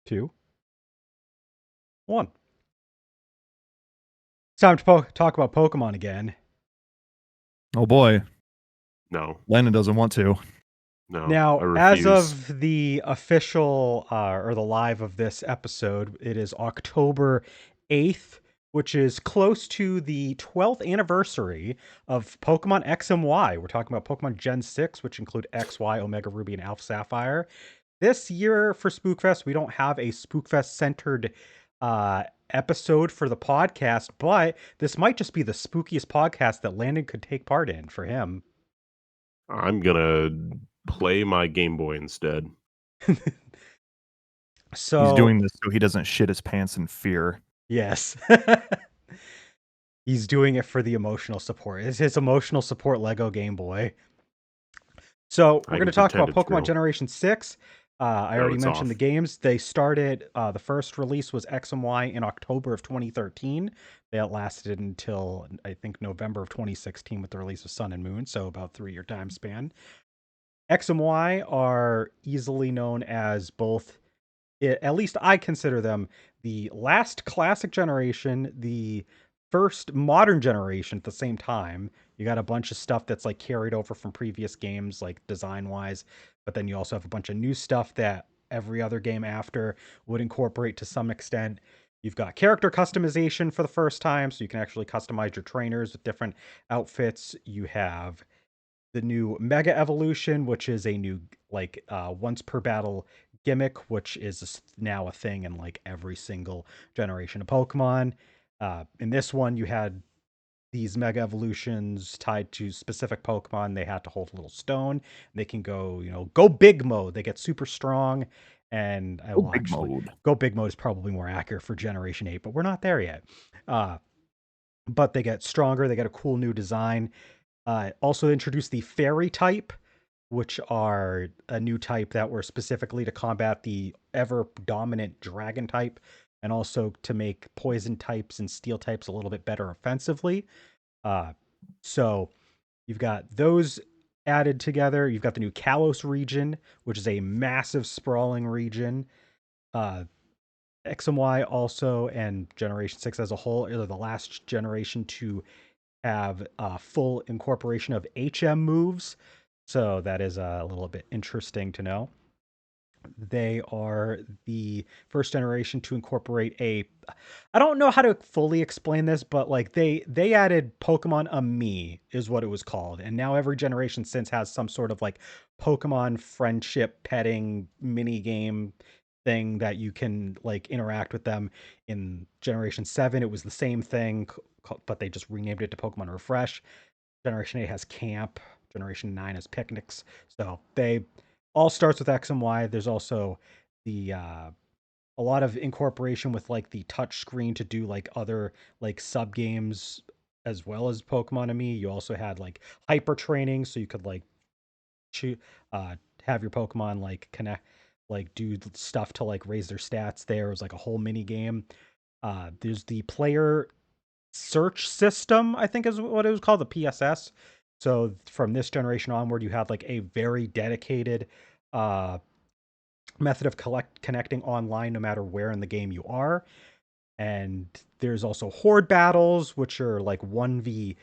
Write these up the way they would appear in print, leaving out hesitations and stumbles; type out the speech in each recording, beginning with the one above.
2, 1. It's time to talk about Pokemon again. Oh boy, No, Landon doesn't want to. no, I Now, as refuse. of the official or the live of this episode, it is October 8th, which is close to the 12th anniversary of Pokemon X and Y. We're talking about Pokemon Gen 6, which include X, Y, Omega Ruby, and Alpha Sapphire. This year for Spookfest, we don't have a Spookfest-centered episode for the podcast, but this might just be the spookiest podcast that Landon could take part in for him. I'm gonna play my Game Boy instead. So He's doing this so he doesn't shit his pants in fear. yes. He's doing it for the emotional support. It's his emotional support Lego Game Boy. So we're I going to can talk pretend about it's Pokemon real. Generation 6. I No, already it's mentioned off. the games. They started, the first release was X and Y in October of 2013. That lasted until, I think, November of 2016 with the release of Sun and Moon, so about 3-year time span. X and Y are easily known as both, at least I consider them, the last classic generation, the first modern generation at the same time. You got a bunch of stuff that's like carried over from previous games, like design wise, but then you also have a bunch of new stuff that every other game after would incorporate to some extent. You've got character customization for the first time, so you can actually customize your trainers with different outfits. You have the new Mega Evolution, which is a new like once per battle gimmick, which is now a thing in like every single generation of Pokemon. In this one, you had these Mega Evolutions tied to specific Pokemon. They had to hold a little stone. They can go, go big mode. They get super strong. And I Oh, will big actually mode. go big mode is probably more accurate for Generation 8, but we're not there yet. But they get stronger. They get a cool new design. Also introduced the fairy type, which are a new type that were specifically to combat the ever dominant dragon type, and also to make poison types and steel types a little bit better offensively. So you've got those added together. You've got the new Kalos region, which is a massive sprawling region. Uh, X and Y also, and Generation 6 as a whole, are the last generation to have full incorporation of HM moves. So that is a little bit interesting to know. They are the first generation to incorporate a, I don't know how to fully explain this, but like they added Pokemon Me is what it was called. And now every generation since has some sort of like Pokemon friendship petting mini game thing that you can like interact with them. In Generation 7 it was the same thing, but they just renamed it to Pokemon Refresh. Generation 8 has camp. Generation 9 has picnics. So they all starts with X and Y. There's also the a lot of incorporation with like the touch screen to do like other like sub games as well as Pokemon and Me. You also had like hyper training, so you could like cho- uh have your Pokemon like connect, like do stuff to like raise their stats. There was like a whole mini game. There's the player search system, I think is what it was called, the PSS. So from this generation onward, you have like a very dedicated uh, method of connecting online, no matter where in the game you are. And there's also horde battles, which are like 1v5,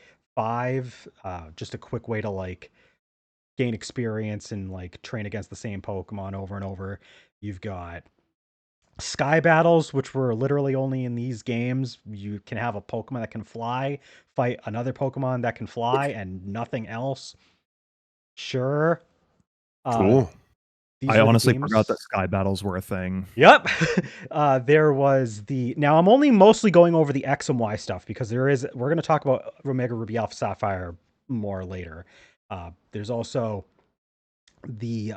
just a quick way to like gain experience and like train against the same Pokemon over and over. You've got sky battles, which were literally only in these games. You can have a Pokemon that can fly fight another Pokemon that can fly and nothing else. Sure. Uh, Cool. these I are the honestly forgot that games. sky battles were a thing. Yep. There was the. Now I'm only mostly going over the X and Y stuff because we're going to talk about Omega Ruby Alpha Sapphire more later. There's also the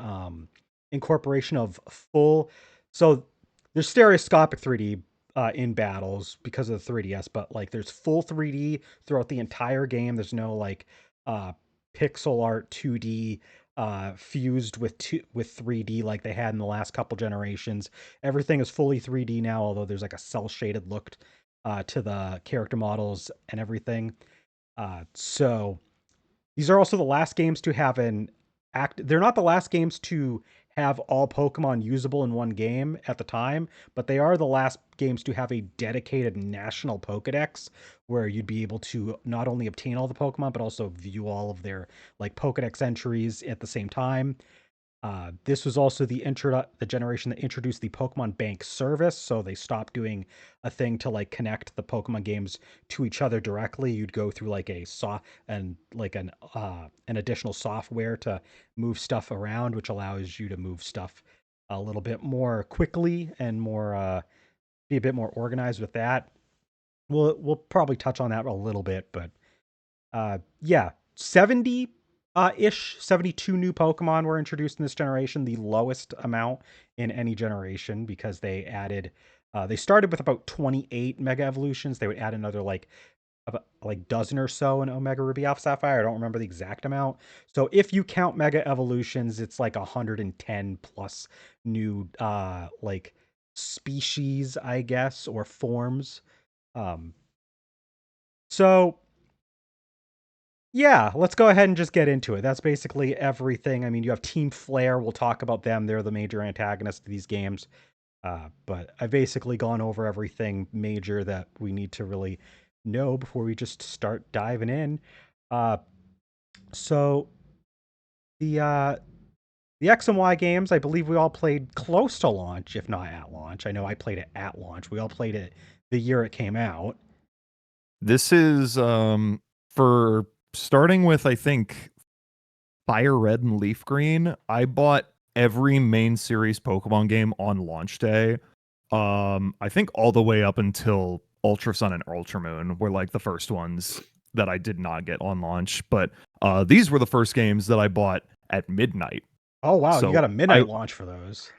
incorporation of full. So there's stereoscopic 3D in battles because of the 3DS, but like there's full 3D throughout the entire game. There's no like uh, pixel art 2D fused with 3D like they had in the last couple generations. Everything is fully 3D now, although there's like a cell shaded look to the character models and everything. So these are also the last games to have an act. They're not the last games to have all Pokemon usable in one game at the time, but they are the last games to have a dedicated national Pokedex where you'd be able to not only obtain all the Pokemon but also view all of their like Pokedex entries at the same time. This was also the generation that introduced the Pokemon Bank service, so they stopped doing a thing to like connect the Pokemon games to each other directly. You'd go through like an additional software to move stuff around, which allows you to move stuff a little bit more quickly and more be a bit more organized with that. We'll probably touch on that a little bit, but yeah, 70 ish 72 new Pokemon were introduced in this generation, the lowest amount in any generation because they started with about 28 mega evolutions. They would add another about like dozen or so in Omega Ruby Alpha Sapphire. I don't remember the exact amount. So if you count mega evolutions, it's like 110 plus new like species, I guess, or forms. Um so yeah, let's go ahead and just get into it. That's basically everything. I mean, you have Team Flare. We'll talk about them. They're the major antagonists of these games. But I've basically gone over everything major that we need to really know before we just start diving in. Uh, so the X and Y games, I believe we all played close to launch, if not at launch. I know I played it at launch. We all played it the year it came out. This is for starting with, I think, Fire Red and Leaf Green. I bought every main series Pokemon game on launch day. I think all the way up until Ultra Sun and Ultra Moon were like the first ones that I did not get on launch. But these were the first games that I bought at midnight. Oh wow, you So got a midnight launch for those.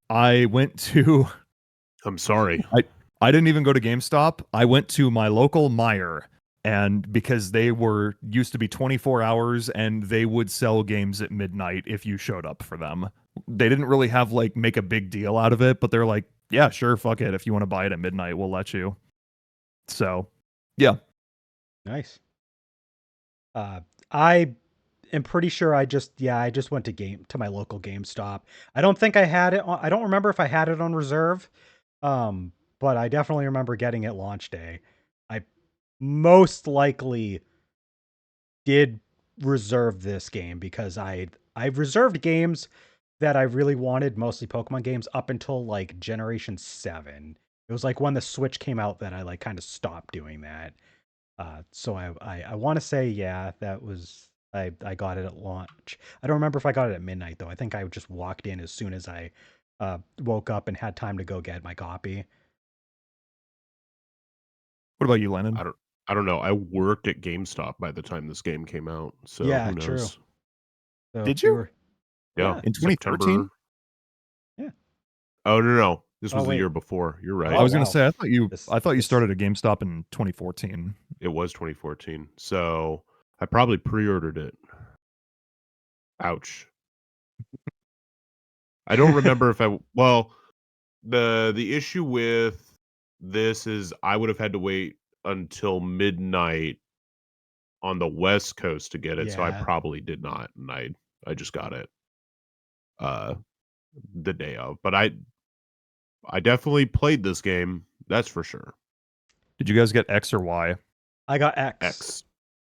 I went to I'm sorry. I didn't even go to GameStop. I went to my local Meijer, and because they were used to be 24 hours and they would sell games at midnight if you showed up for them. They didn't really have like make a big deal out of it, but they're like, yeah, sure, fuck it. If you want to buy it at midnight, we'll let you. So, yeah. Nice. I am pretty sure I just went to my local GameStop. I don't think I had it on, I don't remember if I had it on reserve. But I definitely remember getting it launch day. I most likely did reserve this game because I've reserved games that I really wanted, mostly Pokemon games, up until like Generation 7. It was like when the Switch came out that I like kind of stopped doing that. So I want to say, yeah, that was I got it at launch. I don't remember if I got it at midnight though. I think I just walked in as soon as I woke up and had time to go get my copy. What about you, Lennon? I don't know. I worked at GameStop by the time this game came out, so Yeah, who true. knows? So Did we you? were, Yeah, In 2013? September. yeah. Oh no, this Oh, was the wait. year before. You're right. I was wow. gonna say This- I thought you this- started at GameStop in 2014. It was 2014. So I probably pre-ordered it. Ouch. I don't remember if the issue with this is I would have had to wait until midnight on the West Coast to get it, so I Yeah. probably did not, and I just got it uh the day of. But I definitely played this game, that's for sure. Did you guys get X or Y? I got X. X.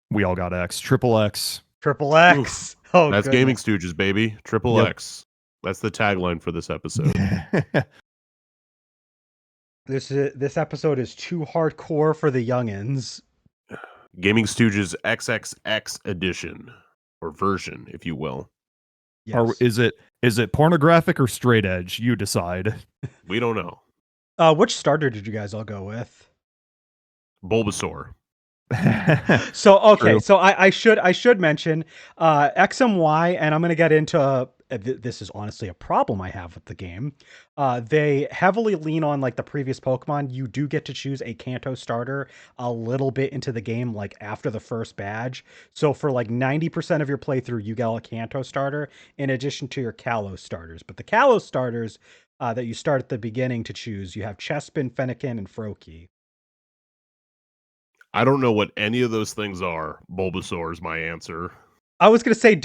We all got X. Triple X. Triple X. Oh, That's Gaming goodness. Stooges, baby. Triple Yep. X. That's the tagline for this episode. This episode is too hardcore for the youngins. Gaming Stooges XXX edition or version, if you will. Yes. Or is it pornographic or straight edge? You decide. We don't know. Which starter did you guys all go with? Bulbasaur. So okay, True. so I should mention X and Y, and I'm gonna get into this is honestly a problem I have with the game. They heavily lean on like the previous Pokemon. You do get to choose a Kanto starter a little bit into the game, like after the first badge. So for like 90% of your playthrough, you get a Kanto starter in addition to your Kalos starters. But the Kalos starters that you start at the beginning to choose, you have Chespin, Fennekin, and Froakie. I don't know what any of those things are. Bulbasaur is my answer. I was gonna say,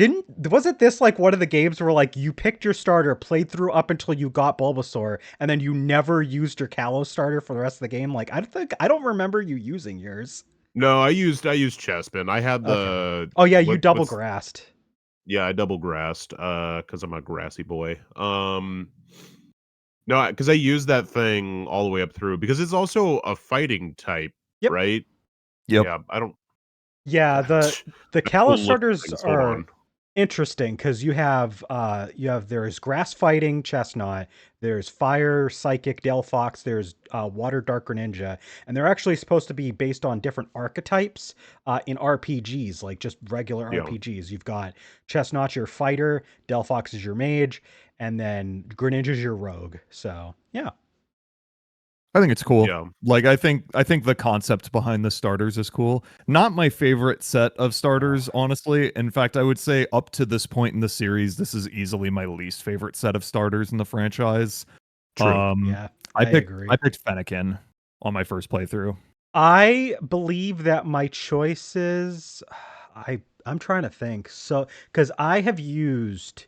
wasn't this like one of the games where like you picked your starter, played through up until you got Bulbasaur, and then you never used your Kalos starter for the rest of the game? Like I don't remember you using yours. No, I used Chespin. I had Okay. the Oh yeah, you double what's grassed. yeah, I double grassed because I'm a grassy boy. No, because I used that thing all the way up through because it's also a fighting type, Yep. right? Yep. Yeah, I don't. Yeah, the The Kalos cool looking starters things. Hold are on. interesting because there's grass fighting Chestnut, there's fire psychic Delphox, there's water dark Greninja, and they're actually supposed to be based on different archetypes in RPGs, like just regular Yeah, RPGs. You've got Chestnut your fighter, Delphox is your mage, and then Greninja's your rogue. So yeah. I think it's cool. yeah. Like I think the concept behind the starters is cool. Not my favorite set of starters, honestly. In fact, I would say up to this point in the series, this is easily my least favorite set of starters in the franchise. True. Yeah, I I picked agree. I picked Fennekin on my first playthrough. I believe that my choices I'm trying to think. So cuz I have used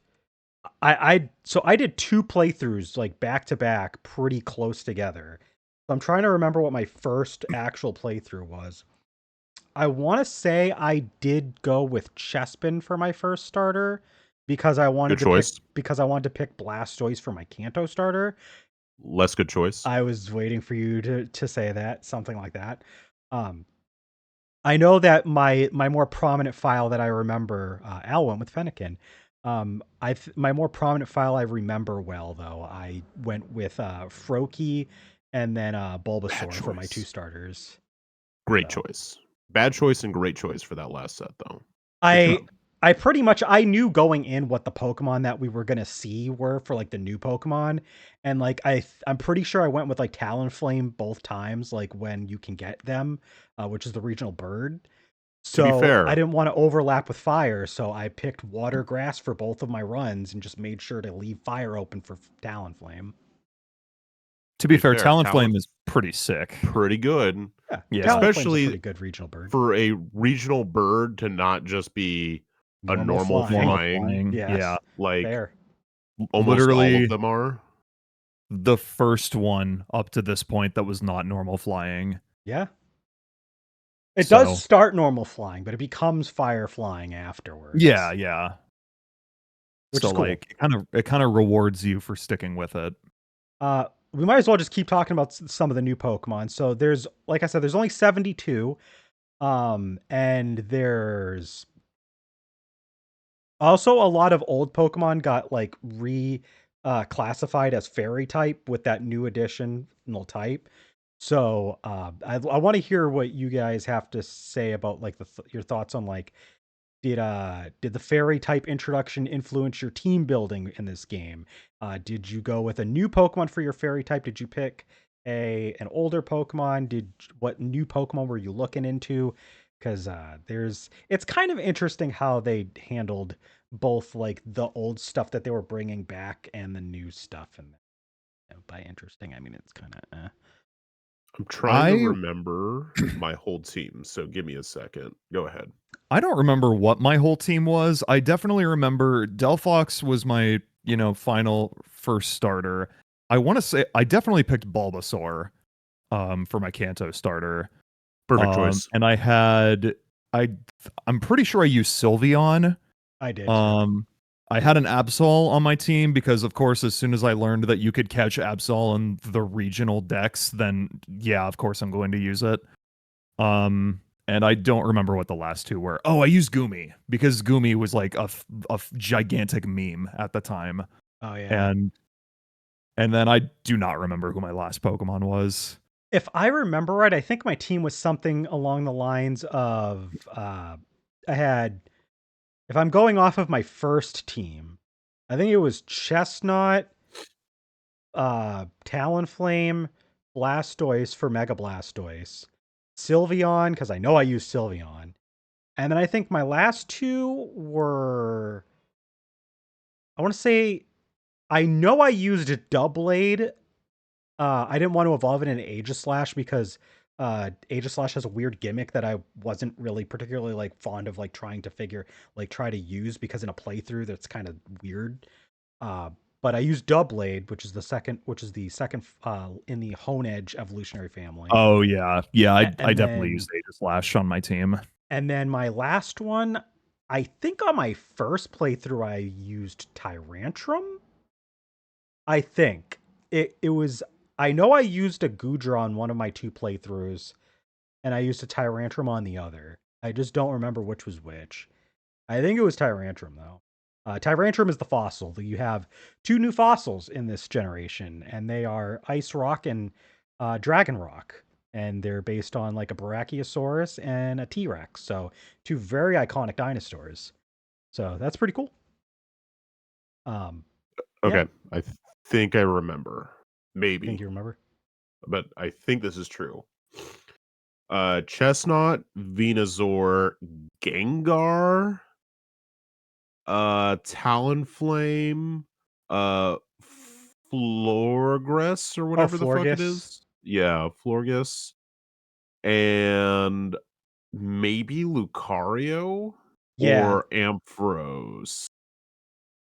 I did two playthroughs like back to back pretty close together. So I'm trying to remember what my first actual playthrough was. I want to say I did go with Chespin for my first starter Good choice. because I wanted to pick Blastoise for my Kanto starter. Less good choice. I was waiting for you to say that, something like that. Um I know that my more prominent file that I remember, Al went with Fennekin. My more prominent file I remember well though, I went with Froakie and then Bad Bulbasaur for my two choice. starters. Great So choice. Bad choice and great choice for that last set, though. Good I job. I pretty much I knew going in what the Pokemon that we were gonna see were for like the new Pokemon, and like I'm pretty sure I went with like Talonflame both times, like when you can get them, which is the regional bird. To be So I fair, didn't want to overlap with fire, so I picked water grass for both of my runs and just made sure to leave fire open for Talonflame. To be fair, Talonflame is Talon's pretty sick. pretty good, Yeah, Yeah. Talonflame's a especially pretty good regional bird. for a regional bird to not just be a Normal normal flying. Normal flying, flying. Yeah. Yes, like fair. almost all of Literally them are. the first one up to this point that was not normal flying. Yeah. It does So start normal flying, but it becomes fire flying yeah, afterwards, yeah. which is So cool. like it kind of rewards you for sticking with it. We might as well just keep talking about some of the new Pokemon. So there's, like I said, there's only 72. And there's also a lot of old Pokemon got like classified as fairy type with that new additional type. So I want to hear what you guys have to say about like your thoughts on like did the fairy type introduction influence your team building in this game? Did you go with a new Pokemon for your fairy type? Did you pick an older Pokemon? What new Pokemon were you looking into? Because it's kind of interesting how they handled both like the old stuff that they were bringing back and the new stuff. And by interesting, I mean it's kind of I'm trying to I remember my whole team, so give me a second. Go ahead. I don't remember what my whole team was. I definitely remember Delphox was my, final first starter. I want to say I definitely picked Bulbasaur for my Kanto starter. Perfect choice. And I I'm pretty sure I used Sylveon. I did too. Um I had an Absol on my team because of course as soon as I learned that you could catch Absol in the regional decks, then yeah, of course I'm going to use it. And I don't remember what the last two were. Oh, I used Gumi because Gumi was like a gigantic meme at the time. Oh yeah. And and then I do not remember who my last Pokemon was. If I remember right, I think my team was something along the lines of I had, if I'm going off of my first team, I think it was Chestnut, Talonflame, Blastoise for Mega Blastoise, Sylveon, because I know I used Sylveon. And then I think my last two were, I want to say, I know I used Doublade. I didn't want to evolve it in Aegislash because Aegislash has a weird gimmick that I wasn't really particularly like fond of like trying to try to use, because in a playthrough that's kind of weird. Uh, but I use Doublade, which is the second in the Hone Edge evolutionary family. Oh yeah, yeah. I And definitely then used Aegislash on my team. my last one, I think on my first playthrough I used Tyrantrum. I think it was. I know I used a Goodra on one of my two playthroughs, and I used a Tyrantrum on the other. I just don't remember which was which. I think it was Tyrantrum though. Tyrantrum is the fossil. You have two new fossils in this generation, and they are Ice Rock and Dragon Rock, and they're based on like a Brachiosaurus and a T Rex. So two very iconic dinosaurs. So that's pretty cool. Yeah, Okay, I think I remember. I think Maybe, you remember. but I think this is true. Chestnut, Venusaur, Gengar, Talonflame, uh, Florges or Oh, whatever the fuck it Florges. is. Yeah, Florges, and maybe Lucario Yeah, or Ampharos.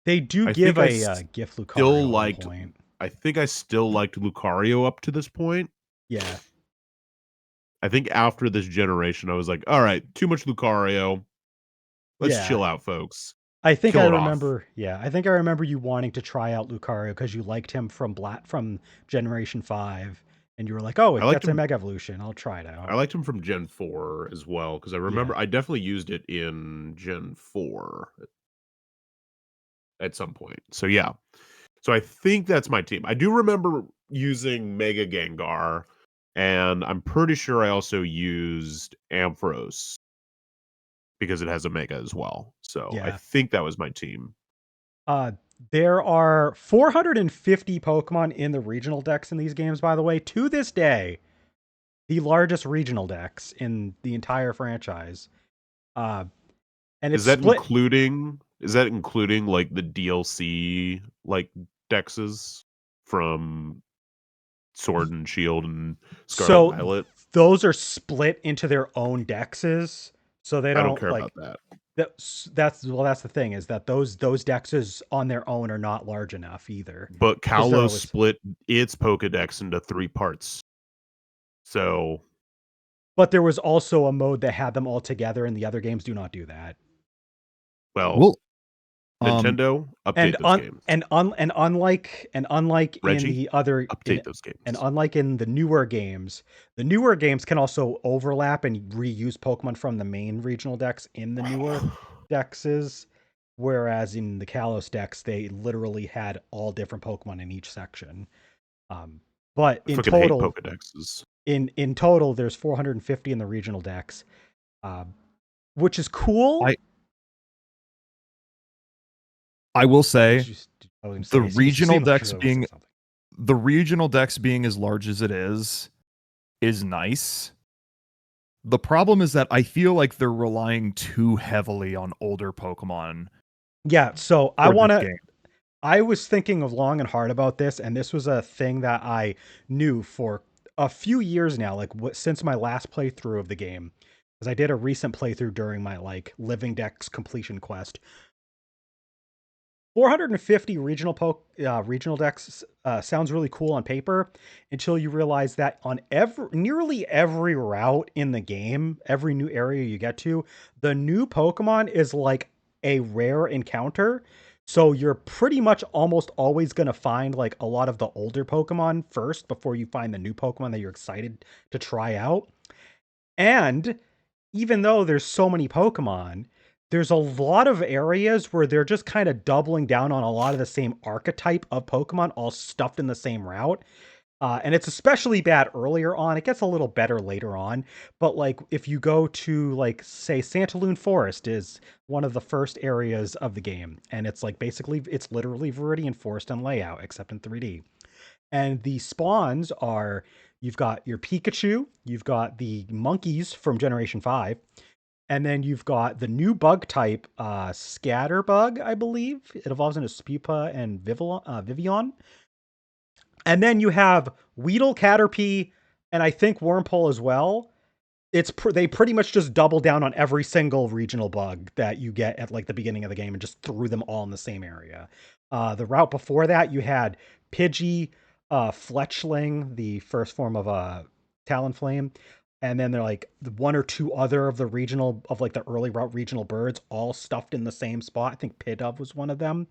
they do I give think I a still GIF Lucario at one liked. point. I think I still liked Lucario up to this point. Yeah, I think after this generation, I was like, all right, too much Lucario. Let's yeah. chill out, folks. I think I Kill it off. remember. Yeah, I think I remember you wanting to try out Lucario because you liked him from Generation 5, and you were like, "Oh, I it liked gets a him. Mega Evolution. I'll try it I out." liked him from Gen 4 as well because I Yeah, remember I definitely used it in Gen 4 at some point. So yeah. So I think that's my team. I do remember using Mega Gengar, and I'm pretty sure I also used Ampharos because it has a Mega as well. So I yeah. think that was my team. Uh, there are 450 Pokemon in the regional decks in these games. By the way, to this day, the largest regional decks in the entire franchise. Uh, and it's split. Is that including like the DLC like dexes from Sword and Shield and Scarlet So Violet? those are split into their own dexes. So they I don't don't care about like that. that's the thing, is that those dexes on their own are not large enough either, But because they're Kalos always. split its Pokedex into 3 parts. So, But there was also a mode that had them all together, and the other games do not do that. well, Well, um, Nintendo, And update those un games. and unlike in Reggie, the other in update those and games. unlike in the newer games can also overlap and reuse Pokemon from the main regional decks in the newer dexes, whereas in the Kalos decks they literally had all different Pokemon in each section. Um, but I fucking hate Pokedexes. in total, there's 450 in the regional decks, um, which is cool. I I will What did say you? I was going to the say. You regional seem like decks you were going to say being something. as large as it is nice. The problem is that I feel like they're relying too heavily on older Pokemon Yeah, so for this game. I was thinking of long and hard about this, and this was a thing that I knew for a few years now, like since my last playthrough of the game, because I did a recent playthrough during my like Living Dex completion quest. 450 regional decks sounds really cool on paper until you realize that on nearly every route in the game, every new area you get to, the new Pokemon is like a rare encounter. So you're pretty much almost always going to find like a lot of the older Pokemon first before you find the new Pokemon that you're excited to try out. And even though there's so many Pokemon, there's a lot of areas where they're just kind of doubling down on a lot of the same archetype of Pokemon, all stuffed in the same route. And it's especially bad earlier on. It gets a little better later on. But like if you go to like say Santaloon Forest is one of the first areas of the game. And it's like basically it's literally Viridian Forest and layout, except in 3D. And the spawns are you've got your Pikachu, you've got the monkeys from Generation 5, and then you've got the new bug type, Scatterbug, I believe. It evolves into Spupa and Vivian. And then you have Weedle, Caterpie, and I think Wormpole as well. They pretty much just double down on every single regional bug that you get at like the beginning of the game and just threw them all in the same area. The route before that, you had Pidgey, Fletchling, the first form of Talonflame, and then they're like one or two other of the regional of like the early route regional birds, all stuffed in the same spot. I think Pidove was one of them.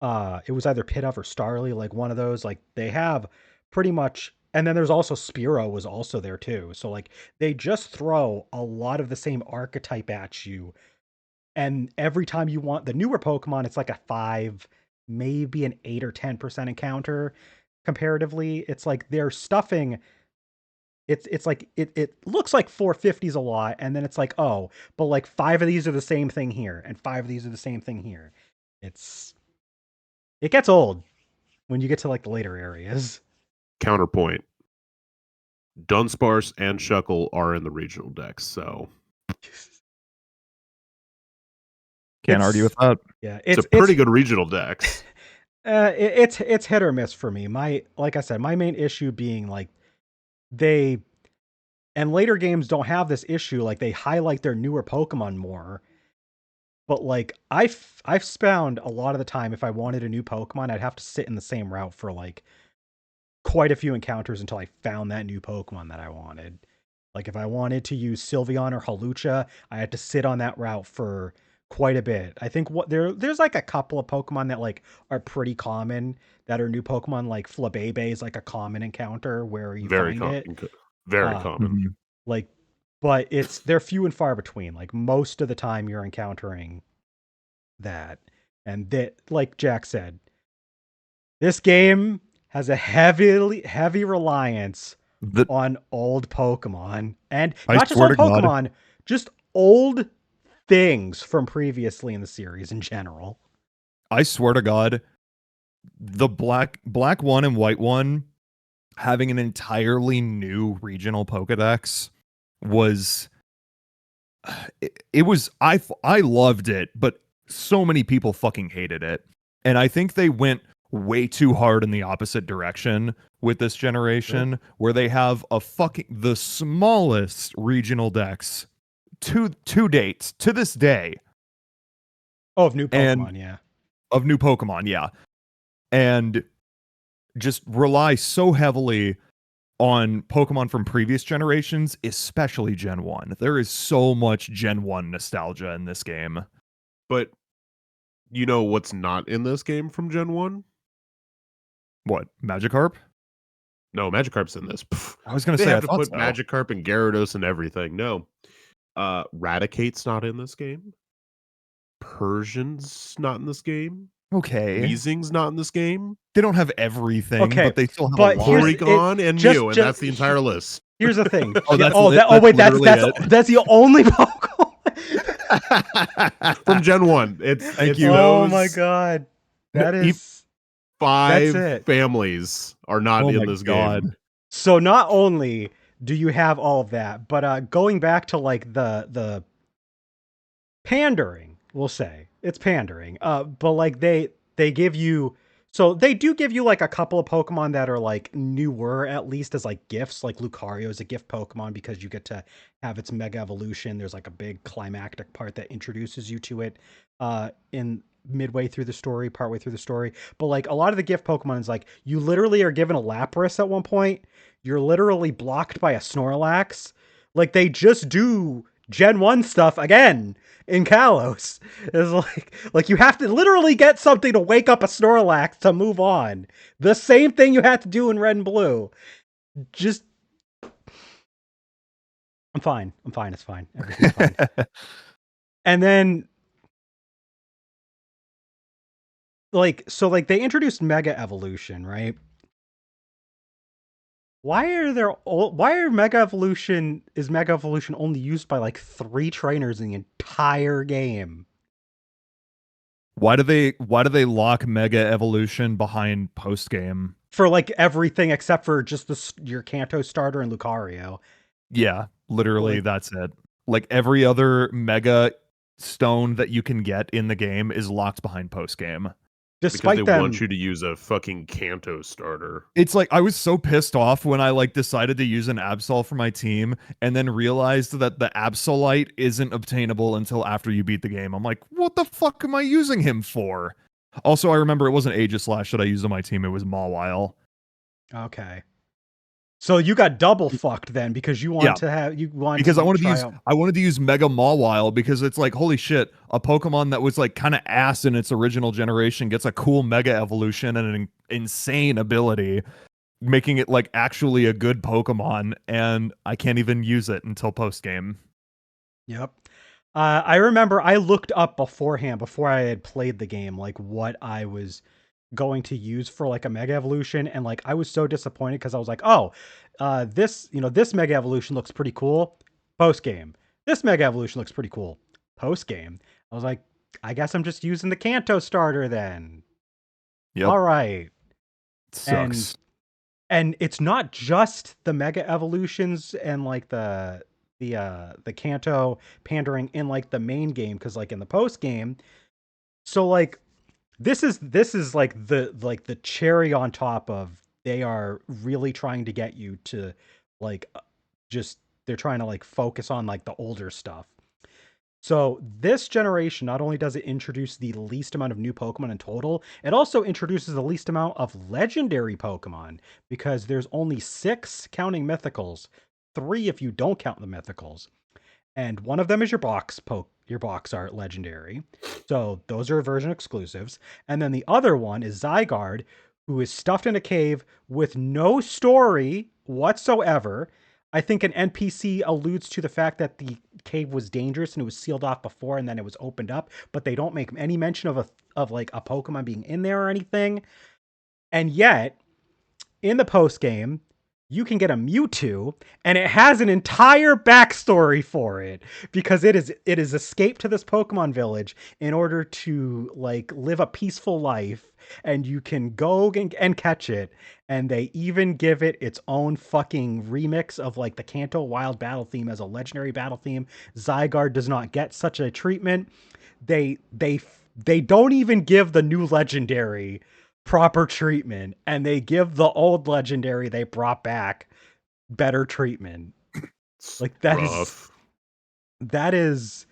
It was either Pidove or Starly, like one of those. Like they have pretty much, and then there's also Spearow was also there too. So like they just throw a lot of the same archetype at you, and every time you want the newer Pokemon, it's like a 5, maybe an 8 or 10% encounter. Comparatively, it's like they're stuffing. It's like it looks like 450s a lot, and then it's like, oh, but like 5 of these are the same thing here, and 5 of these are the same thing here. It gets old when you get to like the later areas. Counterpoint. Dunsparce and Shuckle are in the regional decks, so Can't argue with that. Yeah, it's a pretty good regional decks. It's hit or miss for me. Like I said, my main issue being like and later games don't have this issue. Like they highlight their newer Pokemon more. But like I've found a lot of the time, if I wanted a new Pokemon, I'd have to sit in the same route for like quite a few encounters until I found that new Pokemon that I wanted. Like if I wanted to use Sylveon or Hawlucha, I had to sit on that route for quite a bit. I think there's like a couple of Pokemon that like are pretty common that are new Pokemon, like Flabébé is like a common encounter where you Very find common. it. Very common. Like, but they're few and far between. Like most of the time you're encountering that. And that, like Jack said, this game has a heavy reliance on old Pokemon, and not just old Pokemon, just old things from previously in the series in general. I swear to God, the black one and white one having an entirely new regional Pokedex was I loved it, but so many people fucking hated it. And I think they went way too hard in the opposite direction with this generation, where they have the smallest regional decks to date, to this day. Oh, of new Pokemon, yeah. Of new Pokemon, yeah. And just rely so heavily on Pokemon from previous generations, especially Gen 1. There is so much Gen 1 nostalgia in this game. But you know what's not in this game from Gen 1? What? Magikarp? No, Magikarp's in this. Pff, I was going to say, they I have to thought put so. Magikarp and Gyarados and everything. No. Raticate's not in this game. Persian's not in this game. Okay. Weezing's not in this game. They don't have everything, okay, but they still have but a lot. Porygon and Mew, and that's the entire list. Here's the thing. That's the only Pokemon from Gen 1. Thank you. Oh my god. That is 5 families are not in this game. So not only do you have all of that, but going back to like the pandering, we'll say it's pandering. But like they give you, so they do give you like a couple of Pokemon that are like newer, at least as like gifts. Like Lucario is a gift Pokemon because you get to have its Mega Evolution. There's like a big climactic part that introduces you to it in midway through the story, partway through the story. But like a lot of the gift Pokemon is like you literally are given a Lapras at one point. You're literally blocked by a Snorlax. Like they just do Gen 1 stuff again in Kalos. It's like you have to literally get something to wake up a Snorlax to move on. The same thing you had to do in Red and Blue. Just I'm fine. It's fine. Everything's fine. And then they introduced Mega Evolution, right? Why are Mega Evolution only used by like 3 trainers in the entire game? Why do they lock Mega Evolution behind post game? For like everything except for just your Kanto starter and Lucario. Yeah, literally that's it. Like every other Mega Stone that you can get in the game is locked behind post game. because they Despite want them, you to use a fucking Kanto starter. It's like I was so pissed off when I like decided to use an Absol for my team and then realized that the Absolite isn't obtainable until after you beat the game. I'm like, what the fuck am I using him for? Also, I remember it wasn't Aegislash that I used on my team, it was Mawile. okay. So you got double fucked then because you Yeah. want to have Because try out. I wanted to use Mega Mawile because it's like, holy shit, a Pokemon that was like kind of ass in its original generation gets a cool Mega Evolution and an insane ability, making it like actually a good Pokemon, and I can't even use it until post game. Yep. I remember I looked up beforehand, before I had played the game, like what I was going to use for like a Mega Evolution, and like I was so disappointed because I was like, oh, this Mega Evolution looks pretty cool. Post game, this Mega Evolution looks pretty cool. Post game, I was like, I guess I'm just using the Kanto starter then. Yep. All right, It and sucks. and it's not just the Mega Evolutions and like the Kanto pandering in like the main game, because like in the post game, so like this is like the cherry on top of, they are really trying to get you to like just, they're trying to like focus on like the older stuff. So this generation, not only does it introduce the least amount of new Pokemon in total, it also introduces the least amount of legendary Pokemon, because there's only 6 counting mythicals, 3 if you don't count the mythicals. And one of them is your box art legendary. So those are version exclusives. And then the other one is Zygarde, who is stuffed in a cave with no story whatsoever. I think an NPC alludes to the fact that the cave was dangerous and it was sealed off before and then it was opened up, but they don't make any mention of like a Pokemon being in there or anything. And yet, in the post game, you can get a Mewtwo, and it has an entire backstory for it, because it is escaped to this Pokemon village in order to like live a peaceful life, and you can go and catch it. And they even give it its own fucking remix of like the Kanto Wild battle theme as a legendary battle theme. Zygarde does not get such a treatment. They don't even give the new legendary proper treatment, and they give the old legendary they brought back better treatment. It's Like rough. that is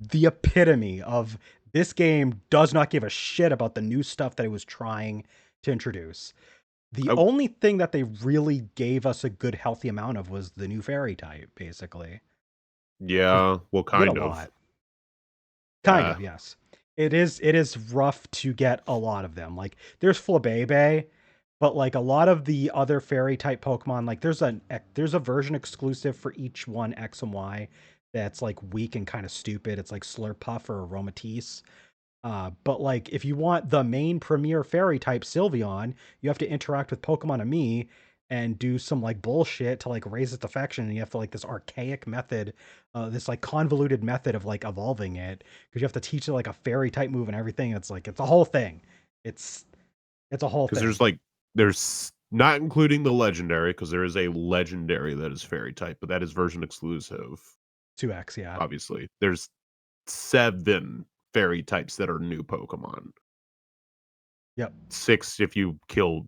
the epitome of, this game does not give a shit about the new stuff that it was trying to introduce. The I, only thing that they really gave us a good healthy amount of was the new fairy type, basically. yeah, well, You get a kind of. lot. Kind Uh, of, yes. It is rough to get a lot of them. Like there's Flabebe, but like a lot of the other fairy type Pokemon, like there's a version exclusive for each one, X and Y, that's like weak and kind of stupid. It's like Slurpuff or Aromatisse. But like if you want the main premier fairy type Sylveon, you have to interact with Pokemon Ami and do some like bullshit to like raise its affection, and you have to like this archaic method, this like convoluted method of like evolving it, because you have to teach it like a fairy type move and everything. It's like it's a whole thing. It's it's a whole because thing. there's not including the legendary, because there is a legendary that is fairy type, but that is version exclusive. 2X, yeah. Obviously, there's 7 fairy types that are new Pokemon. Yep. 6 if you kill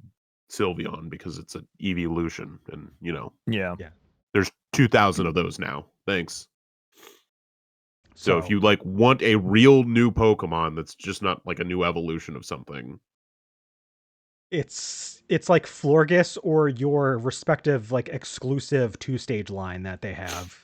Sylveon, because it's an evolution, and Yeah. Yeah. there's 2,000 of those now. Thanks. So if So you like want a real new Pokemon that's just not like a new evolution of something, it's like Florges or your respective like exclusive 2-stage line that they have.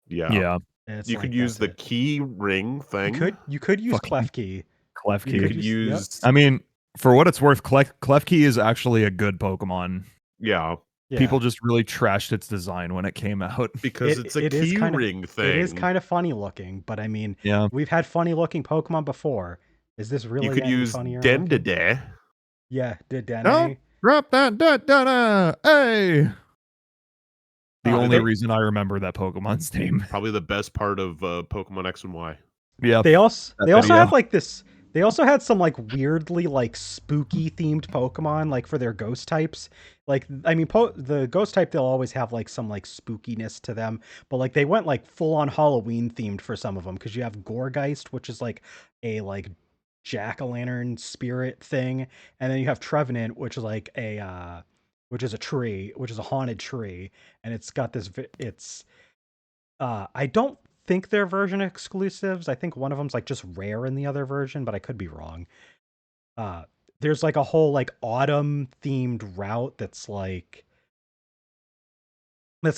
yeah, Yeah. And it's you could like use that's the it. key ring thing. You could use Fucking Klefki. You You Klefki. could could yep. use I mean, for what it's worth, Klefki is actually a good Pokemon. yeah, Yeah. People just really trashed its design when it came out. because it's a It is key kind of ring it is thing. kind of funny looking, but I mean, Yeah. we've had funny looking Pokemon before. Is this You really could any use funnier looking? Dendade. Yeah, Dedenne. Don't drop that da. Hey. The Uh, only they reason I remember that Pokemon's name. Probably the best part of Pokemon X and Y. Yeah. they also That they also video. had like this. They also had some like weirdly like spooky themed Pokemon, like for their ghost types. Like I mean, the ghost type, they'll always have like some like spookiness to them, but like they went like full on Halloween themed for some of them, because you have Goregeist, which is like a like jack-o'-lantern spirit thing, and then you have Trevenant, which is like which is a tree, which is a haunted tree, and it's got this. It's I don't think they're version exclusives. I think one of them's like just rare in the other version, but I could be wrong. Uh, there's like a whole like autumn themed route that's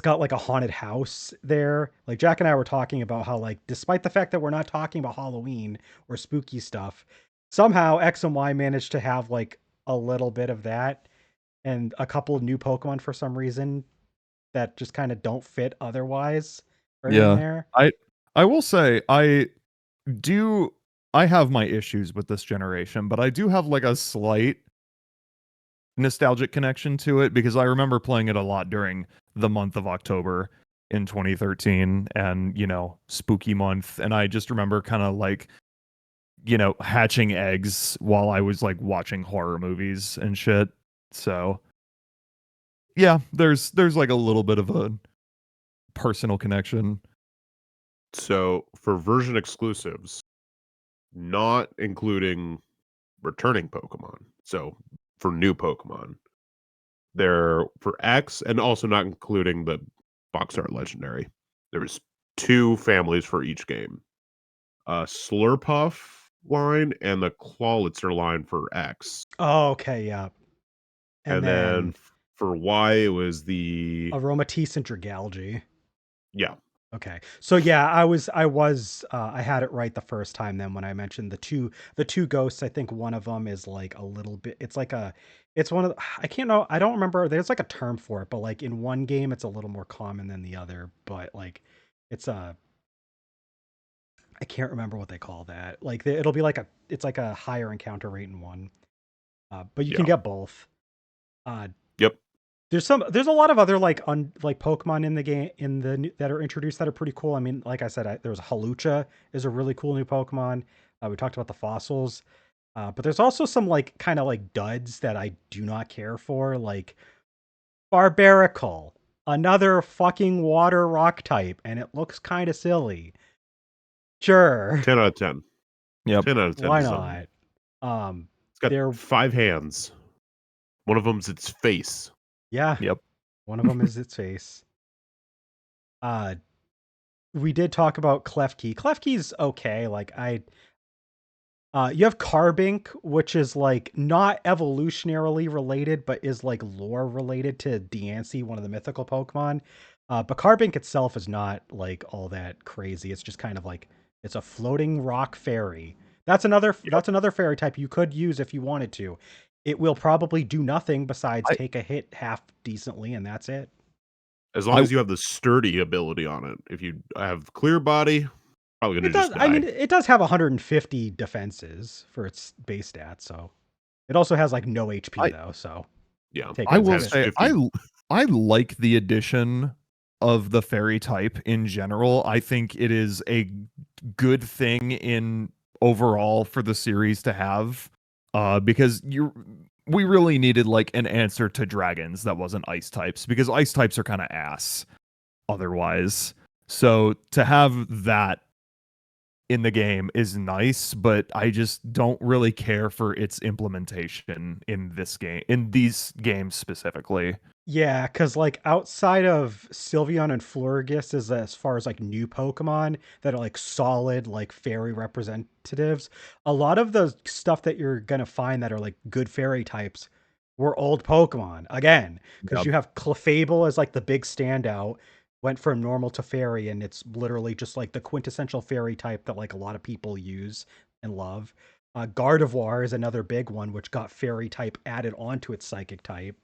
got like a haunted house there. Like Jack and I were talking about how like despite the fact that we're not talking about Halloween or spooky stuff, somehow X and Y managed to have like a little bit of that and a couple of new Pokemon for some reason that just kind of don't fit otherwise are in Yeah. there. I will say do I have my issues with this generation, but I do have like a slight nostalgic connection to it because I remember playing it a lot during the month of October in 2013 and, spooky month. And I just remember kind of like, hatching eggs while I was like watching horror movies and shit. So yeah, there's like a little bit of a personal connection. So for version exclusives, not including returning Pokemon. So for new Pokemon, they're for X, and also not including the box art legendary. There's 2 families for each game. Slurpuff line and the Clawitzer line for X. Oh, okay, yeah. And And then then for Y, it was the Aromatisse and Dragalge. yeah. Okay. So yeah, I had it right the first time then when I mentioned the two ghosts. I think one of them is like a little bit it's one of I can't know, I don't remember, there's like a term for it, but like in one game it's a little more common than the other, but like it's I can't remember what they call that. Like it'll be like it's like a higher encounter rate in one. But you can Yeah. get both. Uh Yep. there's a lot of other like Pokemon in the game that are introduced that are pretty cool. I mean, like I said, there was Halucha is a really cool new Pokemon. We talked about the fossils, but there's also some like kind of like duds that I do not care for, like Barbaracle, another fucking water rock type, and it looks kind of silly. Sure, 10 out of 10. Yep. 10 out of 10 why design. not? It's got They're 5 hands. One of them's its face. yeah, Yep. one of them is its face. Uh, we did talk about Klefki. Klefki's okay. Like you have Carbink, which is like not evolutionarily related, but is like lore related to Diancie, one of the mythical Pokemon. But Carbink itself is not like all that crazy. It's just kind of like it's a floating rock fairy. Yep. That's another fairy type you could use if you wanted to. It will probably do nothing besides I take a hit half decently, and that's it. As long I as you have the sturdy ability on it. If you have clear body, probably It gonna does. just I die. mean, it does have 150 defenses for its base stats, so it also has like no HP I though. So Yeah. take I it It as it will has is. say 50. I like the addition of the fairy type in general. I think it is a good thing in overall for the series to have because we really needed like an answer to dragons that wasn't ice types because ice types are kind of ass otherwise. So to have that in the game is nice, but I just don't really care for its implementation in these games specifically. Yeah, because like outside of Sylveon and Florges, is as far as like new Pokemon that are like solid like fairy representatives, a lot of the stuff that you're gonna find that are like good fairy types were old Pokemon again. Because Yep. you have Clefable as like the big standout, went from normal to fairy, and it's literally just like the quintessential fairy type that like a lot of people use and love. Gardevoir is another big one, which got fairy type added onto its psychic type.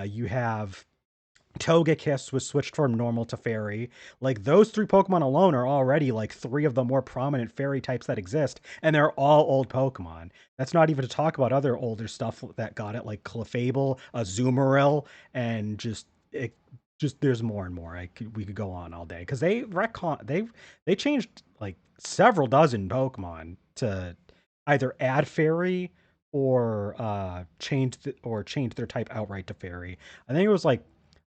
You have Togekiss was switched from normal to fairy. Like those 3 Pokemon alone are already like 3 of the more prominent fairy types that exist, and they're all old Pokemon. That's not even to talk about other older stuff that got it, like Clefable, Azumarill, and just there's more and more. We could go on all day because they changed like several dozen Pokemon to either add fairy or change their type outright to fairy. I think it was like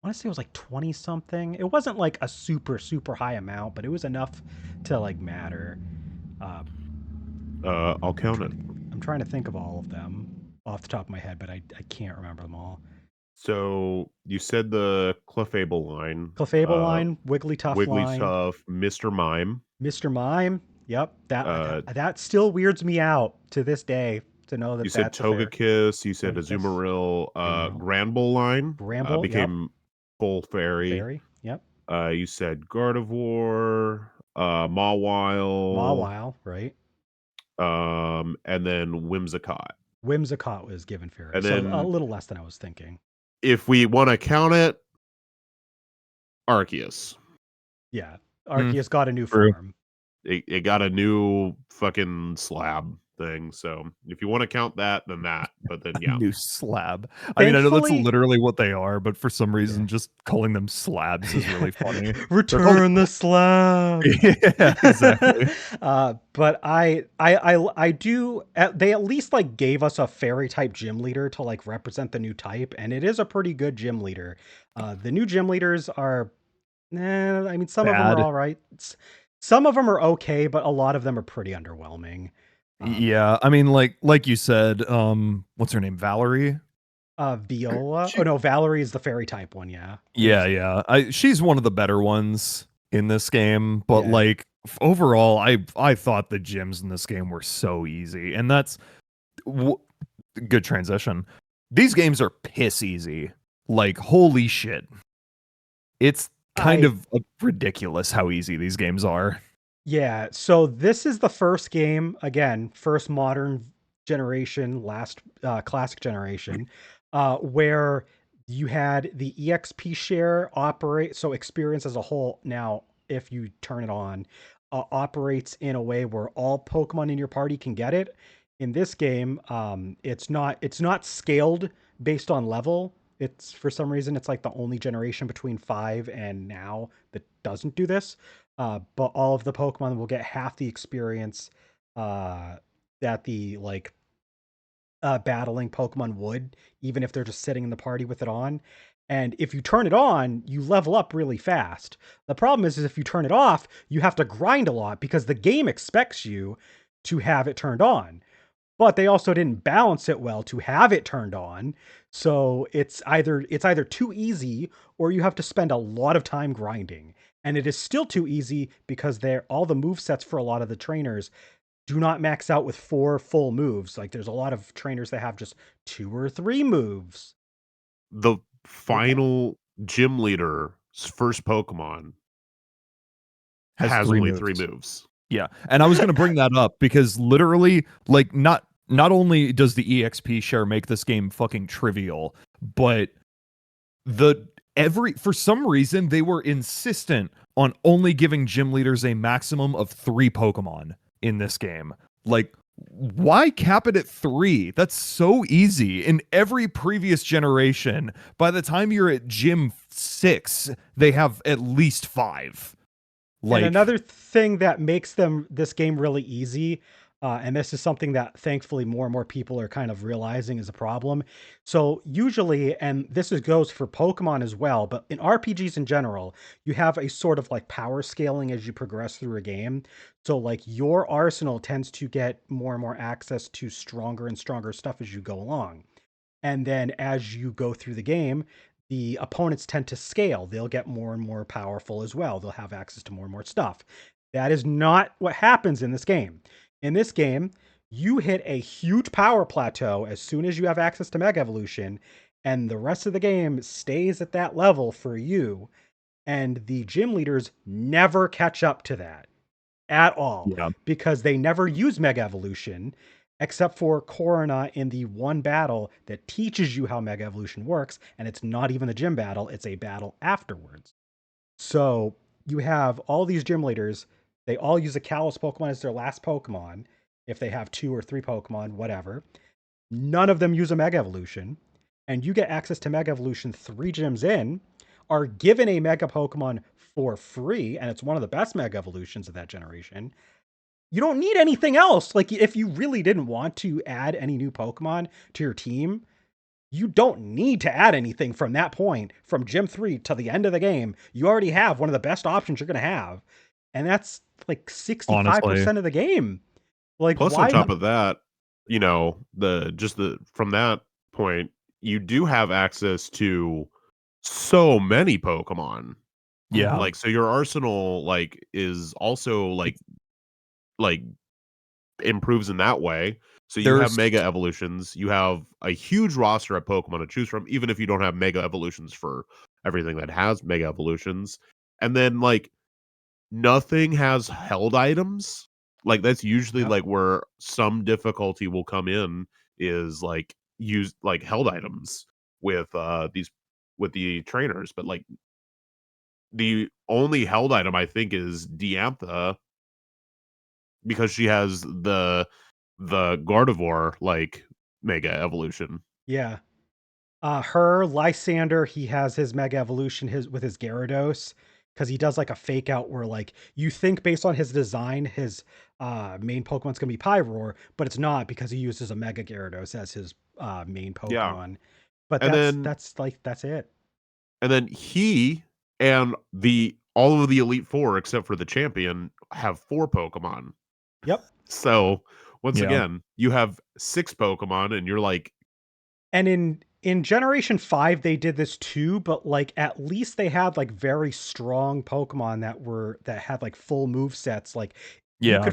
I want to say it was like 20 something. It wasn't like a super high amount, but it was enough to like matter. Uh, I'll count it. I'm trying to think of all of them off the top of my head, but I can't remember them all. So you said the Clefable line, Clefable line, Wigglytuff line, Wigglytuff, Mr. Mime. Mr. Mime. Yep, Uh, that still weirds me out to this day to know you that said that's a fair. Togekiss. You said Togekiss, Azumarill. Azumarill. Granbull line Bramble, yep. became full fairy. Fairy, yep. You said Gardevoir, Mawile, Mawile, right. and then Whimsicott. Whimsicott was given fairy, And so a then little less than I was thinking. if we want to count it, Arceus. Yeah, Arceus got a new true. form. It got a new fucking slab thing. So if you want to count that, then that. But then yeah, New slab. I mean, I know that's Thankfully- literally what they are, but for some reason, just calling them slabs is really funny. Return the slab. Yeah, exactly. But I do. They at least like gave us a fairy type gym leader to like represent the new type, and it is a pretty good gym leader. The new gym leaders are, I mean, some of them Bad. are all right. Some of them are okay, but a lot of them are pretty underwhelming. Yeah, I mean, like you said, what's her name? Valerie? Viola. Oh no, Valerie is the fairy type one. Yeah. Yeah. She's one of the better ones in this game, but Yeah. like overall, I thought the gyms in this game were so easy, and that's good transition. These games are piss easy. Like holy shit, it's kind of ridiculous how easy these games are. Yeah, so this is the first game, again, first modern generation, last classic generation, where you had the EXP share operate. So experience as a whole now, if you turn it on, operates in a way where all Pokemon in your party can get it. In this game, it's not scaled based on level. It's for some reason it's like the only generation between 5 and now that doesn't do this. But all of the Pokemon will get half the experience that the like battling Pokemon would, even if they're just sitting in the party with it on. And if you turn it on, you level up really fast. The problem is if you turn it off, you have to grind a lot because the game expects you to have it turned on. But they also didn't balance it well to have it turned on. So it's either too easy or you have to spend a lot of time grinding. And it is still too easy because all the move sets for a lot of the trainers do not max out with 4 full moves. Like there's a lot of trainers that have just 2 or 3 moves. The final gym leader's first Pokemon has only 3 moves. Yeah, and I was going to bring that up because literally, like, not only does the EXP share make this game fucking trivial, but for some reason they were insistent on only giving gym leaders a maximum of 3 Pokemon in this game. Like, why cap it at 3? That's so easy. In every previous generation, by the time you're at gym 6, they have at least 5. And another thing that makes this game really easy, and this is something that thankfully more and more people are kind of realizing is a problem. So usually, and this goes for Pokemon as well, but in RPGs in general, you have a sort of like power scaling as you progress through a game. So like your arsenal tends to get more and more access to stronger and stronger stuff as you go along. And then as you go through the game, the opponents tend to scale. They'll get more and more powerful as well. They'll have access to more and more stuff. That is not what happens in this game. In this game, you hit a huge power plateau as soon as you have access to Mega Evolution, and the rest of the game stays at that level for you. And the gym leaders never catch up to that at all because they never use Mega Evolution. Except for Corona in the one battle that teaches you how Mega Evolution works, and it's not even a gym battle, it's a battle afterwards. So you have all these gym leaders, they all use a Kalos Pokemon as their last Pokemon, if they have 2 or 3 Pokemon, whatever. None of them use a Mega Evolution, and you get access to Mega Evolution 3 gyms in, are given a Mega Pokemon for free, and it's one of the best Mega Evolutions of that generation. You don't need anything else. Like, if you really didn't want to add any new Pokemon to your team, you don't need to add anything from that point, from Gym 3 to the end of the game. You already have one of the best options you're going to have. And that's like 65% of the game. Like, plus, on top of that, from that point, you do have access to so many Pokemon. Yeah. Mhm. Like, so your arsenal is also like improves in that way. So you have There's mega evolutions. You have a huge roster of Pokemon to choose from, even if you don't have mega evolutions for everything that has mega evolutions. And then nothing has held items. Like that's usually Yep. where some difficulty will come in, is use held items with these with the trainers. But the only held item I think is Diantha, because she has the Gardevoir mega evolution. Yeah. Her Lysander, he has his mega evolution with his Gyarados, because he does like a fake out where like you think based on his design his main Pokemon's gonna be Pyroar, but it's not because he uses a Mega Gyarados as his main Yeah. Pokemon. But And then that's it. he and the all of the Elite Four except for the champion have 4 Pokemon. Yep. So once yeah. again, you have 6 Pokemon and you're like, And in Generation 5 they did this too, but like at least they had like very strong Pokemon that had like full move sets. Like Yeah. you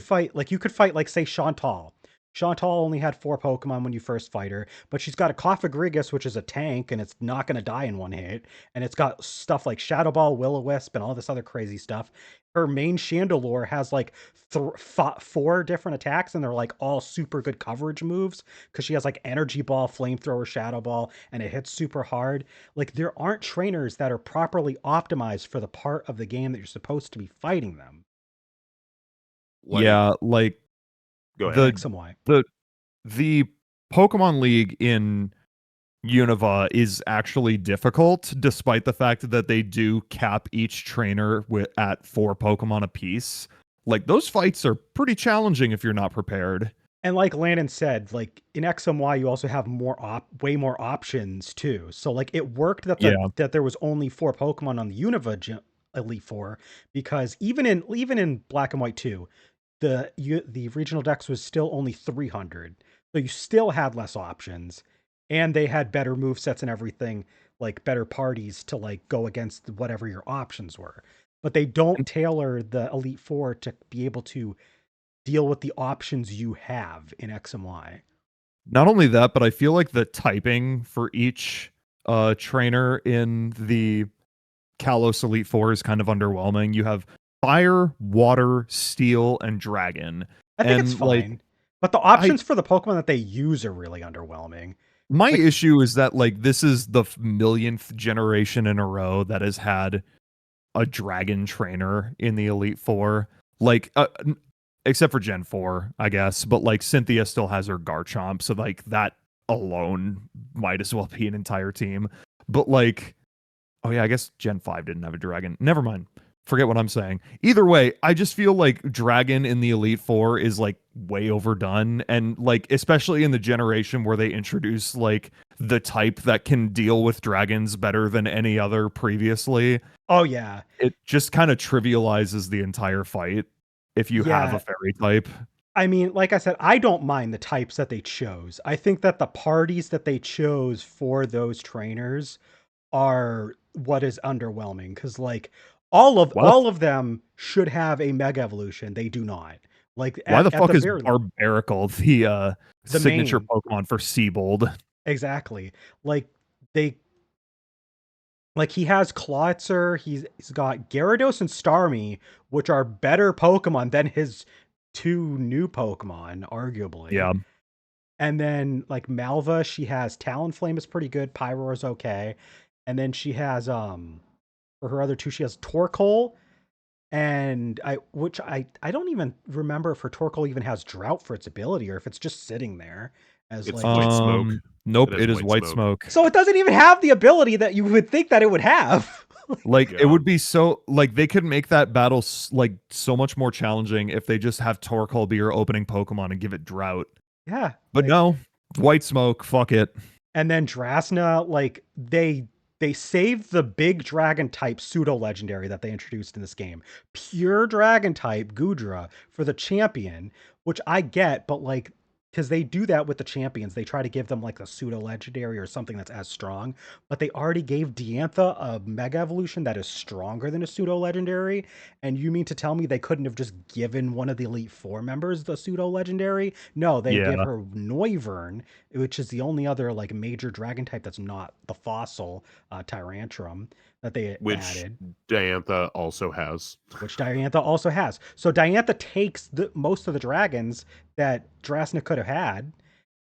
could fight like say Chantal. Chantal only had 4 Pokemon when you first fight her, but she's got a Cofagrigus, which is a tank, and it's not going to die in one hit. And it's got stuff like Shadow Ball, Will-O-Wisp, and all this other crazy stuff. Her main Chandelure has like 4 different attacks, and they're like all super good coverage moves because she has like Energy Ball, Flamethrower, Shadow Ball, and it hits super hard. Like there aren't trainers that are properly optimized for the part of the game that you're supposed to be fighting them like Yeah, like go in ahead. the X and Y. the the Pokemon League in Unova is actually difficult, despite the fact that they do cap each trainer at 4 Pokemon apiece. Like those fights are pretty challenging if you're not prepared. And like Landon said, like in X and Y, you also have way more options too. So like it worked that Yeah. that there was only 4 Pokemon on the Unova Elite Four, because even in Black and White 2, the regional dex was still only 300. So you still had less options, and they had better move sets and everything, like better parties to like go against whatever your options were. But they don't tailor the Elite Four to be able to deal with the options you have in X and Y. Not only that, but I feel like the typing for each trainer in the Kalos Elite Four is kind of underwhelming. You have fire, water, steel, and dragon. I think it's And like fine, but the I options for the Pokemon that they use are really underwhelming. my Like, issue is that like this is the millionth generation in a row that has had a dragon trainer in the Elite Four. Like except for Gen 4, I guess. But like Cynthia still has her Garchomp, so like that alone might as well be an entire team. But like, oh yeah, I guess Gen 5 didn't have a dragon. Never mind. Forget what I'm saying. Either way, I just feel like Dragon in the Elite Four is like way overdone. And like, especially in the generation where they introduce like the type that can deal with dragons better than any other previously, oh yeah, it just kind of trivializes the entire fight if you have a yeah. fairy type. I mean, like I said, I don't mind the types that they chose. I think that the parties that they chose for those trainers are what is underwhelming, because like Why the all of them should have a mega evolution. They do not. Like why the at fuck the is very Barbaracle the the signature main Pokemon for Seabold? exactly. Like they like he has Clawitzer, he's got Gyarados and Starmie, which are better Pokemon than his 2 new Pokemon, arguably. Yeah. And then like Malva, she has Talonflame is pretty good, Pyroar is okay. And then she has for her other 2, she has Torkoal, and I don't even remember if her Torkoal even has Drought for its ability, or if it's just sitting there as It's like white just smoke. Nope, It has it is white white smoke. smoke. so it doesn't even have the ability that you would think that it would have. Like it Yeah. would be so like they could make that battle like so much more challenging if they just have Torkoal be your opening Pokemon and give it Drought. Yeah. But Like, no, white smoke, fuck it. and then Drasna, like they saved the big dragon type pseudo legendary that they introduced in this game. Pure dragon type Gudra for the champion, which I get, but like because they do that with the champions. They try to give them like a pseudo legendary or something that's as strong, but they already gave Diantha a mega evolution that is stronger than a pseudo legendary. And you mean to tell me they couldn't have just given one of the Elite Four members the pseudo legendary? No, they give Yeah, her Noivern, which is the only other like major dragon type that's not the fossil Tyrantrum that they which added, Diantha also has. which Diantha also has. So Diantha takes most of the dragons that Drasna could have had,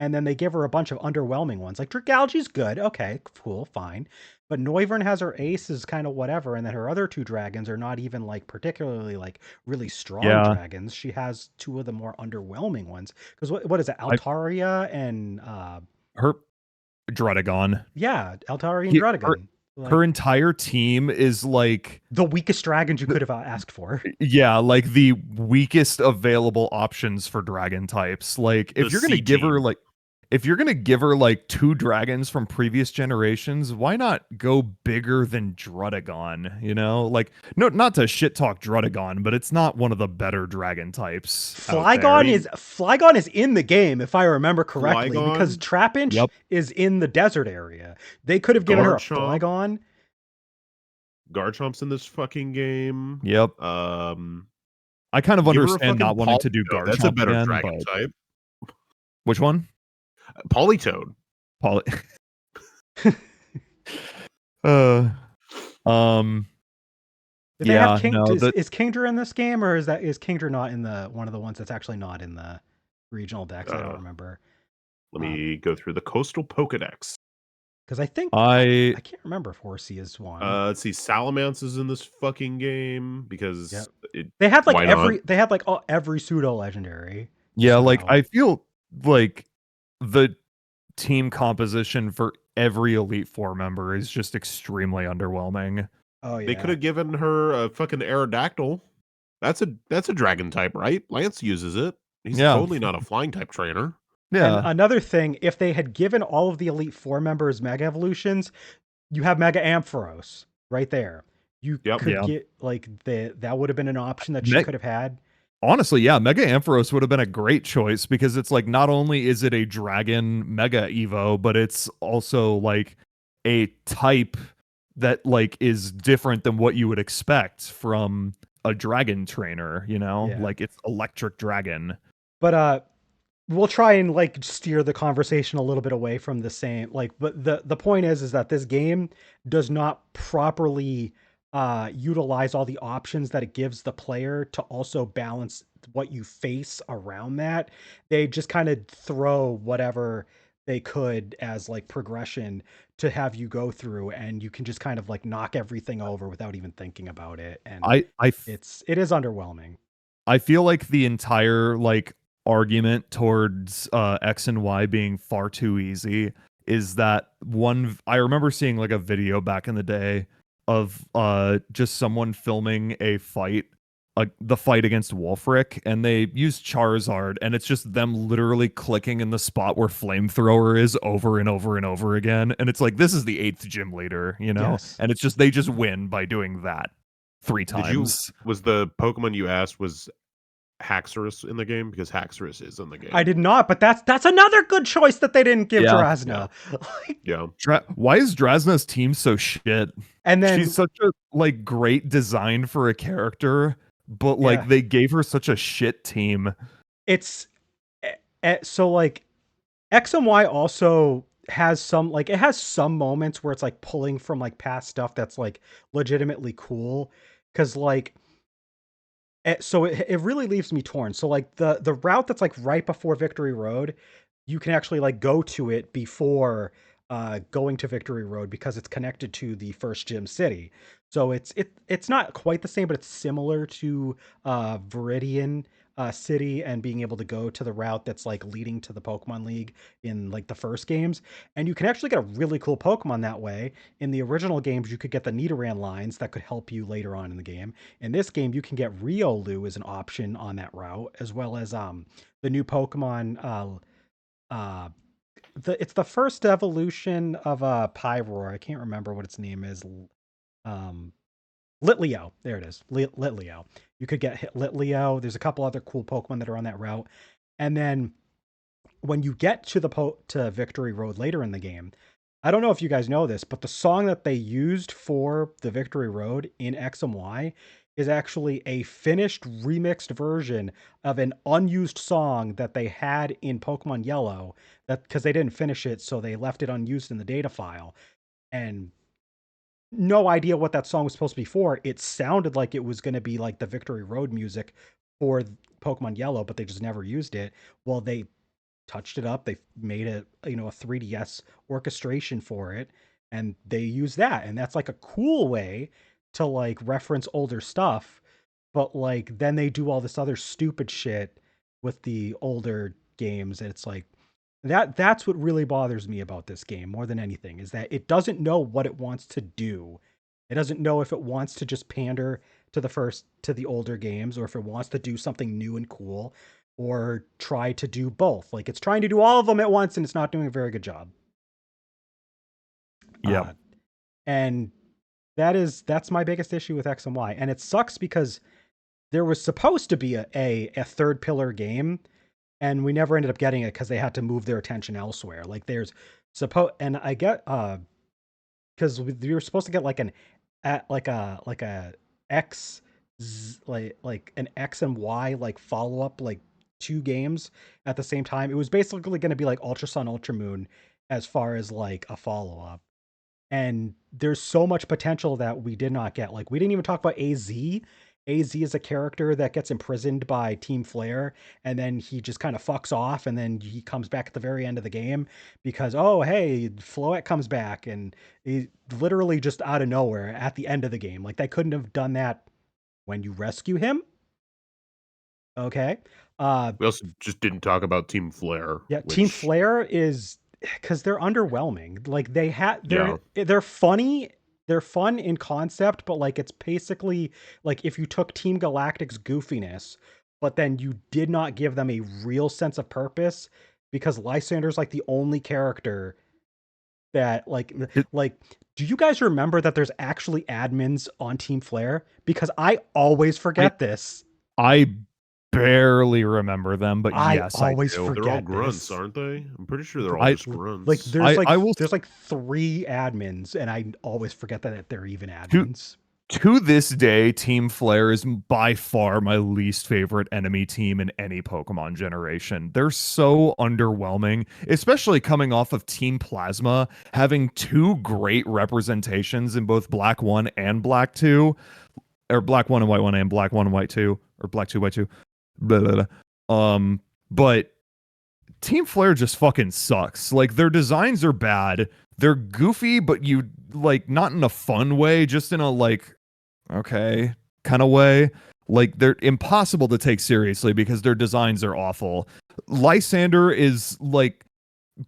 and then they give her a bunch of underwhelming ones. Like Dragalge's good, okay, cool, fine. But Noivern has her aces, kind of whatever, and then her other two dragons are not even like particularly like really strong yeah. dragons. She has two of the more underwhelming ones. Because what is it, I Altaria and her Drudagon. yeah, Altaria and He, her Drudagon. Like her entire team is like the weakest dragons you could have asked for. yeah, like the weakest available options for dragon types. Like The C team. if you're gonna give her like two dragons from previous generations, why not go bigger than Drudagon? You know, like no, not to shit talk Drudagon, but it's not one of the better dragon types out there. Flygon is in the game if I remember correctly because Flygon, Trapinch Yep, is in the desert area. They could have given her a Garchomp, Flygon. Garchomp's in this fucking game. yep. Um, I kind of give her a understand fucking not wanting to do Politoed. That's a Garchomp better again, dragon but type. which one? Politoed. Poly. uh, um, Did they have yeah, no, is Kingdra in this game, or is Kingdra not in the one of the ones that's actually not in the regional decks? I don't remember. Let me go through the Coastal Pokedex. Because I think I I can't remember if Horsey is one. Let's see. Salamence is in this fucking game because They had like why not? every pseudo legendary. yeah, like throughout. I feel like the team composition for every Elite Four member is just extremely underwhelming. Oh yeah. They could have given her a fucking Aerodactyl. That's a dragon type, right? Lance uses it. He's Yeah. totally not a flying type trainer. And Yeah, another thing, if they had given all of the Elite Four members Mega Evolutions, you have Mega Ampharos right there. You Yep. could yeah. get like that would have been an option that she Me- could have had. Honestly, yeah, Mega Ampharos would have been a great choice because it's like not only is it a dragon Mega Evo, but it's also like a type that like is different than what you would expect from a dragon trainer, you know? Yeah. Like it's electric dragon. But we'll try and like steer the conversation a little bit away from the same but the point is that this game does not properly utilize all the options that it gives the player to also balance what you face around that. They just kind of throw whatever they could as like progression to have you go through, and you can just kind of like knock everything over without even thinking about it, and it is underwhelming. I feel like the entire like argument towards X and Y being far too easy is that one I remember seeing like a video back in the day of just someone filming a fight the fight against Wolfric, and they used Charizard, and it's just them literally clicking in the spot where Flamethrower is over and over and over again, and it's like this is the 8th gym leader, you know? Yes. And it's just they just win by doing that 3 times. Was the Pokemon you asked was Haxorus in the game? Because Haxorus is in the game. I did not, but that's another good choice that they didn't give Yeah. Drasna. Yeah. Why is Drasna's team so shit? And then She's such a like great design for a character, but like Yeah. they gave her such a shit team. it's so like X and Y also has some like it has some moments where it's like pulling from like past stuff that's like legitimately cool, because like so it really leaves me torn. So like the route that's like right before Victory Road, you can actually like go to it before going to Victory Road because it's connected to the first gym city. So it's not quite the same, but it's similar to Viridian City, and being able to go to the route that's like leading to the Pokemon League in like the first games. And you can actually get a really cool Pokemon that way. In the original games, you could get the Nidoran lines that could help you later on in the game. In this game, you can get Riolu as an option on that route, as well as the new Pokemon it's the first evolution of Pyroar. I can't remember what its name is. Litleo. There it is. Litleo. You could get Litleo. There's a couple other cool Pokemon that are on that route. And then when you get to to Victory Road later in the game, I don't know if you guys know this, but the song that they used for the Victory Road in X and Y is actually a finished remixed version of an unused song that they had in Pokemon Yellow, that because they didn't finish it, so they left it unused in the data file. And no idea what that song was supposed to be for. It sounded like it was going to be like the Victory Road music for Pokemon Yellow, but they just never used it. Well, they touched it up. They made a 3DS orchestration for it, and they use that. And that's like a cool way to like reference older stuff. But like then they do all this other stupid shit with the older games, and it's like that's what really bothers me about this game more than anything, is that it doesn't know what it wants to do. It doesn't know if it wants to just pander to the older games, or if it wants to do something new and cool, or try to do both. Like it's trying to do all of them at once and it's not doing a very good job. Yeah. And that's my biggest issue with X and Y. And it sucks because there was supposed to be a third pillar game, and we never ended up getting it because they had to move their attention elsewhere. Like there's and I get because we were supposed to get like like a X like an X and Y like follow up, like 2 games at the same time. It was basically going to be like Ultra Sun Ultra Moon as far as like a follow up. And there's so much potential that we did not get. Like we didn't even talk about AZ. AZ is a character that gets imprisoned by Team Flare, and then he just kind of fucks off, and then he comes back at the very end of the game because, oh, hey, Floette comes back, and he literally just out of nowhere at the end of the game. Like they couldn't have done that when you rescue him. Okay. We also just didn't talk about Team Flare. Yeah, Team Flare is because they're underwhelming. Like they're funny. They're fun in concept, but like it's basically like if you took Team Galactic's goofiness, but then you did not give them a real sense of purpose, because Lysander's like the only character that like do you guys remember that there's actually admins on Team Flare? Because I always forget this. I barely remember them, but I yes, always I do. forget They're all grunts, this. aren't they? I'm pretty sure they're all just grunts. Like there's like 3 admins, and I always forget that they're even admins. To this day, Team Flare is by far my least favorite enemy team in any Pokemon generation. They're so underwhelming, especially coming off of Team Plasma having 2 great representations in both Black 1 and Black 2, or Black 1 and White 1 and Black 1 and White 2, or Black 2, White 2. Blah, blah, blah. But Team Flare just fucking sucks. Like their designs are bad. They're goofy, but you like not in a fun way, just in a like, okay, kind of way. Like they're impossible to take seriously because their designs are awful. Lysander is like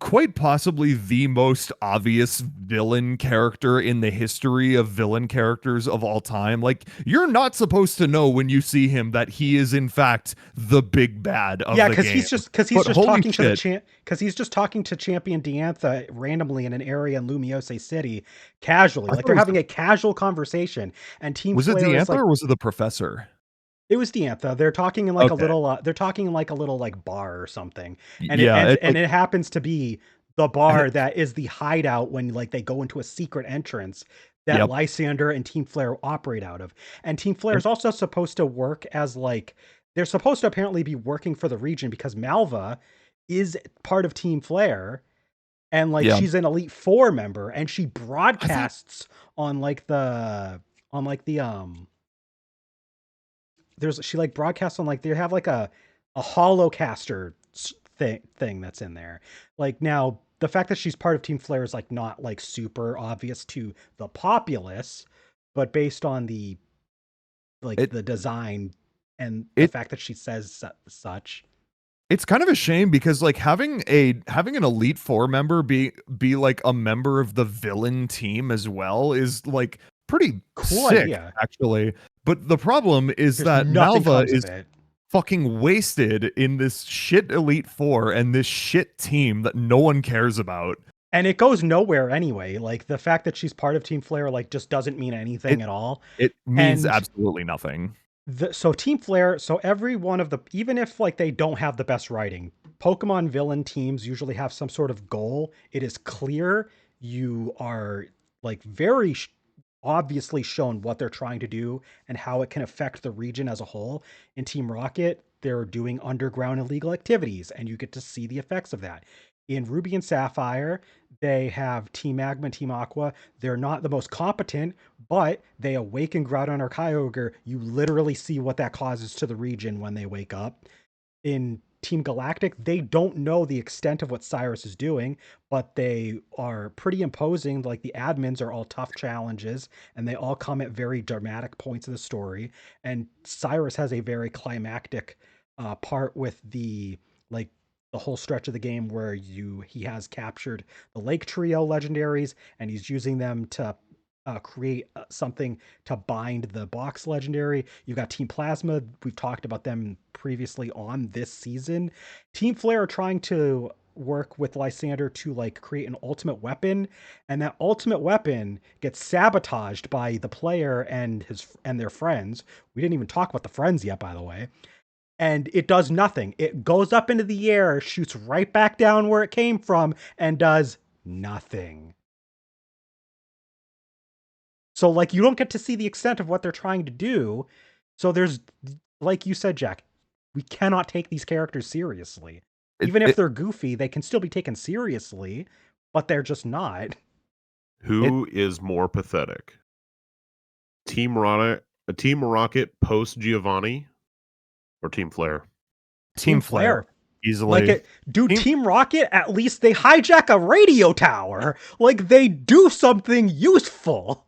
quite possibly the most obvious villain character in the history of villain characters of all time. Like you're not supposed to know when you see him that he is in fact the big bad of the game. Yeah, because he's just talking to Champion Diantha randomly in an area in Lumiose City casually. Like they're having a casual conversation, and Team Was it Flare Diantha or was it the professor? It was Diantha. They're talking in like a little. They're talking in like a little like bar or something, and it happens to be the bar that is the hideout when like they go into a secret entrance that Lysander and Team Flare operate out of. And Team Flare is also supposed to work as like they're supposed to apparently be working for the region because Malva is part of Team Flare, and like she's an Elite Four member, and she broadcasts on she like broadcasts on like they have like a holocaster thing that's in there. Like now the fact that she's part of Team Flare is like not like super obvious to the populace, but based on the the design and the fact that she says such. It's kind of a shame because like having an Elite Four member be like a member of the villain team as well is like pretty cool sick, idea, actually. But the problem is that Malva is fucking wasted in this shit Elite Four and this shit team that no one cares about. And it goes nowhere anyway. Like the fact that she's part of Team Flare like just doesn't mean anything at all. It means absolutely nothing. So Team Flare, so every one of the, even if like they don't have the best writing, Pokemon villain teams usually have some sort of goal. It is clear. You are like very obviously shown what they're trying to do and how it can affect the region as a whole. In Team Rocket, they're doing underground illegal activities, and you get to see the effects of that. In Ruby and Sapphire, they have Team Magma and Team Aqua. They're not the most competent, but they awaken Groudon or Kyogre. You literally see what that causes to the region when they wake up. In Team Galactic, they don't know the extent of what Cyrus is doing, but they are pretty imposing. Like the admins are all tough challenges, and they all come at very dramatic points of the story. And Cyrus has a very climactic part with the like the whole stretch of the game where he has captured the Lake Trio legendaries, and he's using them to create something to bind the box legendary. You've got Team Plasma. We've talked about them previously on this season. Team Flare are trying to work with Lysander to like create an ultimate weapon, and that ultimate weapon gets sabotaged by the player and their friends. We didn't even talk about the friends yet, by the way. And it does nothing. It goes up into the air, shoots right back down where it came from, and does nothing. So, like, you don't get to see the extent of what they're trying to do. So there's, like you said, Jack, we cannot take these characters seriously. Even if they're goofy, they can still be taken seriously, but they're just not. Who is more pathetic? Team Rocket post Giovanni or Team Flare? Team Flare. Easily. Like Team Rocket, at least they hijack a radio tower. Like they do something useful.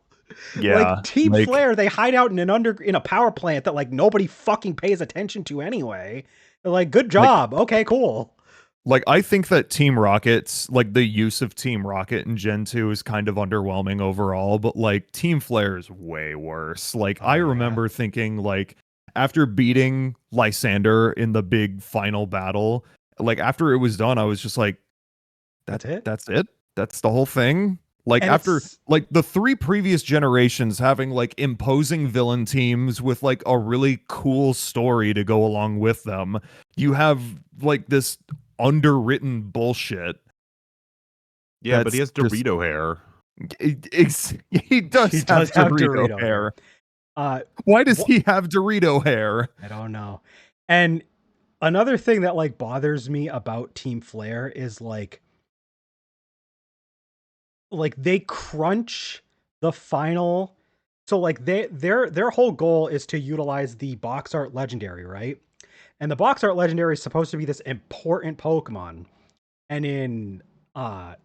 Yeah. Like Team Flare, they hide out in a power plant that like nobody fucking pays attention to anyway. They're like, good job. Like, okay, cool. Like I think that Team Rocket's like the use of Team Rocket in Gen 2 is kind of underwhelming overall, but like Team Flare is way worse. Like I remember thinking like after beating Lysander in the big final battle, like after it was done, I was just like, that's it? That's it? That's the whole thing? Like after like the 3 previous generations having like imposing villain teams with like a really cool story to go along with them, you have like this underwritten bullshit. Yeah, but he has Dorito hair. He does have Dorito hair. Why does he have Dorito hair? I don't know. And another thing that like bothers me about Team Flare is like they crunch the final. So like their whole goal is to utilize the box art legendary, right? And the box art legendary is supposed to be this important Pokemon. And in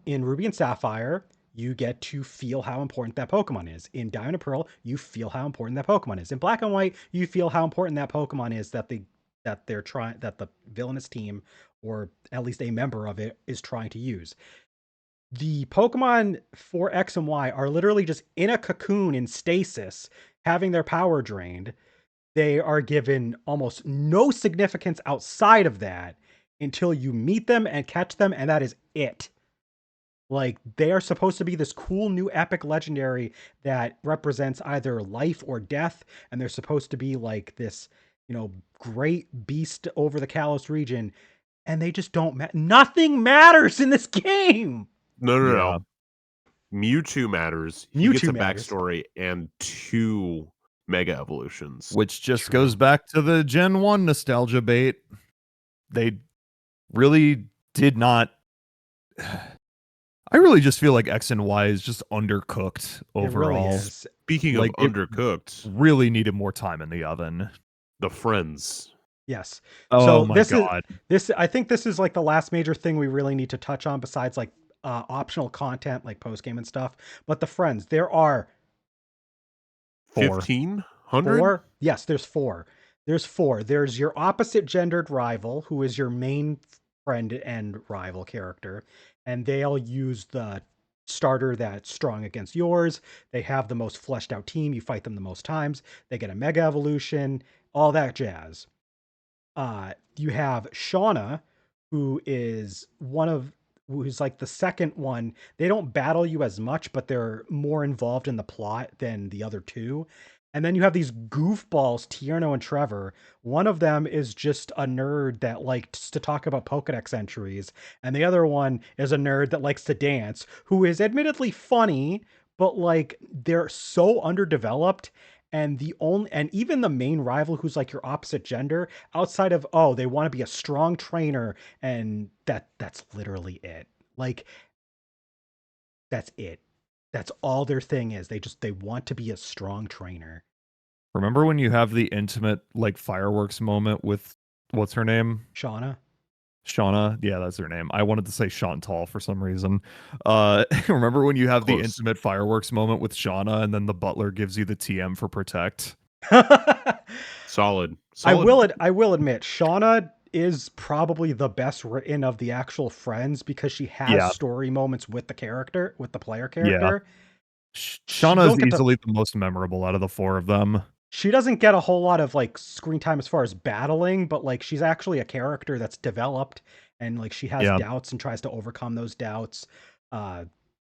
Ruby and Sapphire, you get to feel how important that Pokemon is. In Diamond and Pearl, you feel how important that Pokemon is. In Black and White, you feel how important that Pokemon is that the villainous team, or at least a member of it, is trying to use. The Pokemon for X and Y are literally just in a cocoon in stasis, having their power drained. They are given almost no significance outside of that until you meet them and catch them, and that is it. Like, they are supposed to be this cool new epic legendary that represents either life or death, and they're supposed to be like this, great beast over the Kalos region, and they just don't nothing matters in this game. No. Mewtwo matters. He gets a backstory and 2 Mega Evolutions. Which just goes back to the Gen 1 nostalgia bait. They really did not... I really just feel like X and Y is just undercooked overall. Really Speaking of undercooked, really needed more time in the oven. The Friends. Yes. Oh so my god. I think this is like the last major thing we really need to touch on besides like optional content like post game and stuff. But the Friends, there are 1,500. 4? Yes, there's 4. There's 4. There's your opposite gendered rival, who is your main friend and rival character, and they'll use the starter that's strong against yours. They have the most fleshed out team. You fight them the most times. They get a Mega Evolution, all that jazz. You have Shauna, who's like the second one. They don't battle you as much, but they're more involved in the plot than the other 2. And then you have these goofballs, Tierno and Trevor. One of them is just a nerd that likes to talk about Pokedex entries, and the other one is a nerd that likes to dance, who is admittedly funny, but like they're so underdeveloped. And even the main rival, who's like your opposite gender, outside of, oh, they want to be a strong trainer, and that's literally it. Like, that's it. That's all their thing is. They want to be a strong trainer. Remember when you have the intimate like fireworks moment with what's her name? Shauna. Shauna, yeah, that's her name. I wanted to say Chantal for some reason. Remember when you have the Close. intimate fireworks moment with Shauna, and then the butler gives you the TM for protect? Solid. I will admit, Shauna is probably the best written of the actual friends because she has Yeah, story moments with the player yeah. character. You Shauna is don't get to easily the most memorable out of the four of them. She doesn't get a whole lot of like screen time as far as battling, but like she's actually a character that's developed, and like she has Yeah, doubts and tries to overcome those doubts. Uh,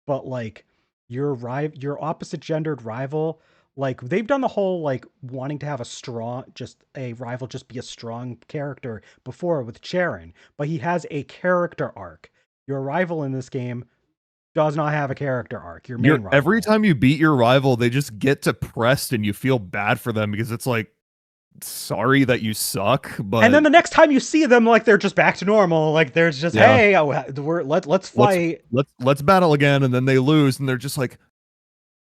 but like your opposite gendered rival, like they've done the whole like wanting to have a rival just be a strong character before with Charon, but he has a character arc. Your rival in this game does not have a character arc. Your main every rival. time you beat your rival, they just get depressed and you feel bad for them because it's like, sorry that you suck, And but then the next time you see them, like they're just back to normal. Like there's just, yeah, hey, let's let's fight. let's battle again, and then they lose, and they're just like,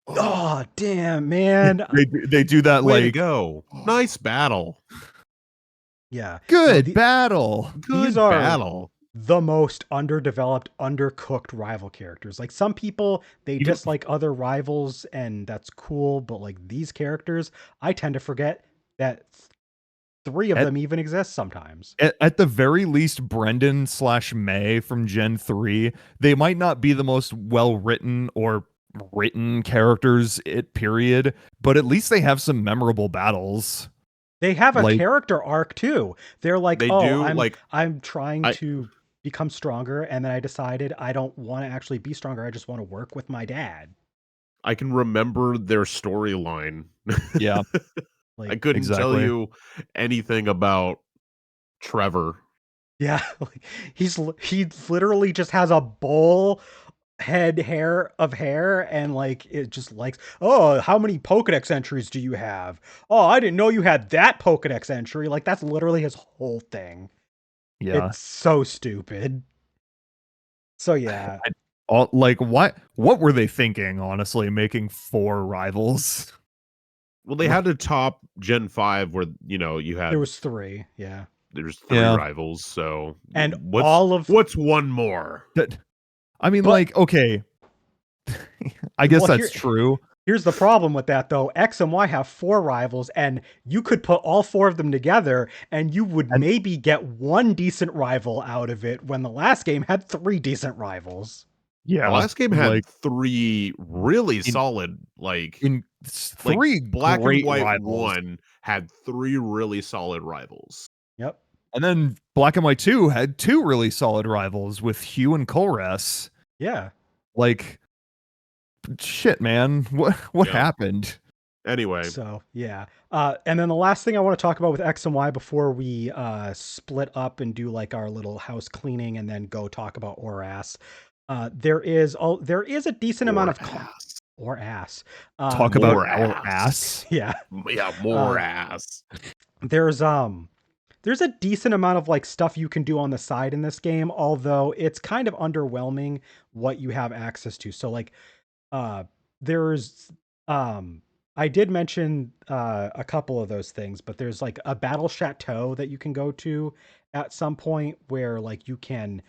oh, Oh damn, man. they do that Way to like, go. oh, Nice battle. Yeah. No, good battle. these Good are battle. the most underdeveloped, undercooked rival characters. Like some people, they Even dislike other rivals, and that's cool. But like these characters, I tend to forget that three of at them even exist sometimes. at the very least, Brendan slash May from Gen 3, they might not be the most well written or written characters it period, but at least they have some memorable battles. They have a Like, character arc too. They're like, They "Oh, do like I'm trying I to become stronger, and then I decided I don't want to actually be stronger. I just want to work with my dad." I can remember their storyline. yeah, I Like, couldn't tell exactly. you anything about Trevor. yeah, like, he literally just has a bowl head hair of hair, and like it just likes, "Oh, how many Pokedex entries do you have? Oh, I didn't know you had that Pokedex entry." Like that's literally his whole thing. Yeah. It's so stupid. So yeah. Like, what were they thinking, honestly, making 4 rivals? Well, they had to top Gen 5 where, you There had was 3, yeah. there's 3 Yeah. rivals, so And what's all of what's one more? That I mean, but like, okay, I guess well, that's true. here's the problem with that though. X and Y have 4 rivals, and you could put all 4 of them together and you would And maybe get one decent rival out of it when the last game had 3 decent rivals. The yeah, last game had like 3 really in solid, in like 3 Black and great White rivals. 1 had 3 really solid rivals. Yep. And then Black and White 2 had 2 really solid rivals with Hugh and Colress. Yeah. Like, shit, man. What Yeah. happened? Anyway, So yeah. And then the last thing I want to talk about with X and Y before we split up and do like our little house cleaning and then go talk about Oras. There is a decent amount more of ass. or ass. Talk about More our ass. ass. Yeah. Yeah, more Uh, ass. there's there's a decent amount of like stuff you can do on the side in this game, although it's kind of underwhelming what you have access to. So like uh there's um I did mention a couple of those things, but there's like a battle chateau that you can go to at some point where like you can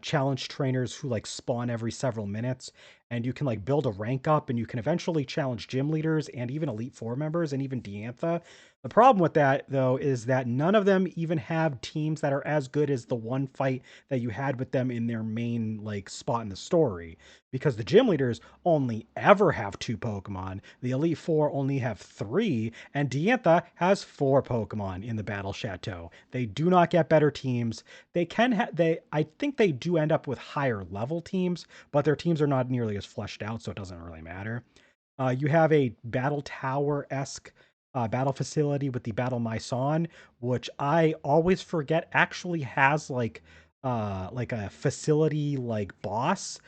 challenge trainers who like spawn every several minutes, and you can like build a rank up, and you can eventually challenge gym leaders and even Elite Four members and even Diantha. The problem with that though is that none of them even have teams that are as good as the one fight that you had with them in their main like spot in the story, because the gym leaders only ever have 2 Pokemon, the Elite Four only have 3, and Diantha has 4 Pokemon in the Battle Chateau. They do not get better teams. They can I think they do end up with higher level teams, but their teams are not nearly as fleshed out, so it doesn't really matter. You have a battle tower esque battle facility with the Battle Maison, which I always forget actually has like a facility like boss.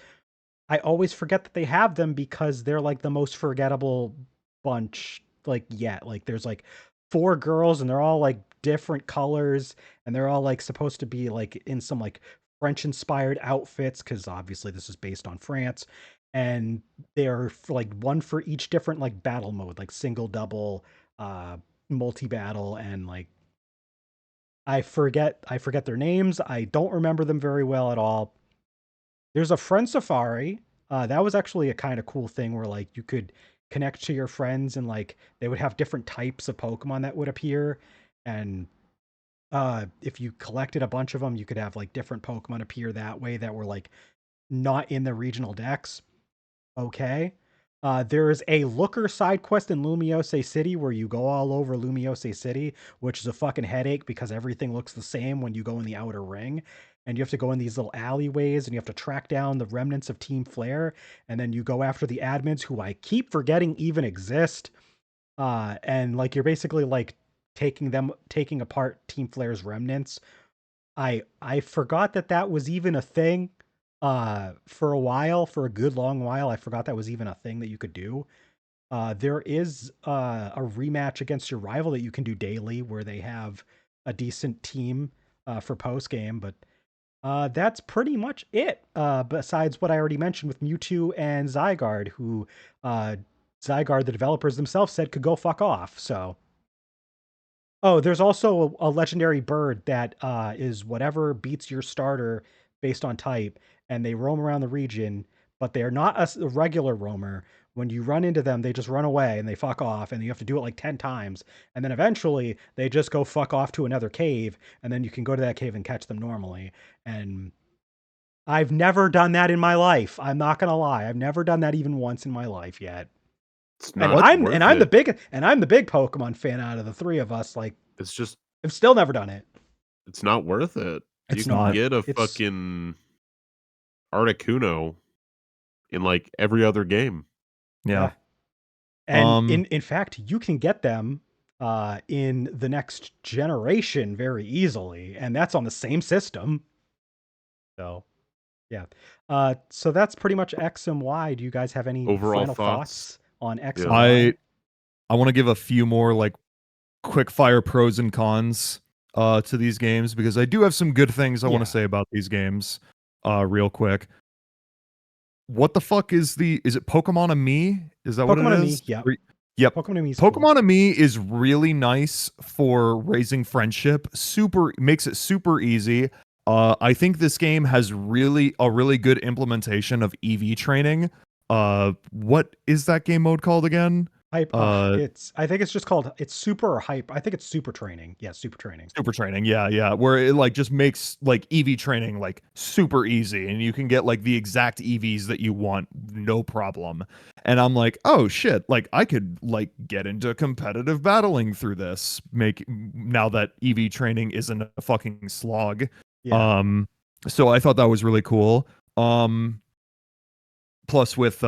I always forget that they have them because they're like the most forgettable bunch like yet. Like there's like four girls and they're all like different colors and they're all like supposed to be like in some like French inspired outfits because obviously this is based on France. And they're like one for each different like battle mode, like single, double, uh multi battle, and like I forget their names. I don't remember them very well at all. There's a friend safari. That was actually a kind of cool thing where like you could connect to your friends and like they would have different types of Pokemon that would appear. And if you collected a bunch of them, you could have like different Pokemon appear that way that were like not in the regional decks. Okay. There's a looker side quest in Lumiose City where you go all over Lumiose City, which is a fucking headache because everything looks the same when you go in the outer ring. And you have to go in these little alleyways and you have to track down the remnants of Team Flare. And then you go after the admins who I keep forgetting even exist. And like you're basically like taking apart Team Flare's remnants. I forgot that that was even a thing for a while, for a good long while. I forgot that was even a thing that you could do. There is a rematch against your rival that you can do daily where they have a decent team for post game, but that's pretty much it. Besides what I already mentioned with Mewtwo and Zygarde, who Zygarde, the developers themselves said could go fuck off. So oh, there's also a legendary bird that is whatever beats your starter based on type, and they roam around the region, but they are not a regular roamer. When you run into them, they just run away and they fuck off, and you have to do it like 10 times. And then eventually they just go fuck off to another cave, and then you can go to that cave and catch them normally. And I've never done that in my life. I'm not gonna lie. I've never done that even once in my life yet. It's And not I'm worth and I'm the it. big Pokemon fan out of the three of us. Like It's just I've still never done it. it's not worth it. You It's can not. get a It's fucking Articuno in like every other game. Yeah. yeah. And Um. in fact, you can get them in the next generation very easily, and that's on the same system. So yeah. So that's pretty much X and Y. Do you guys have any Overall final thoughts? thoughts on X Yeah. and Y? I want to give a few more like quick fire pros and cons to these games because I do have some good things I want to Yeah. say about these games real quick. What the fuck is it Pokemon Me? Is that what it Pokemon and Me, is? yep. Yep. Pokemon and Me is cool. Pokemon Me is really nice for raising friendship. Makes it super easy. I think this game has really good implementation of EV training. What is that game mode called again? Hype. Uh, I think it's just called it's super or hype. I think it's super training. Yeah, super training. Super training, yeah, where it like just makes like EV training like super easy, and you can get like the exact EVs that you want, no problem. And I'm like, oh shit, like I could like get into competitive battling through this. Now that EV training isn't a fucking slog. Yeah. So I thought that was really cool. Plus with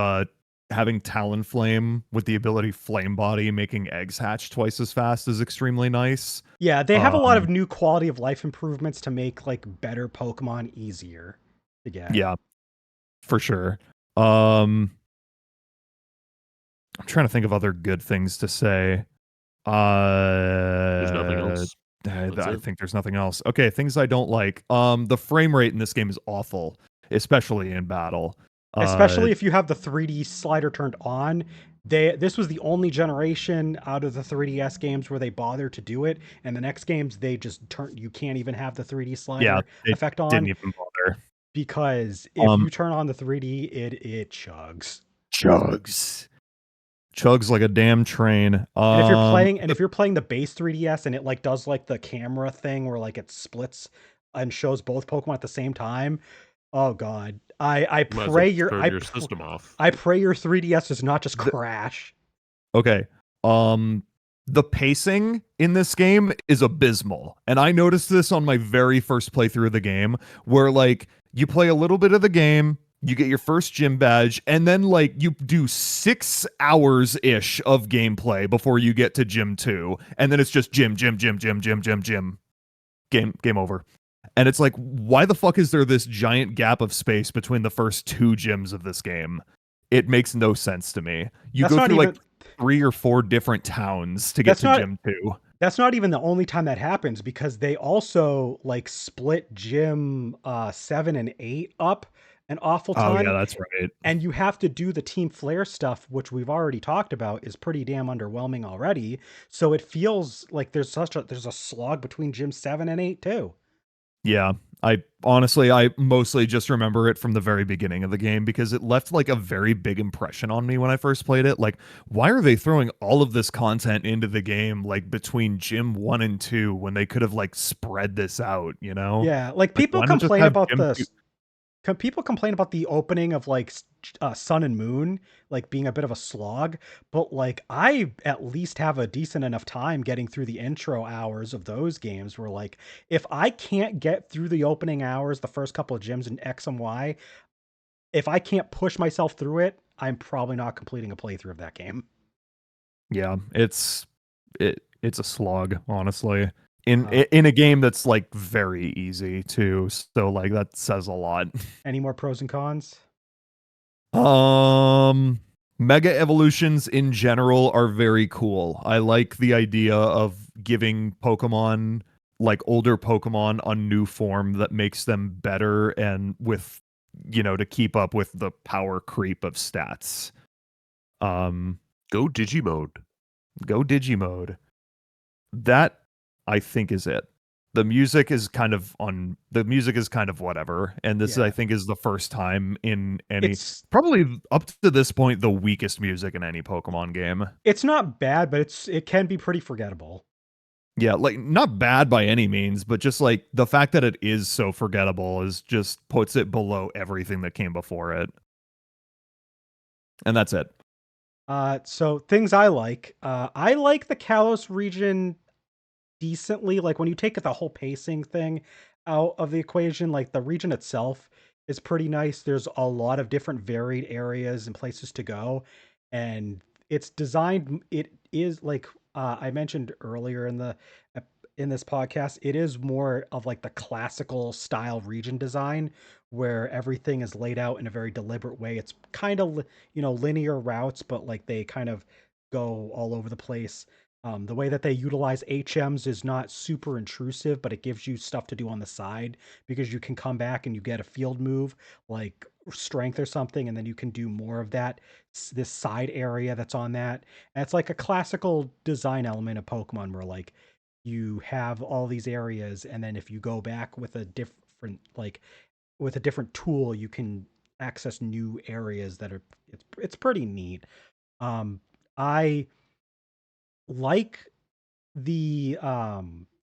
having Talonflame with the ability Flame Body making eggs hatch twice as fast is extremely nice. Yeah, they have a lot of Um, new quality of life improvements to make like better Pokemon easier to get. yeah, for sure. I'm trying to think of other good things to say. There's nothing else. That's I it. think there's nothing else. Okay, things I don't like. The frame rate in this game is awful, especially in battle. Especially if you have the 3D slider turned on. This was the only generation out of the 3DS games where they bothered to do it, and the next games they just turn you can't even have the 3D Yeah, slider it effect didn't on even bother. because if Um, you turn on the 3D, it chugs. chugs like a damn train. And if you're playing the base 3DS and it like does like the camera thing where like it splits and shows both Pokemon at the same time, oh god. I You might as well pray your turn your system off. I pray your 3DS does not just The- crash. Okay. The pacing in this game is abysmal. And I noticed this on my very first playthrough of the game where like you play a little bit of the game, you get your first gym badge, and then like you do 6 hours ish of gameplay before you get to gym 2, and then it's just gym, gym, gym, gym, gym, gym, gym, game over. And it's like, why the fuck is there this giant gap of space between the first 2 gyms of this game? It makes no sense to me. You That's go not through like even 3 or 4 different towns to get that's to not gym 2. that's not even the only time that happens, because they also like split gym 7 and 8 up an awful Oh yeah, ton, that's right. and you have to do the team flare stuff, which we've already talked about is pretty damn underwhelming already. So it feels like there's a slog between gym 7 and 8 too. Yeah, I mostly just remember it from the very beginning of the game because it left like a very big impression on me when I first played it. Like, why are they throwing all of this content into the game like between Gym 1 and 2 when they could have like spread this out, you know? Yeah, like Like, why not just have Gym 2? people complain about the opening of like Sun and Moon like being a bit of a slog, but like I at least have a decent enough time getting through the intro hours of those games where like if I can't get through the opening hours, the first couple of gyms in X and Y, if I can't push myself through it, I'm probably not completing a playthrough of that game. Yeah, it's a slog, honestly. In Uh, in a game that's like very easy too. So like that says a lot. any more pros and cons? Um, Mega evolutions in general are very cool. I like the idea of giving Pokemon, like older Pokemon, a new form that makes them better and with, to keep up with the power creep of stats. Um, Go Digimode. go Digimode. That I think is it. The music is kind of whatever, and this I Yeah. think is the first time in any, It's probably up to this point, the weakest music in any Pokemon game. it's not bad, but it can be pretty forgettable. Yeah, like not bad by any means, but just like the fact that it is so forgettable is just puts it below everything that came before it. And that's it. So things I like the Kalos region decently. Like when you take the whole pacing thing out of the equation, like the region itself is pretty nice. There's a lot of different varied areas and places to go, and it's designed. It is like I mentioned earlier in this podcast. It is more of like the classical style region design where everything is laid out in a very deliberate way. It's kind of linear routes, but like they kind of go all over the place. The way that they utilize HMs is not super intrusive, but it gives you stuff to do on the side because you can come back and you get a field move like strength or something, and then you can do more of that. This side area that's on that. And it's like a classical design element of Pokemon where like you have all these areas, and then if you go back with a different with a different tool, you can access new areas that are it's pretty neat. I like the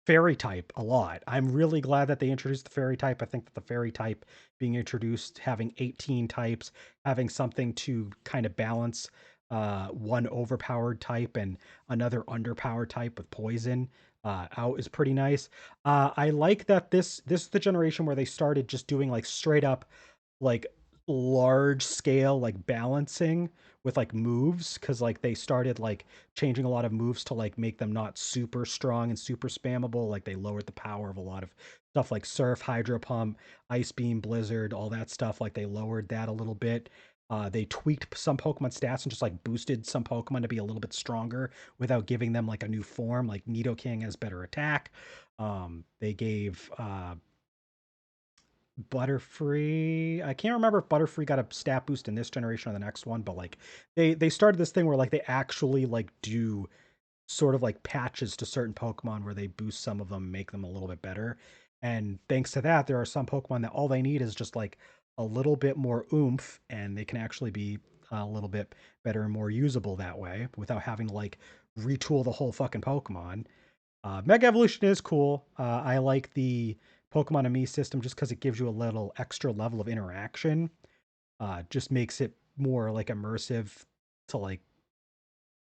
fairy type a lot. I'm really glad that they introduced the fairy type. I think that the fairy type being introduced, having 18 types, having something to kind of balance one overpowered type and another underpowered type with poison out is pretty nice. I like that this is the generation where they started just doing like straight up like large scale like balancing with like moves, because like they started like changing a lot of moves to like make them not super strong and super spammable. Like they lowered the power of a lot of stuff like Surf, Hydro Pump, Ice Beam, Blizzard, all that stuff. Like they lowered that a little bit. They tweaked some Pokemon stats and just like boosted some Pokemon to be a little bit stronger without giving them like a new form. Like Nidoking has better attack. They gave Butterfree. I can't remember if Butterfree got a stat boost in this generation or the next one, but like they started this thing where like they actually like do sort of like patches to certain Pokemon where they boost some of them, make them a little bit better. And thanks to that, there are some Pokemon that all they need is just like a little bit more oomph, and they can actually be a little bit better and more usable that way without having to like retool the whole fucking Pokemon. Mega Evolution is cool. I like the Pokemon and Me system just because it gives you a little extra level of interaction. Just makes it more like immersive to like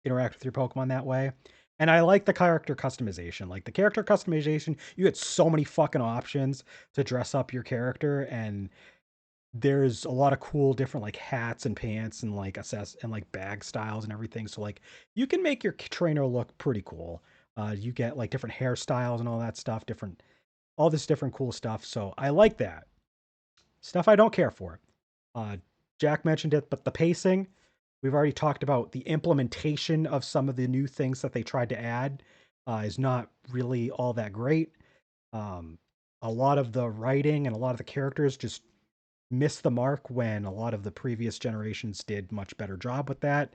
interact with your Pokemon that way. And I like the character customization. Like the character customization, you get so many fucking options to dress up your character, and there's a lot of cool different like hats and pants and like bag styles and everything. So like you can make your trainer look pretty cool. You get like different hairstyles and all that stuff, different all this different cool stuff. So I like that stuff. I don't care for. Uh, Jack mentioned it, but the pacing. We've already talked about the implementation of some of the new things that they tried to add is not really all that great. Um, a lot of the writing and a lot of the characters just missed the mark when a lot of the previous generations did much better job with that.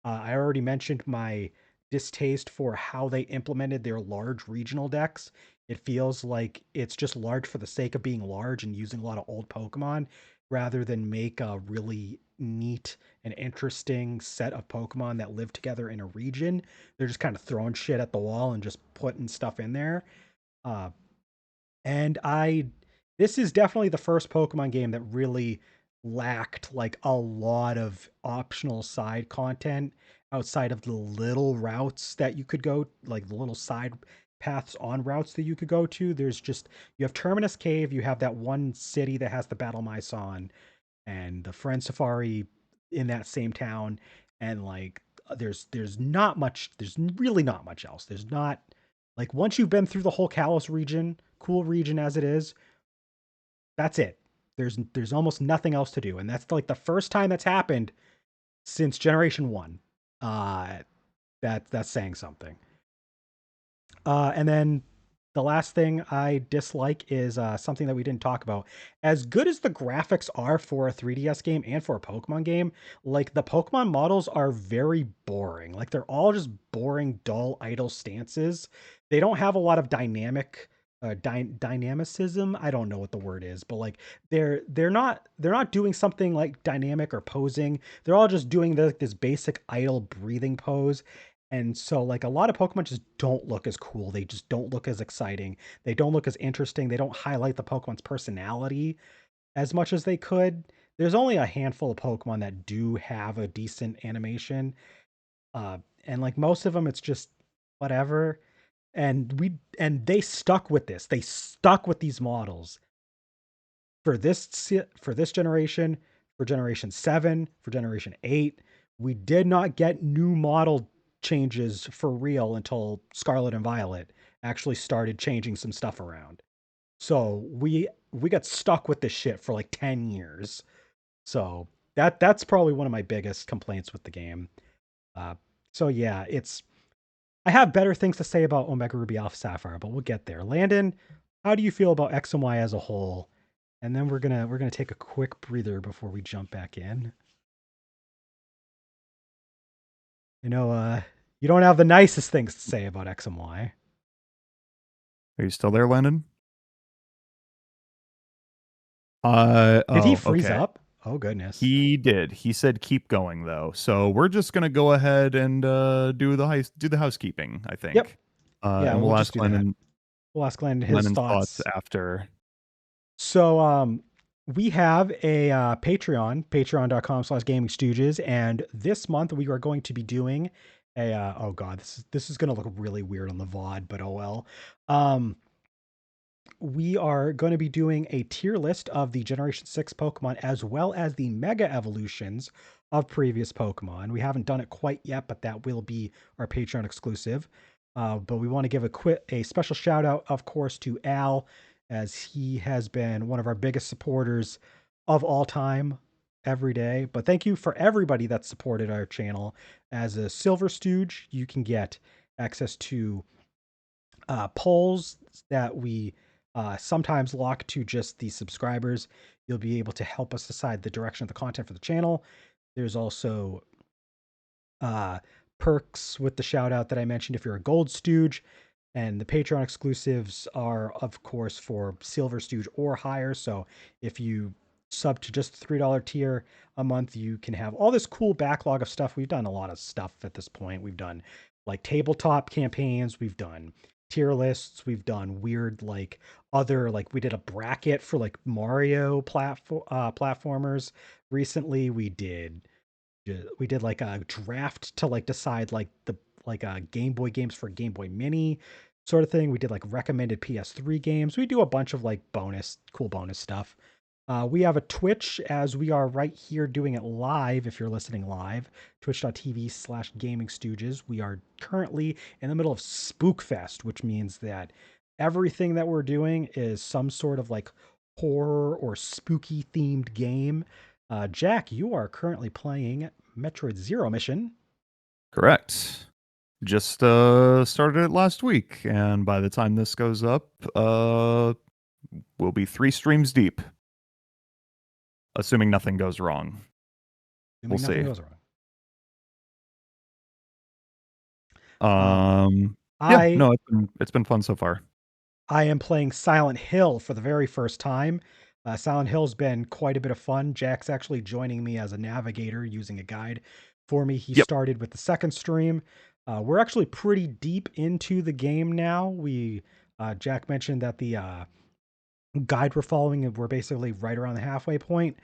I already mentioned my distaste for how they implemented their large regional decks. It feels like it's just large for the sake of being large and using a lot of old Pokemon rather than make a really neat and interesting set of Pokemon that live together in a region. They're just kind of throwing shit at the wall and just putting stuff in there. Uh, and I this is definitely the first Pokemon game that really lacked like a lot of optional side content outside of the little routes that you could go, like the little side paths on routes that you could go to. There's just you have Terminus Cave, you have that one city that has the Battle Myson and the Friend Safari in that same town, and like there's not much, there's really not much else. There's not like once you've been through the whole Kalos region, cool region as it is, that's it. There's almost nothing else to do, and that's like the first time that's happened since Generation One. Uh, that's saying something. And then the last thing I dislike is something that we didn't talk about. As good as the graphics are for a 3DS game and for a Pokemon game, like the Pokemon models are very boring. Like they're all just boring, dull, idle stances. They don't have a lot of dynamicism. I don't know what the word is, but like they're not doing something like dynamic or posing. They're all just doing this basic idle breathing pose, and so, like, a lot of Pokemon just don't look as cool. They just don't look as exciting. They don't look as interesting. They don't highlight the Pokemon's personality as much as they could. There's only a handful of Pokemon that do have a decent animation. Uh, and like most of them, it's just whatever. And they stuck with this. They stuck with these models for this generation, for Generation 7, for Generation 8. We did not get new model changes for real until Scarlet and Violet actually started changing some stuff around. So we got stuck with this shit for like 10 years. So that's probably one of my biggest complaints with the game. Uh, so yeah, it's I have better things to say about Omega Ruby Alpha Sapphire, but we'll get there. Landon, how do you feel about X and Y as a whole? And then we're gonna take a quick breather before we jump back in. You know, you don't have the nicest things to say about X and Y. Are you still there, Landon? Did he Oh, freeze okay. up? Oh goodness. He did. He said keep going though. So we're just gonna go ahead and do the housekeeping, I Yep. think. Yeah, And we'll we'll just ask do that. Lennon We'll ask Landon his Lennon's thoughts thoughts. after. So we have a Patreon, patreon.com/GamingStooges, and this month we are going to be doing a oh god, this is gonna look really weird on the VOD, but oh well. Um we are going to be doing a tier list of the Generation 6 Pokemon as well as the Mega Evolutions of previous Pokemon. We haven't done it quite yet, but that will be our Patreon exclusive. But we want to give a special shout out, of course, to Al, as he has been one of our biggest supporters of all time every day. But thank you for everybody that supported our channel. As a Silver Stooge, you can get access to polls that we sometimes lock to just the subscribers. You'll be able to help us decide the direction of the content for the channel. There's also uh, perks with the shout out that I mentioned if you're a gold stooge. And the Patreon exclusives are, of course, for Silver Stooge or higher. So if you sub to just the $3 tier a month, you can have all this cool backlog of stuff. We've done a lot of stuff at this point. We've done like tabletop campaigns, we've done tier lists, we've done weird like other like we did a bracket for like Mario platformers recently. We did like a draft to like decide like the like Game Boy games for Game Boy Mini sort of thing. We did like recommended PS3 games. We do a bunch of like cool bonus stuff. We have a Twitch as we are right here doing it live. If you're listening live, twitch.tv/GamingStooges. We are currently in the middle of Spookfest, which means that everything that we're doing is some sort of like horror or spooky themed game. Jack, you are currently playing Metroid Zero Mission. Correct. Just started it last week, and by the time this goes up, we'll be 3 streams deep. Assuming nothing goes wrong. We'll Nothing see. goes wrong. Yeah, no, it's been fun so far. I am playing Silent Hill for the very first time. Silent Hill's been quite a bit of fun. Jack's actually joining me as a navigator using a guide for me. He Yep. started with the second stream. We're actually pretty deep into the game now. Jack mentioned that the guide we're following, we're basically right around the halfway point.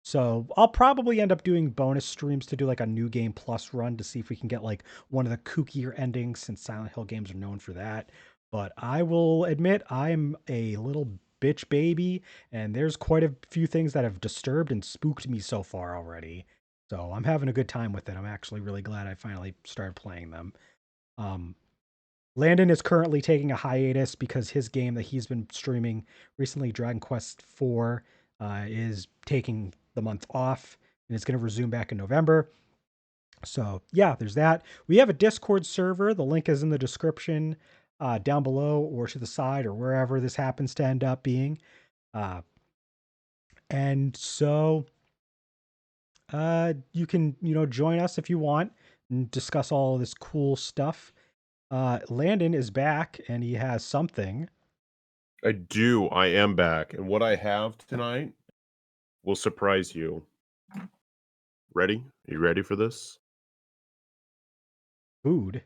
So I'll probably end up doing bonus streams to do like a new game plus run to see if we can get like one of the kookier endings, since Silent Hill games are known for that. But I will admit I'm a little bitch baby, and there's quite a few things that have disturbed and spooked me so far already. So I'm having a good time with it. I'm actually really glad I finally started playing them. Um, Landon is currently taking a hiatus because his game that he's been streaming recently, Dragon Quest IV, is taking the month off and it's going to resume back in November. So, yeah, there's that. We have a Discord server. The link is in the description down below or to the side or wherever this happens to end up being. And so you can, join us if you want and discuss all this cool stuff. Landon is back and he has something. I do. I am back. And what I have tonight will surprise you. Ready? Are you ready for this? Food.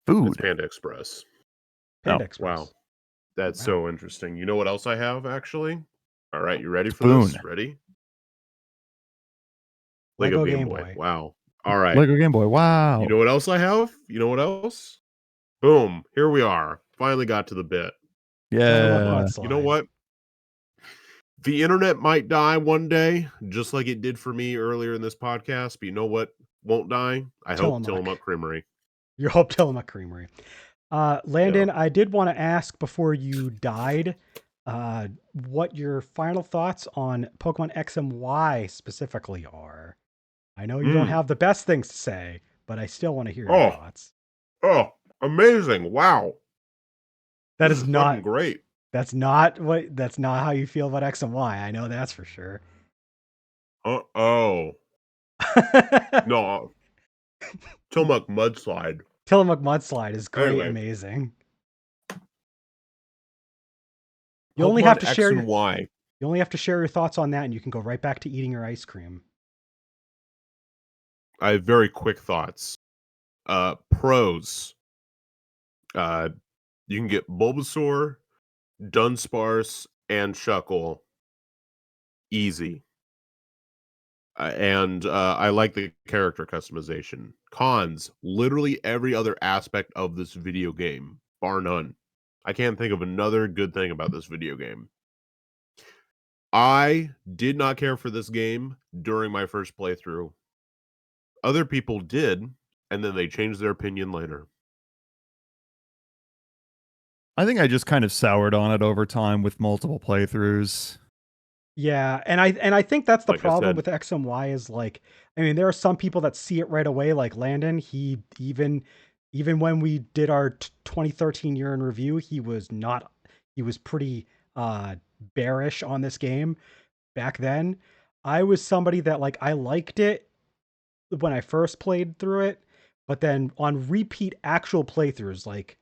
It's Panda Express. Panda Oh, Express. Wow. That's Wow. so interesting. You know what else I have, actually? All right, you ready for Spoon. this? Ready? Lego Game Boy. Wow. All right. Lego Game Boy. Wow. You know what else I have? You know what else? Boom. Here we are. Finally got to the bit. Yeah. You know what? The internet might die one day, just like it did for me earlier in this podcast. But you know what won't die? I hope Tillamook Creamery. You hope Tillamook Creamery. Landon, I did want to ask before you died, what your final thoughts on Pokemon X and Y specifically are. I know you don't have the best things to say, but I still want to hear your thoughts. Oh, amazing. Wow. That is not fucking great. That's not how you feel about X and Y. I know that's for sure. No. Tillamook Mudslide. Tillamook Mudslide is great, Anyway. amazing. You only have to share X and Y. You only have to share your thoughts on that, and you can go right back to eating your ice cream. I have very quick thoughts. Pros. You can get Bulbasaur, Dunsparce, and Shuckle. Easy. And I like the character customization. Cons. Literally every other aspect of this video game, bar none. I can't think of another good thing about this video game. I did not care for this game during my first playthrough. Other people did, and then they changed their opinion later. I think I just kind of soured on it over time with multiple playthroughs. Yeah, and I think that's the Like problem with X and Y is like, I mean, there are some people that see it right away, like Landon. He even when we did our 2013 year in review, he was pretty bearish on this game back then. I was somebody that like I liked it when I first played through it, but then on repeat actual playthroughs, like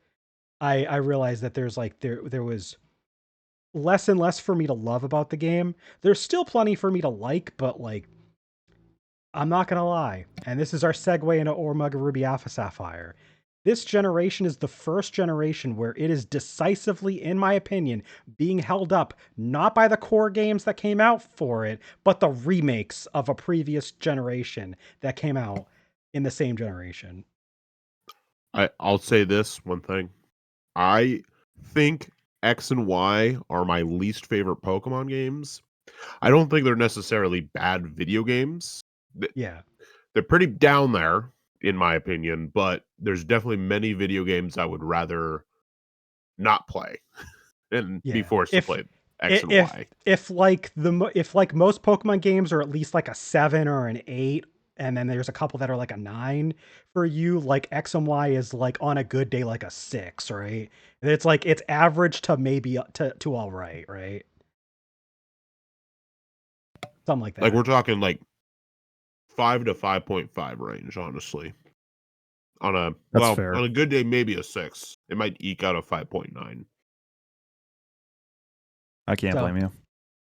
I realized that there was less and less for me to love about the game. There's still plenty for me to like, but like I'm not gonna lie, and this is our segue into Omega Ruby Alpha Sapphire. This generation is the first generation where it is decisively, in my opinion, being held up not by the core games that came out for it, but the remakes of a previous generation that came out in the same generation. I'll say this one thing. I think X and Y are my least favorite Pokemon games, I don't think they're necessarily bad video games. Yeah. They're pretty down there, in my opinion, but there's definitely many video games I would rather not play and be Yeah. forced to play X and If Y. if like most Pokemon games are at least like a 7 or an 8, and then there's a couple that are like a 9 for you, like X and Y is like on a good day like a 6, right? And it's like it's average to maybe to all right? Something like Like that. we're talking like 5 to 5.5 range, honestly. That's On fair. a good day, maybe a 6. It might eke out a 5.9. I can't So blame you.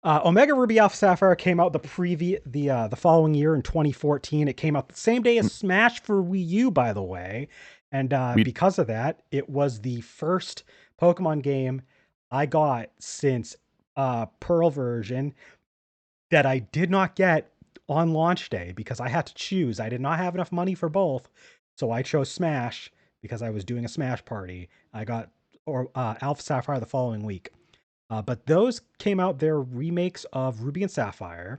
Omega Ruby Alpha Sapphire came out the following year in 2014. It came out the same day as Mm. Smash for Wii U, by the way, and We because of that, it was the first Pokemon game I got since Pearl version that I did not get on launch day because I had to choose. I did not have enough money for both, so I chose Smash because I was doing a Smash party. I got Alpha Sapphire the following week. But those came out, they're remakes of Ruby and Sapphire,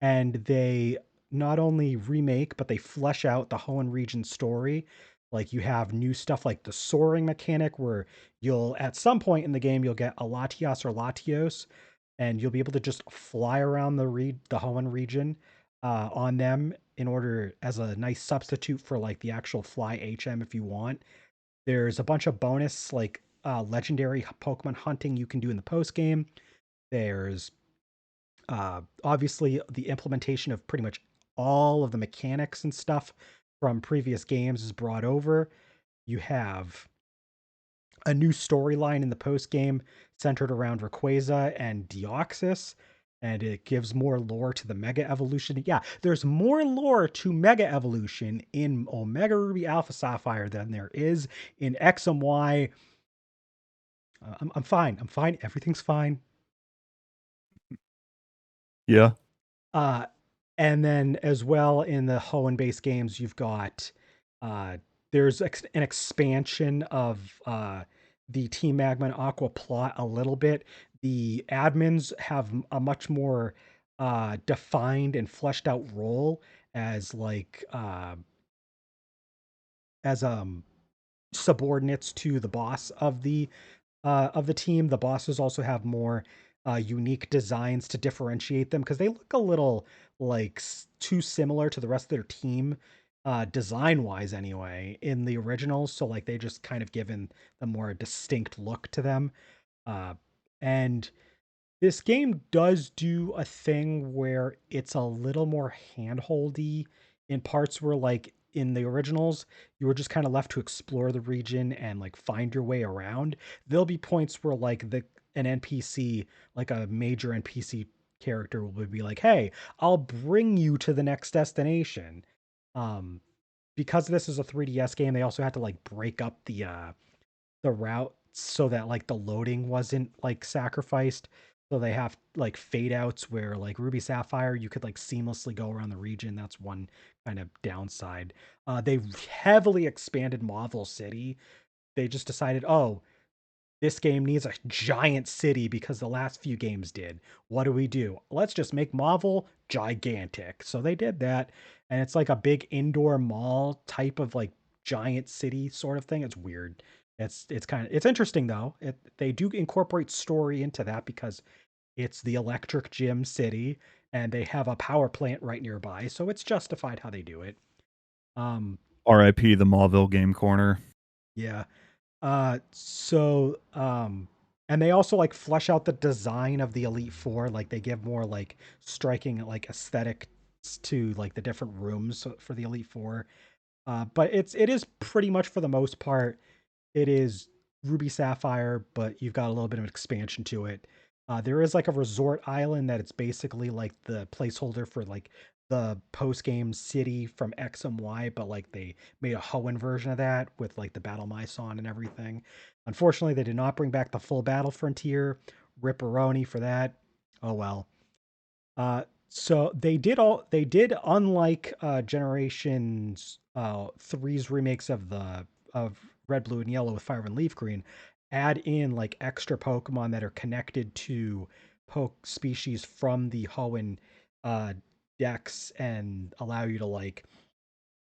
and they not only remake, but they flesh out the Hoenn region story. Like you have new stuff like the soaring mechanic, where you'll at some point in the game you'll get a Latios or Latios, and you'll be able to just fly around the Hoenn region on them in order as a nice substitute for like the actual fly HM if you want. There's a bunch of bonus like legendary Pokemon hunting you can do in the post game. There's obviously the implementation of pretty much all of the mechanics and stuff from previous games is brought over. You have a new storyline in the post game centered around Rayquaza and Deoxys, and it gives more lore to the Mega Evolution. Yeah, there's more lore to Mega Evolution in Omega Ruby Alpha Sapphire than there is in X and Y. I'm fine. I'm fine. Everything's fine. Yeah. Uh, and then as well in the Hoenn based games, you've got uh, there's an expansion of the Team Magma and Aqua plot a little bit. The admins have a much more defined and fleshed out role as like as subordinates to the boss of the team. The bosses also have more unique designs to differentiate them because they look a little like too similar to the rest of their team, design wise anyway, in the originals. So like they just kind of given a more distinct look to them. Uh, and this game does do a thing where it's a little more handholdy in parts where, like, in the originals, you were just kind of left to explore the region and like find your way around. There'll be points where like the an NPC, like a major NPC character, will be like, "Hey, I'll bring you to the next destination." Um, because this is a 3DS game, they also had to like break up the route so that like the loading wasn't like sacrificed. So they have like fade outs where like Ruby Sapphire, you could like seamlessly go around the region. That's one kind of downside. They heavily expanded Marvel City. They just decided, oh, this game needs a giant city because the last few games did. What do we do? Let's just make Marvel gigantic. So they did that. And it's like a big indoor mall type of like giant city sort of thing. It's weird. It's kind of it's interesting though. They do incorporate story into that because it's the electric gym city and they have a power plant right nearby. So it's justified how they do it. Um R.I.P. the Mauville Game Corner. yeah. And they also like flesh out the design of the Elite Four. Like they give more like striking like aesthetics to like the different rooms for the Elite Four. But it is pretty much for the most part, it is Ruby Sapphire, but you've got a little bit of expansion to it. There is like a resort island that it's basically like the placeholder for like the post game city from X and Y, but like they made a Hoenn version of that with like the Battle Myson and everything. Unfortunately, they did not bring back the full Battle Frontier. Ripperoni for that. Oh well. So they did unlike Generations three's remakes of the of Red, Blue, and Yellow with Fire and Leaf Green, add in like extra Pokemon that are connected to poke species from the Hoenn decks and allow you to like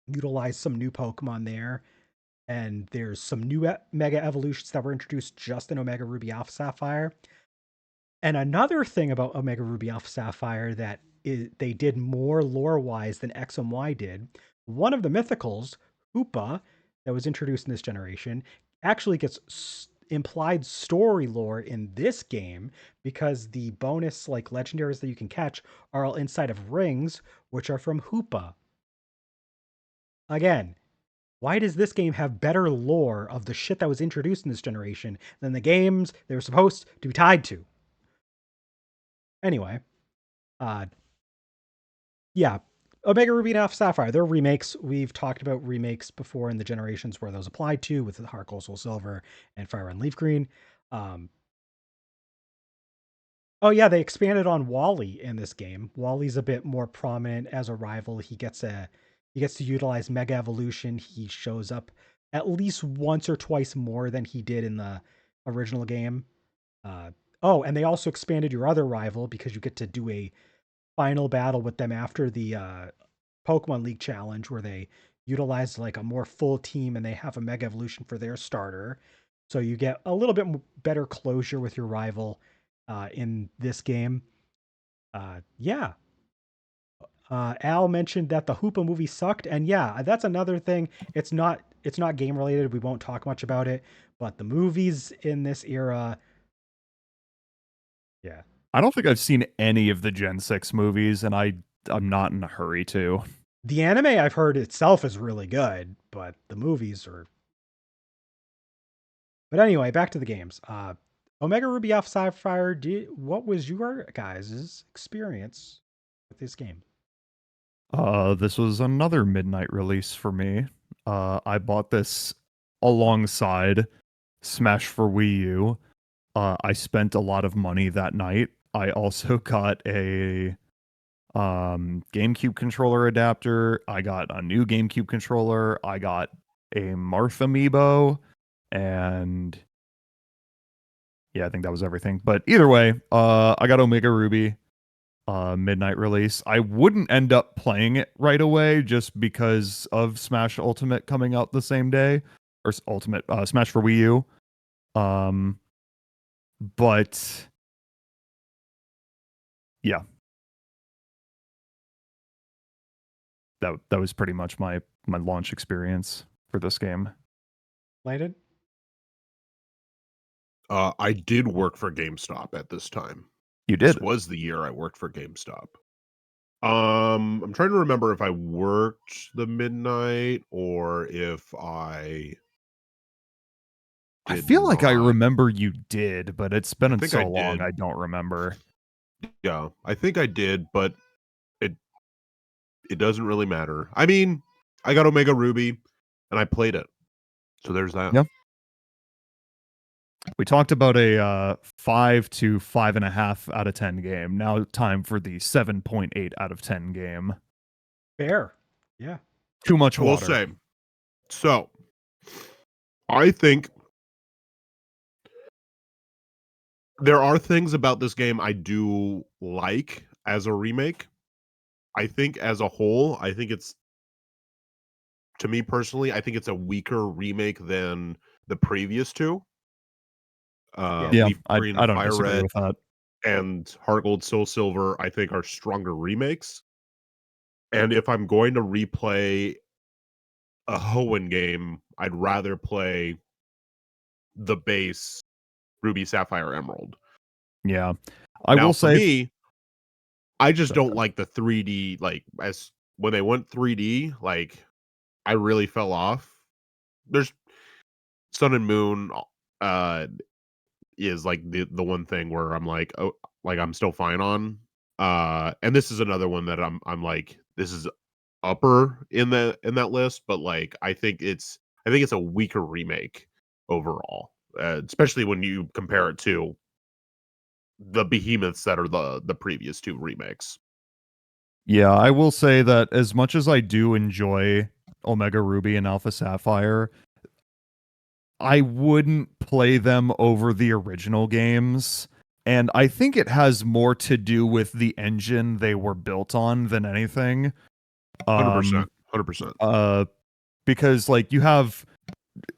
utilize some new Pokemon there. And there's some new Mega Evolutions that were introduced just in Omega Ruby Alpha Sapphire. And another thing about Omega Ruby Alpha Sapphire that they did more lore wise than X and Y did. One of the mythicals, Hoopa, that was introduced in this generation, actually gets implied story lore in this game because the bonus like legendaries that you can catch are all inside of rings, which are from Hoopa. Again, why does this game have better lore of the shit that was introduced in this generation than the games they were supposed to be tied to? Anyway, uh, yeah, Omega Ruby and Alpha Sapphire, they're remakes. We've talked about remakes before in the generations where those applied to, with Heart Gold Soul Silver and Fire Red Leaf Green. Oh yeah, they expanded on Wally in this game. Wally's a bit more prominent as a rival. He gets to utilize Mega Evolution. He shows up at least once or twice more than he did in the original game. Oh, and they also expanded your other rival because you get to do a final battle with them after the Pokemon League challenge where they utilize like a more full team and they have a Mega Evolution for their starter. So you get a little bit better closure with your rival in this game. Yeah. Al mentioned that the Hoopa movie sucked, and yeah, that's another thing. It's not game related. We won't talk much about it, but the movies in this era, yeah. I don't think I've seen any of the Gen 6 movies, and I'm not in a hurry to. The anime I've heard itself is really good, but the movies are. But anyway, back to the games. Omega Ruby Alpha Sapphire, what was your guys' experience with this game? This was another midnight release for me. I bought this alongside Smash for Wii U. I spent a lot of money that night. I also got a GameCube controller adapter. I got a new GameCube controller. I got a Marth amiibo, and yeah, I think that was everything. But either way, I got Omega Ruby midnight release. I wouldn't end up playing it right away just because of Smash Ultimate coming out the same day, or Ultimate Smash for Wii U. But yeah, that was pretty much my launch experience for this game. Landon? I did work for GameStop at this time. You did. This was the year I worked for GameStop. I'm trying to remember if I worked the midnight or if I feel like I not. remember you did, but it's been so long did. I don't remember. Yeah, I think I did, but it doesn't really matter. I mean, I got Omega Ruby and I played it. So there's that. Yep. We talked about a 5 to 5.5 out of 10 game. Now time for the 7.8 out of 10 game. Fair. Yeah. Too much water. We'll say. So, I think there are things about this game I do like as a remake. I think as a whole, I think it's, to me personally, I think it's a weaker remake than the previous two. Leaf Green I and don't Fire disagree Red with that. and Heart Gold Soul Silver, I think are stronger remakes. And if I'm going to replay a Hoenn game, I'd rather play the base Ruby, Sapphire, Emerald. Yeah. Now, for me, I just don't like the 3D, like, as when they went 3D, like, I really fell off. There's Sun and Moon is like the one thing where I'm like, oh, like I'm still fine on. And this is another one that I'm like, this is upper in that list, but like I think it's a weaker remake overall, especially when you compare it to the behemoths that are the previous two remakes. Yeah, I will say that as much as I do enjoy Omega Ruby and Alpha Sapphire, I wouldn't play them over the original games. And I think it has more to do with the engine they were built on than anything. 100%. 100%. Because like you have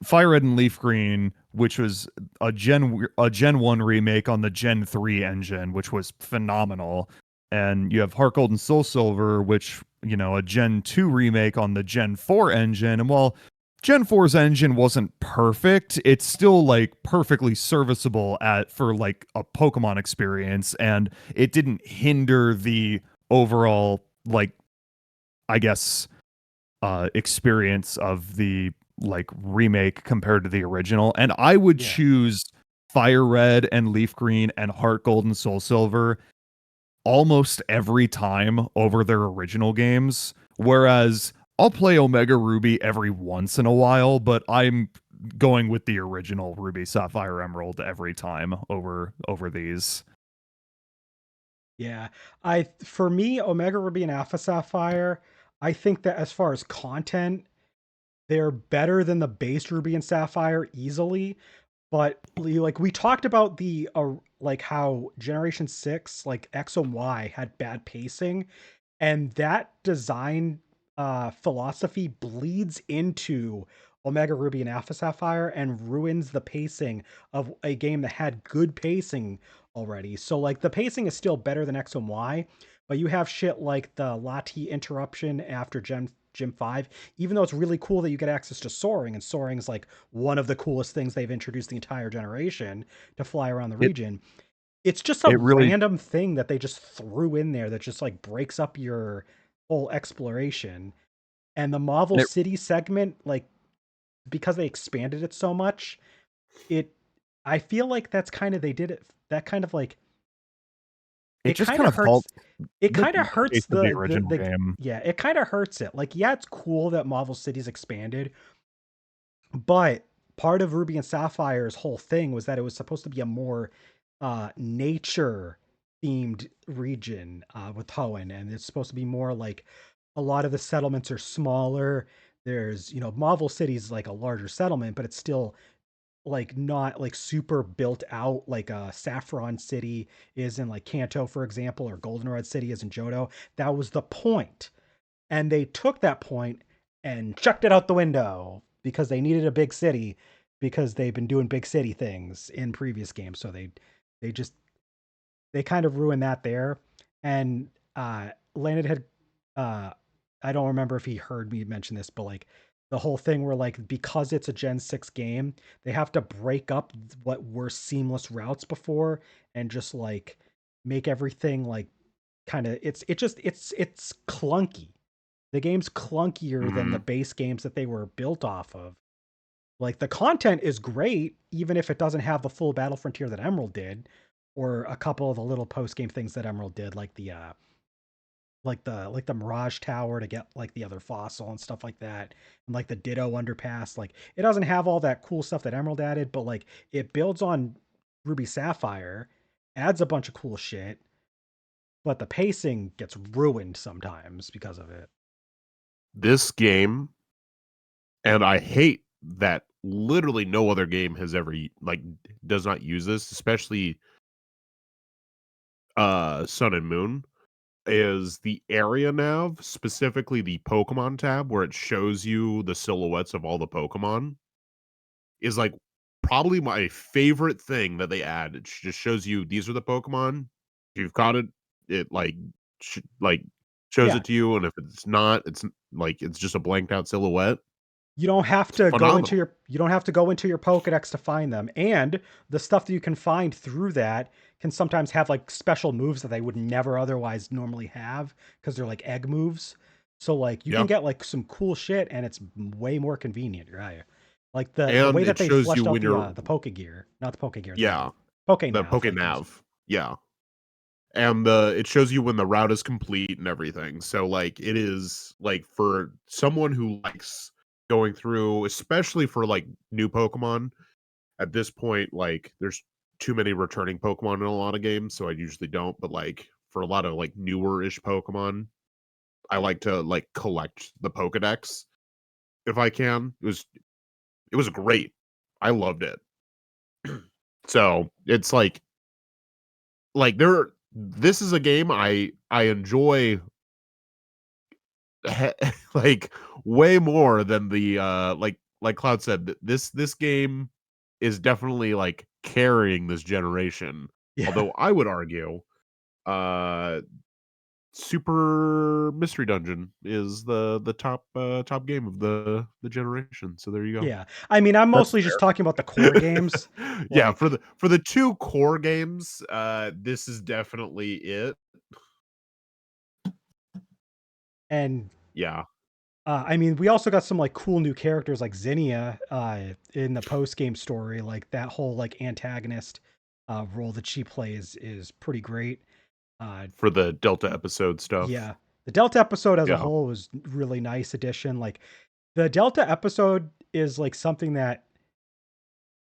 Fire Red and Leaf Green, which was a Gen 1 remake on the Gen 3 engine, which was phenomenal. And you have Heart Gold and Soul Silver, which, you know, a Gen 2 remake on the Gen 4 engine. And while Gen 4's engine wasn't perfect, it's still like perfectly serviceable for like a Pokemon experience, and it didn't hinder the overall, like, I guess, experience of the like remake compared to the original. And I would Yeah. choose Fire Red and Leaf Green and Heart Gold and Soul Silver almost every time over their original games. Whereas I'll play Omega Ruby every once in a while, but I'm going with the original Ruby Sapphire Emerald every time over these. Yeah. For me, Omega Ruby and Alpha Sapphire, I think that as far as content, they're better than the base Ruby and Sapphire easily. But like we talked about the like how Generation 6, like X and Y had bad pacing, and that design philosophy bleeds into Omega Ruby and Alpha Sapphire and ruins the pacing of a game that had good pacing already. So like the pacing is still better than X and Y, but you have shit like the Lati interruption after Gym 5, even though it's really cool that you get access to soaring, and soaring is like one of the coolest things they've introduced the entire generation to fly around the It region. It's just a it really random thing that they just threw in there that just like breaks up your whole exploration. And the Marvel and it City segment, like because they expanded it so much, it I feel like that's kind of they did it that kind of like it it just kind kind of of hurts helped it the kind of hurts pace of the original the game. yeah, it kind of hurts it. Like yeah, it's cool that Marvel City's expanded, but part of Ruby and Sapphire's whole thing was that it was supposed to be a more nature themed region with Hoenn, and it's supposed to be more like a lot of the settlements are smaller. There's, you know, Marvel City's like a larger settlement, but it's still like not like super built out like Saffron City is in like Kanto, for example, or Goldenrod City is in Johto. That was the point. And they took that point and chucked it out the window because they needed a big city because they've been doing big city things in previous games. So they just they kind of ruined that there. And Landon had uh I don't remember if he heard me mention this, but like the whole thing where like because it's a Gen 6 game, they have to break up what were seamless routes before and just like make everything like kind of it's clunky. The game's clunkier than the Mhm. base games that they were built off of. Like the content is great, even if it doesn't have the full battle frontier that Emerald did, or a couple of the little post game things that Emerald did, like the like the Mirage Tower to get like the other fossil and stuff like that, and like the Ditto underpass. Like it doesn't have all that cool stuff that Emerald added, but like it builds on Ruby Sapphire, adds a bunch of cool shit, but the pacing gets ruined sometimes because of it. This game, and I hate that literally no other game has ever like does not use this, especially Sun and Moon, is the area nav, specifically the Pokemon tab where it shows you the silhouettes of all the Pokemon, is like probably my favorite thing that they add. It just shows you these are the Pokemon. If you've caught it, it like shows Yeah, it to you, and if it's not, it's like it's just a blanked out silhouette. you don't have It's to go into phenomenal. your Pokédex to find them. And the stuff that you can find through that can sometimes have like special moves that they would never otherwise normally have because they're like egg moves. So like you can Yeah, get like some cool shit and it's way more convenient, right? Like the way and that it they shows you fleshed out when you're the Poke Gear, not the Poke Gear, the yeah Poke the Nav, like you Pokenav. Yeah, and the it shows you when the route is complete and everything. So like it is like for someone who likes going through, especially for like new Pokemon at this point, like there's too many returning Pokemon in a lot of games, so I usually don't. But like for a lot of like newer ish Pokemon, I like to like collect the Pokedex if I can. It was great. I loved it. So it's like like this is a game I enjoy like way more than the like Cloud said, this game is definitely like carrying this generation. Yeah. Although I would argue uh Super Mystery Dungeon is the top game of the generation. So there you go. Yeah. I mean, I'm That's mostly just talking about the core games. fair. Yeah, Like, for the two core games, this is definitely it. and Yeah, I mean, we also got some like cool new characters like Zinnia in the post game story. Like that whole like antagonist role that she plays is pretty great. Uh, for the Delta episode stuff. yeah, the Delta episode as a Yeah. whole was really nice addition. Like the Delta episode is like something that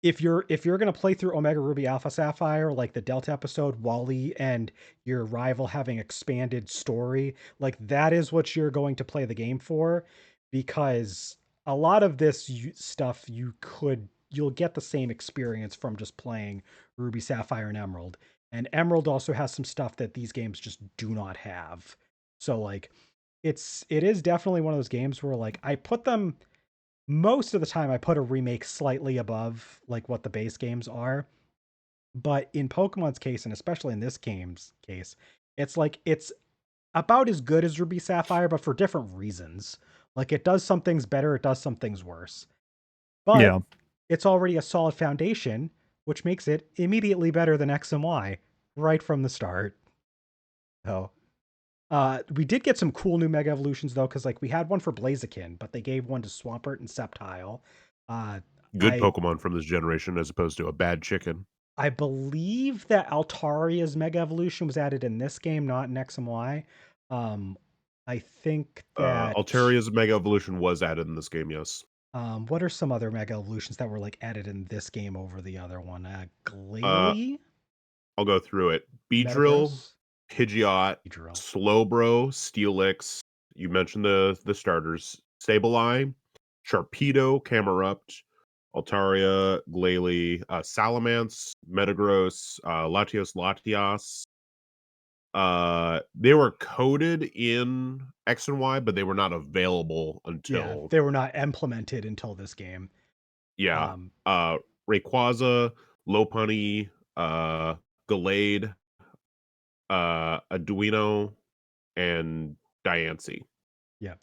if you're gonna play through Omega Ruby Alpha Sapphire, like the Delta episode, Wally and your rival having expanded story, like that is what you're going to play the game for, because a lot of this stuff you'll get the same experience from just playing Ruby, Sapphire, and Emerald. And Emerald also has some stuff that these games just do not have. So like it is definitely one of those games where like I put them most of the time I put a remake slightly above like what the base games are. But in Pokemon's case, and especially in this game's case, it's like it's about as good as Ruby Sapphire, but for different reasons. Like it does some things better, it does some things worse. But Yeah. it's already a solid foundation, which makes it immediately better than X and Y right from the start. So we did get some cool new Mega Evolutions though, because like we had one for Blaziken, but they gave one to Swampert and Sceptile. Uh, Good I Pokemon from this generation as opposed to a bad chicken. I believe that Altaria's Mega Evolution was added in this game, not in X and Y. Um, I think that Altaria's Mega Evolution was added in this game, yes. what are some other Mega Evolutions that were like added in this game over the other one? Uh, Glalie, I'll go through it. Beedrill, Metagross, Pidgeot, Drill. Slowbro, Steelix. You mentioned the starters. Sableye, Sharpedo, Camerupt, Altaria, Glalie, Salamence, Metagross, Latios Latias. They were coded in X and Y, but they were not available Yeah, until they were not implemented until this game. yeah. Um, Rayquaza, Lopunny, Gallade, Arduino, and Diancie. yeah.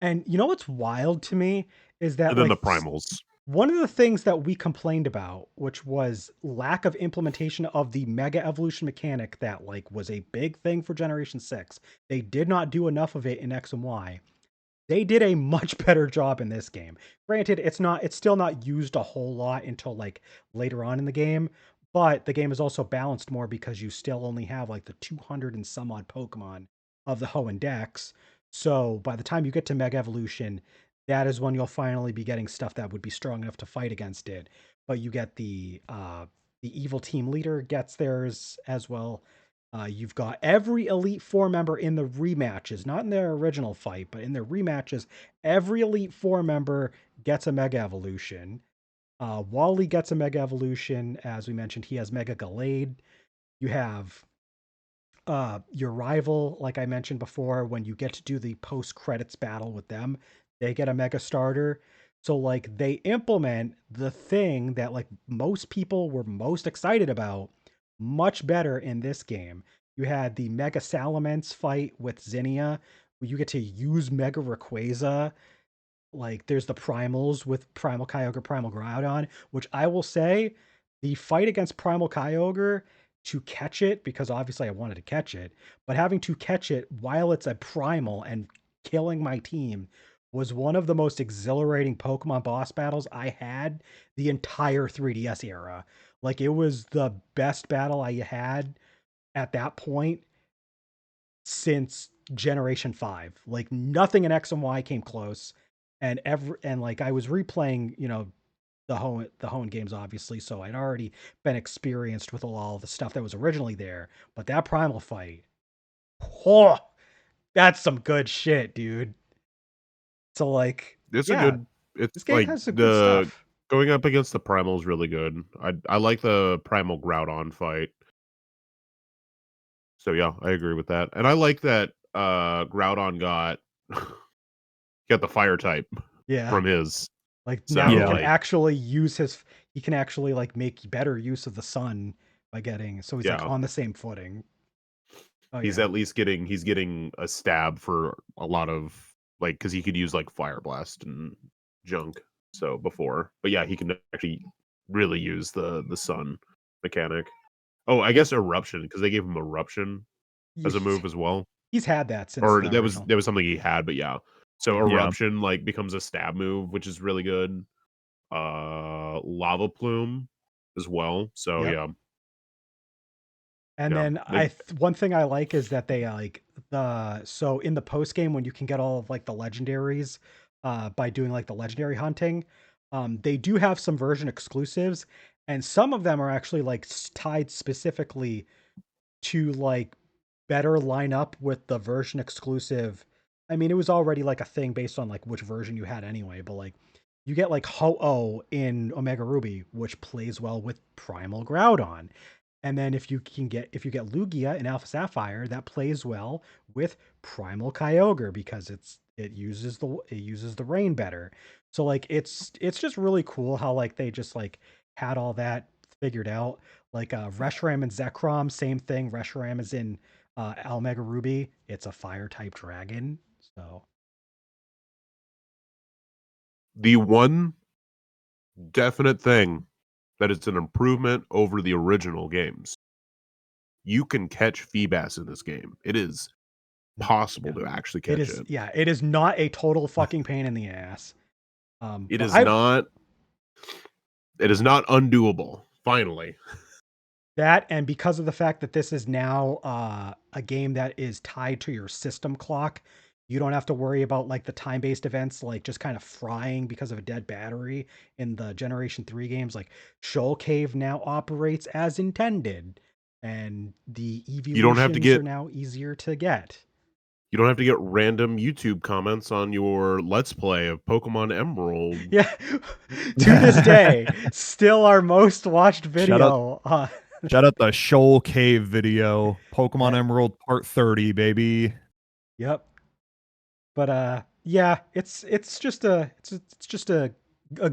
And you know what's wild to me is that And then like the primals. one of the things that we complained about, which was lack of implementation of the mega evolution mechanic that like was a big thing for Generation 6. They did not do enough of it in X and Y. They did a much better job in this game. Granted, it's still not used a whole lot until like later on in the game, but the game is also balanced more because you still only have like the 200 and some odd Pokemon of the Hoenn Dex. So by the time you get to Mega Evolution, that is when you'll finally be getting stuff that would be strong enough to fight against it. But you get the evil team leader gets theirs as well. You've got every Elite Four member in the rematches, not in their original fight, but in their rematches. Every Elite Four member gets a Mega Evolution. Wally gets a Mega Evolution. As we mentioned, he has Mega Gallade. You have your rival, like I mentioned before, when you get to do the post credits battle with them, they get a Mega Starter. So, like, they implement the thing that, like, most people were most excited about much better in this game. You had the Mega Salamence fight with Zinnia, where you get to use Mega Rayquaza. Like, there's the primals with Primal Kyogre, Primal Groudon, which I will say, the fight against Primal Kyogre to catch it, because obviously I wanted to catch it, but having to catch it while it's a primal and killing my team was one of the most exhilarating Pokemon boss battles I had the entire 3DS era. Like, it was the best battle I had at that point since Generation 5. Like nothing in X and Y came close. And like I was replaying, the Hoenn games obviously, so I'd already been experienced with all the stuff that was originally there. But that primal fight, oh, that's some good shit, dude. So like, It's a yeah, good it's this game like has some good the stuff. going up against the primal is really good. I like the primal Groudon fight. So yeah, I agree with that. And I like that Groudon got got the fire type Yeah. from his. Like now he So Yeah. can like actually use his he can actually like make better use of the sun by getting so he's like yeah, on the same footing. Oh he's yeah. at least getting a stab for a lot of like because he could use like fire blast and junk. So before, but yeah, he can actually really use the sun mechanic. Oh, I And guess eruption because they gave him eruption as a he's, move as well. he's had that since Or the original. that was something he had, but yeah. So Yeah. Yeah. eruption like becomes a stab move, which is really good. Lava plume as well. So Yep. yeah, And yeah. then one thing I like is that they like the so in the post game when you can get all of like the legendaries by doing like the legendary hunting, they do have some version exclusives, and some of them are actually like tied specifically to like better line up with the version exclusive. I mean, it was already like a thing based on like which version you had anyway, but like you get like Ho-Oh in Omega Ruby, which plays well with Primal Groudon. And then if you get Lugia in Alpha Sapphire, that plays well with Primal Kyogre because it uses the rain better. So like it's just really cool how like they just like had all that figured out. Like Reshiram and Zekrom, same thing. Reshiram is in Almega Ruby. It's a fire type dragon. So The one definite thing that is an improvement over the original games. You can catch Feebas in this game. It is possible yeah. to actually It catch is it. yeah, it is not a total fucking pain in the ass. It But is I not undoable. Finally. That and because of the fact that this is now a game that is tied to your system clock, you don't have to worry about like the time-based events like just kind of frying because of a dead battery in the Generation 3 games. Like Shoal Cave now operates as intended, and the You don't have to evolutions are get now easier to get. random YouTube comments on your Let's Play of Pokemon Emerald. Yeah, to this day, still our most watched Shout out video. shout out the Shoal Cave video. Pokemon That, Emerald Part 30, baby. yep. But yeah, it's just a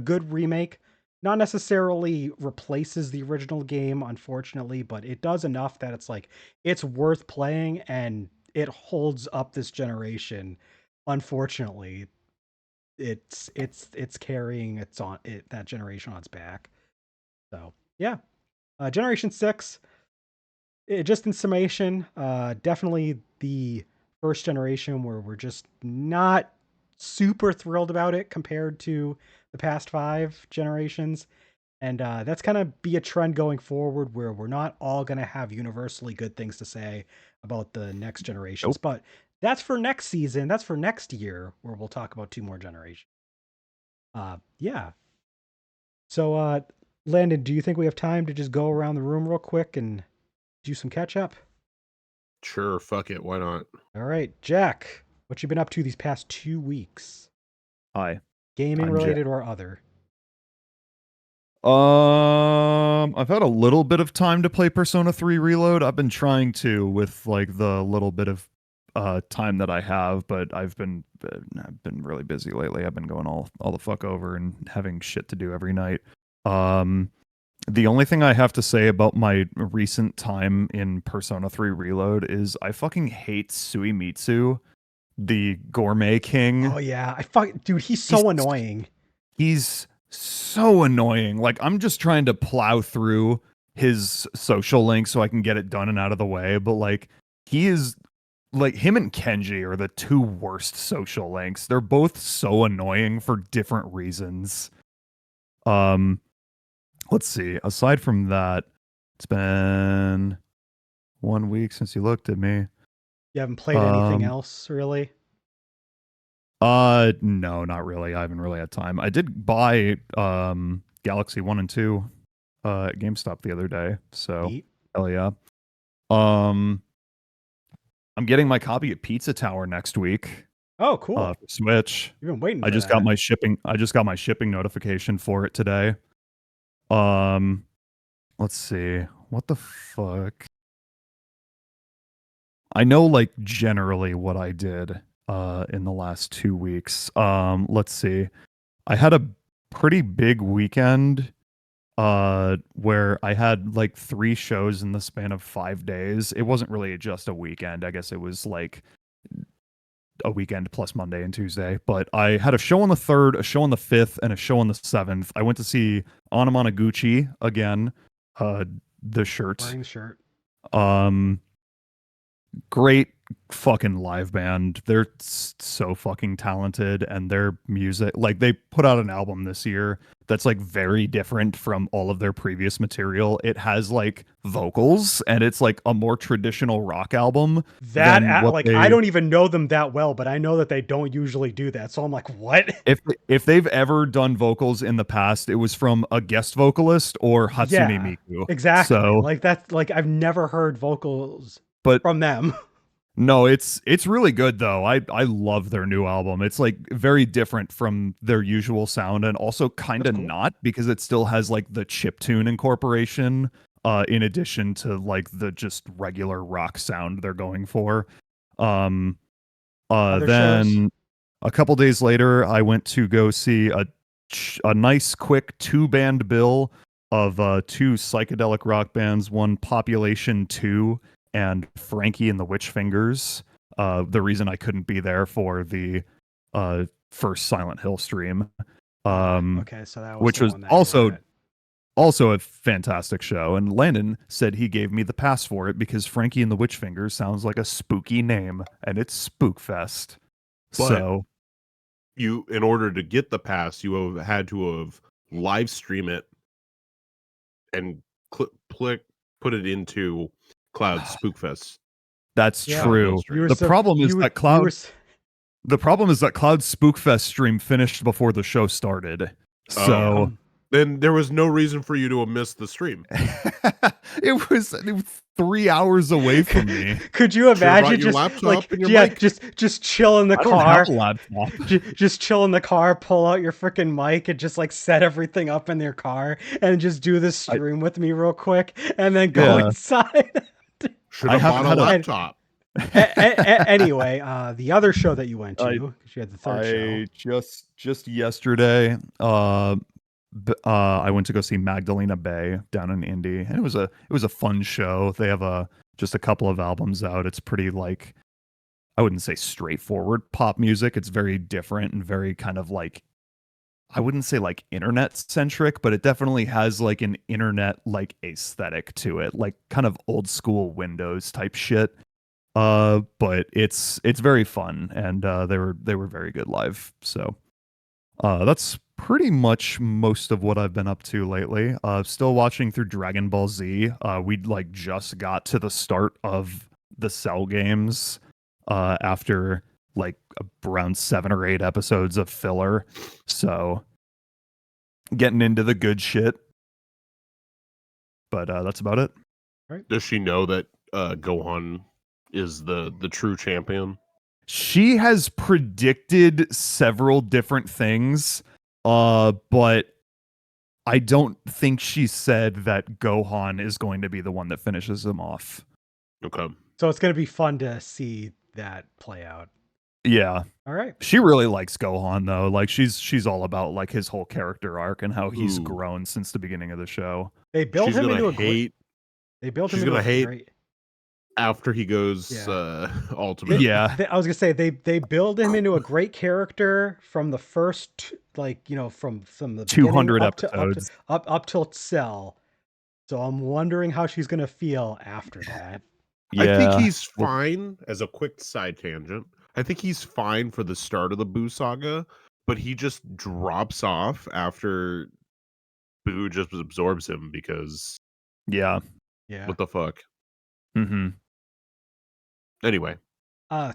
good remake. Not necessarily replaces the original game, unfortunately, but it does enough that it's like it's worth playing and it holds up this generation. Unfortunately, it's carrying that generation on its back. So yeah, Generation 6. Just in summation, definitely the first generation where we're just not super thrilled about it compared to the past 5 generations. And that's going to be a trend going forward where we're not all going to have universally good things to say about the next generations. Nope. But that's for next season. That's for next year where we'll talk about 2 more generations. Yeah. So, Landon, do you think we have time to just go around the room real quick and do some catch up? Sure, fuck it, why not? All right, Jack, what you been up to these past 2 weeks? Hi, Gaming I'm Jack. related or other? I've had a little bit of time to play Persona 3 Reload. I've been trying to with like the little bit of time that I have, but I've been really busy lately. I've been going all the fuck over and having shit to do every night. The only thing I have to say about my recent time in Persona 3 Reload is I fucking hate Suimitsu, the gourmet king. Oh yeah, dude, he's He's so annoying. He's so annoying. Like I'm just trying to plow through his social link so I can get it done and out of the way, but like he is like him and Kenji are the two worst social links. They're both so annoying for different reasons. Um let's see. Aside from that, it's been 1 week since you looked at me. You haven't played anything Um else, really? no, not really. I haven't really had time. I did buy Galaxy 1 and 2 at GameStop the other day. So, Neat. hell yeah. Um I'm getting my copy of Pizza Tower next week Oh, cool. for Switch. You've been waiting I for just got that. my shipping notification for it today. Um let's see. What the fuck? I know like generally what I did in the last 2 weeks. Let's see. I had a pretty big weekend where I had like 3 shows in the span of 5 days. It wasn't really just a weekend. I guess it was like a weekend plus Monday and Tuesday. But I had a show on the 3rd, a show on the 5th, and a show on the 7th. I went to see Anamanaguchi again, the shirt. Wearing the shirt. Um Great fucking live band. They're so fucking talented, and their music, like they put out an album this year that's like very different from all of their previous material. It has like vocals, and it's like a more traditional rock album than what Like, I they don't even know them that well, but I know that they don't usually do that. So I'm like, what? if they've ever done vocals in the past, it was from a guest vocalist or Hatsune Yeah, Miku. exactly. So, Like that's like I've never heard vocals but from them. no, it's really good though. I love their new album. It's like very different from their usual sound, and also kind That's of cool. not, because it still has like the chiptune incorporation in addition to like the just regular rock sound they're going for. Um Other shows? then a couple days later I went to go see a nice quick 2 band bill of 2 psychedelic rock bands, one Population 2 and Frankie and the Witch Fingers. The reason I couldn't be there for the first Silent Hill stream, Okay, so that was which the was one that you were at. also a fantastic show. And Landon said he gave me the pass for it because Frankie and the Witch Fingers sounds like a spooky name, and it's Spookfest. But So you, in order to get the pass, you have had to have live stream it and put it into Cloud Spookfest. that's Yeah, true. You were The problem is that Cloud the problem is that Cloud Spookfest stream finished before the show started. So then there was no reason for you to have missed the stream. it was 3 hours away from me. Could you imagine your just laptop like and your yeah, mic? just chill in the I don't car. have a laptop. Just chill in the car, pull out your freaking mic, and just like set everything up in your car, and just do this stream with me real quick, and then go Yeah. inside. Should have bought a laptop. Anyway, the other show that you went to, because you had the third show. Just yesterday, I went to go see Magdalena Bay down in Indy, and it was a fun show. They have just a couple of albums out. It's pretty like, I wouldn't say straightforward pop music. It's very different and very kind of like, I wouldn't say like internet centric, but it definitely has like an internet like aesthetic to it, like kind of old school Windows type shit. But it's very fun, and they were very good live. So that's pretty much most of what I've been up to lately. Still watching through Dragon Ball Z. We like just got to the start of the Cell games after like around 7 or 8 episodes of filler. So getting into the good shit. But that's about it. Right. Does she know that Gohan is the true champion? She has predicted several different things, but I don't think she said that Gohan is going to be the one that finishes him off. Okay. So it's gonna be fun to see that play out. Yeah. All right. She really likes Gohan though. Like she's all about like his whole character arc and how he's grown since the beginning of the show. They built She's him gonna into a hate. They built him She's into gonna a hate great. after he goes ultimate. Yeah. I was gonna say they build him into a great character from the first, like, you know, from the 200 beginning episodes. up till Cell. So I'm wondering how she's gonna feel after that. Yeah. I think he's fine as a quick side tangent. I think he's fine for the start of the Boo saga, but he just drops off after Boo just absorbs him because Yeah. what the fuck? Mm-hmm. Anyway.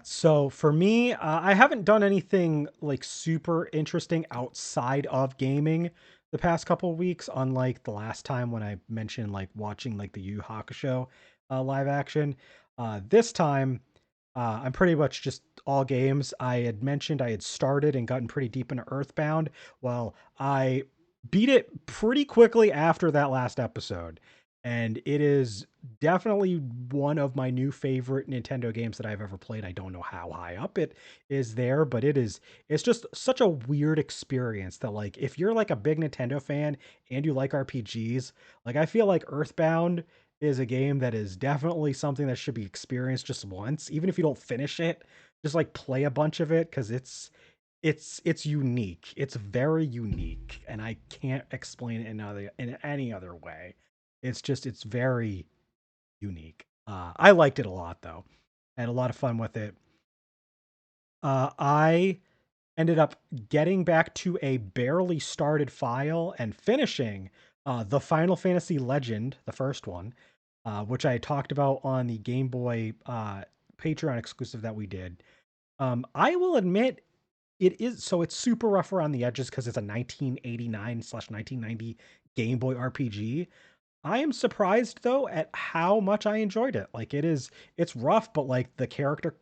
So for me, I haven't done anything like super interesting outside of gaming the past couple of weeks, unlike the last time when I mentioned like watching like the Yu Yu Hakusho live action. This time, I'm pretty much just all games. I had mentioned I had started and gotten pretty deep into Earthbound. Well, I beat it pretty quickly after that last episode. and it is definitely one of my new favorite Nintendo games that I've ever played. I don't know how high up it is there, but it's just such a weird experience that like if you're like a big Nintendo fan and you like RPGs, like I feel like Earthbound is a game that is definitely something that should be experienced just once, even if you don't finish it, just like play a bunch of it cuz it's unique. It's very unique and I can't explain it in any other way. It's very unique. I liked it a lot though. I had a lot of fun with it. I ended up getting back to a barely started file and finishing the Final Fantasy Legend, the first one, which I talked about on the Game Boy Patreon exclusive that we did. I will admit it's super rough around the edges because it's a 1989/1990 Game Boy RPG. I am surprised though at how much I enjoyed it. Like it's rough, but like the character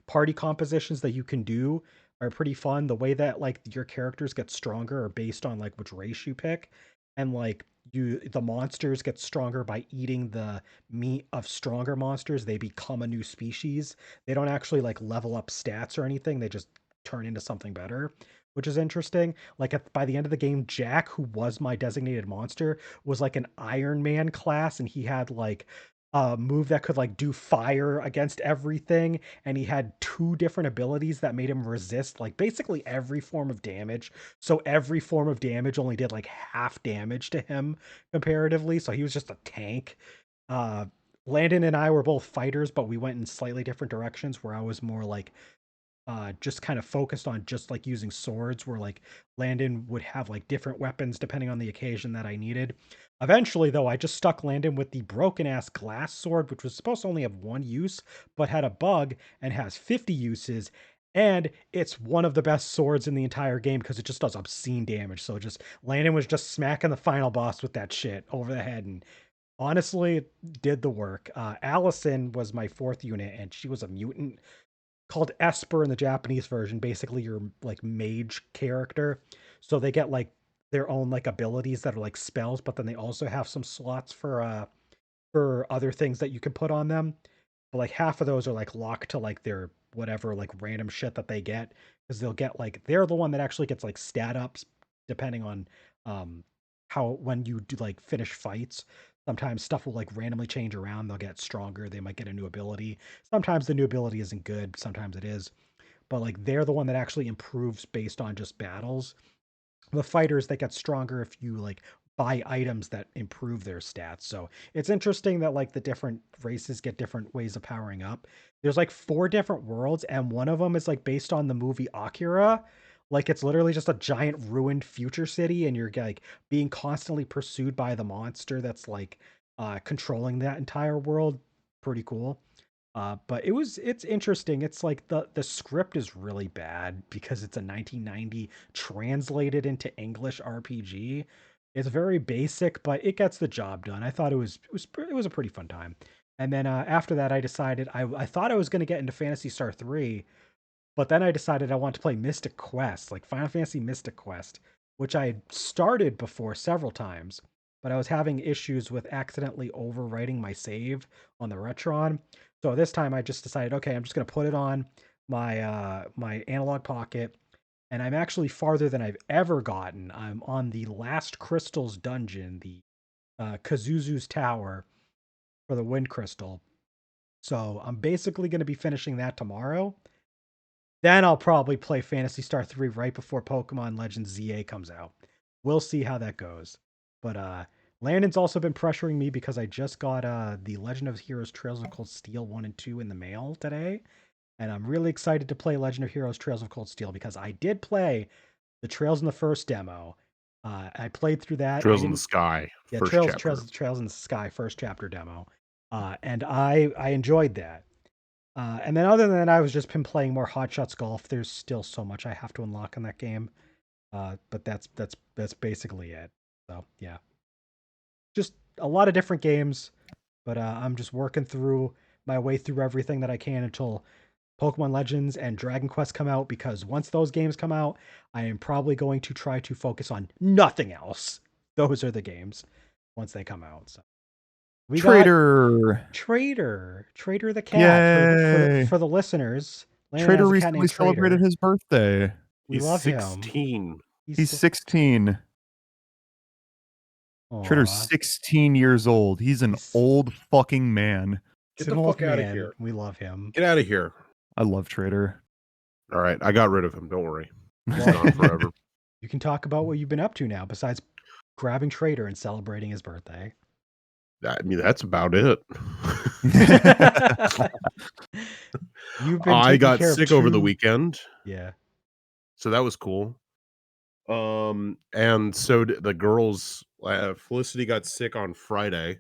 party compositions that you can do are pretty fun. The way that like your characters get stronger are based on like which race you pick. And like the monsters get stronger by eating the meat of stronger monsters. They become a new species. They don't actually like level up stats or anything. They just turn into something better, which is interesting. Like by the end of the game, Jack, who was my designated monster, was like an Iron Man class, and he had like a move that could like do fire against everything, and he had two different abilities that made him resist like basically every form of damage. So every form of damage only did like half damage to him comparatively. So he was just a tank. Uh Landon and I were both fighters, but we went in slightly different directions where I was more like just kind of focused on just like using swords where like Landon would have like different weapons depending on the occasion that I needed. Eventually though, I just stuck Landon with the broken ass glass sword, which was supposed to only have one use, but had a bug and has 50 uses. And it's one of the best swords in the entire game because it just does obscene damage. So just Landon was just smacking the final boss with that shit over the head, and honestly, it did the work. Allison was my fourth unit, and she was a mutant called Esper in the Japanese version, basically your like mage character. So they get like their own like abilities that are like spells, but then they also have some slots for other things that you can put on them. But like half of those are like locked to like their whatever like random shit that they get because they'll get like they're the one that actually gets like stat ups depending on um how when you do like finish fights. Sometimes stuff will like randomly change around. They'll get stronger. They might get a new ability. Sometimes the new ability isn't good. Sometimes it is. But like they're the one that actually improves based on just battles. The fighters that get stronger if you like buy items that improve their stats. So it's interesting that like the different races get different ways of powering up. There's like four different worlds, and one of them is like based on the movie Akira. Like it's literally just a giant ruined future city, and you're like being constantly pursued by the monster that's like controlling that entire world. Pretty cool. But it's interesting. It's like the script is really bad because it's a 1990 translated into English RPG. It's very basic, but it gets the job done. I thought it was a pretty fun time. And then after that, I decided I thought I was going to get into Fantasy Star 3, but then I decided I want to play Mystic Quest, like Final Fantasy Mystic Quest, which I had started before several times, but I was having issues with accidentally overwriting my save on the Retron. So this time I just decided, okay, I'm just gonna put it on my analog pocket, and I'm actually farther than I've ever gotten. I'm on the last crystals dungeon, the Kazuzu's Tower for the Wind Crystal. So I'm basically going to be finishing that tomorrow. Then I'll probably play Phantasy Star 3 right before Pokemon Legends ZA comes out. We'll see how that goes. But Landon's also been pressuring me because I just got the Legend of Heroes Trails of Cold Steel 1 and 2 in the mail today. And I'm really excited to play Legend of Heroes Trails of Cold Steel because I did play the Trails in the First demo. I played through that. I Trails in the didn't Sky, Yeah, first chapter. Trails in the Sky first chapter demo. And I enjoyed that. And then other than that, I was just been playing more Hot Shots Golf. There's still so much I have to unlock in that game. But that's basically it. So yeah, just a lot of different games. But I'm just working through my way through everything that I can until Pokemon Legends and Dragon Quest come out. Because once those games come out, I am probably going to try to focus on nothing else. Those are the games once they come out. So We got Trader. Trader the cat Yay. for the listeners. Landon Trader has a cat recently named celebrated Trader. his birthday. We He's love him. 16. He's 16. Trader's Aw. 16 years old. He's an old fucking man. Get He's an the old fuck out of man. here. We love him. Get out of here. I love Trader. All right, I got rid of him. Don't worry. He's Well, gone forever. You can talk about what you've been up to now, besides grabbing Trader and celebrating his birthday. I mean, that's about it. You've been I taking got care of sick over the 2 weekend, Yeah. so that was cool. And so the girls, Felicity got sick on Friday,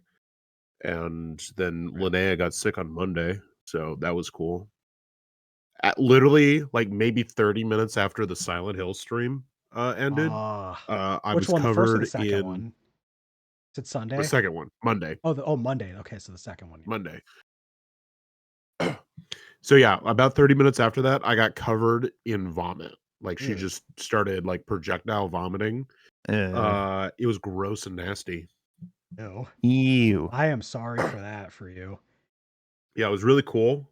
and then Linnea got sick on Monday, so that was cool. At literally, like maybe 30 minutes after the Silent Hill stream ended, I Which was one, the first or the covered second in one? Is it the Sunday? second one, Monday. Oh, Monday. Okay, so the second one. Monday. So yeah, about 30 minutes after that, I got covered in vomit. Like she Ew. just started like projectile vomiting. It was gross and nasty. Ew. Ew. I am sorry for that for you. Yeah, it was really cool.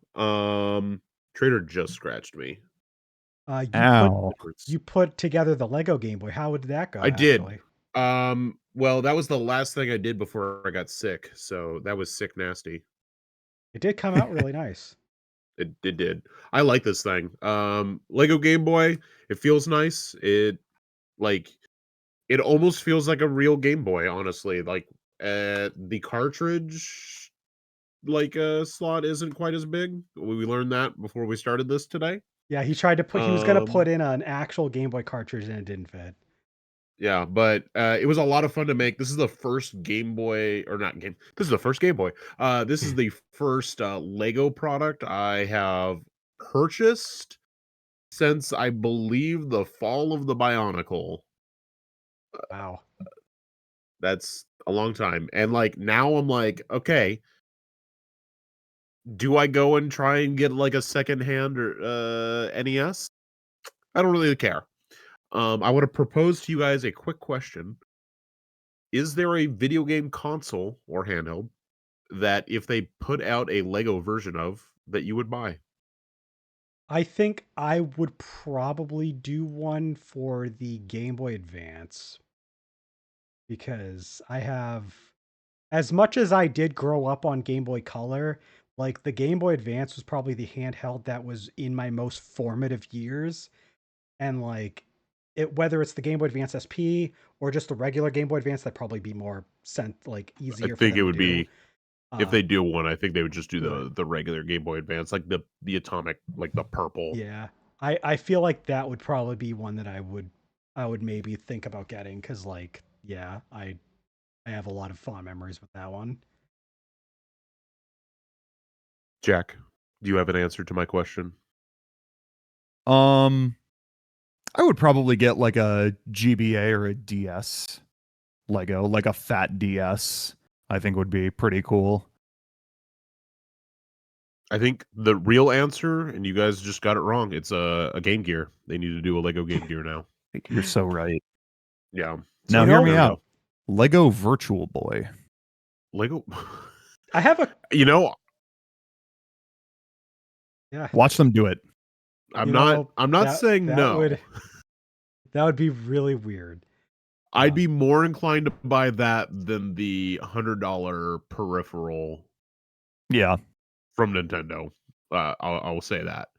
Trader just scratched me. Ow. You put together the Lego Game Boy. How would that go? I did. Actually? Well, that was the last thing I did before I got sick. So that was sick nasty. It did come out really nice. It did. I like this thing. Lego Game Boy, it feels nice. It almost feels like a real Game Boy, honestly. Like the cartridge slot isn't quite as big. We learned that before we started this today. Yeah, he tried to put. He was gonna put in an actual Game Boy cartridge, and it didn't fit. Yeah, but it was a lot of fun to make. This is the first Game Boy, or not game. This is the first Game Boy. This is the first Lego product I have purchased since I believe the fall of the Bionicle. Wow. That's a long time. And like now I'm like, okay, do I go and try and get like a secondhand or NES? I don't really care. I want to propose to you guys a quick question. Is there a video game console or handheld that if they put out a Lego version of that you would buy? I think I would probably do one for the Game Boy Advance because I have, as much as I did grow up on Game Boy Color, like the Game Boy Advance was probably the handheld that was in my most formative years. And like whether it's the Game Boy Advance SP or just the regular Game Boy Advance, that'd probably be more I easier for think them it to would do. be if they do one, I think they would just do Right. the regular Game Boy Advance, like the atomic, like the purple. Yeah. I feel like that would probably be one that I would maybe think about getting because like yeah, I have a lot of fond memories with that one. Jack, do you have an answer to my question? I would probably get like a GBA or a DS Lego, like a fat DS. I think would be pretty cool. I think the real answer, and you guys just got it wrong, it's a Game Gear. They need to do a Lego Game Gear now. You're so right. Yeah. Now So hear there me we out. go. Lego Virtual Boy. Lego. I have a yeah. Watch them do it. I'm not saying no. That would be really weird. I'd be more inclined to buy that than the $100 peripheral. Yeah. From Nintendo. I will say that.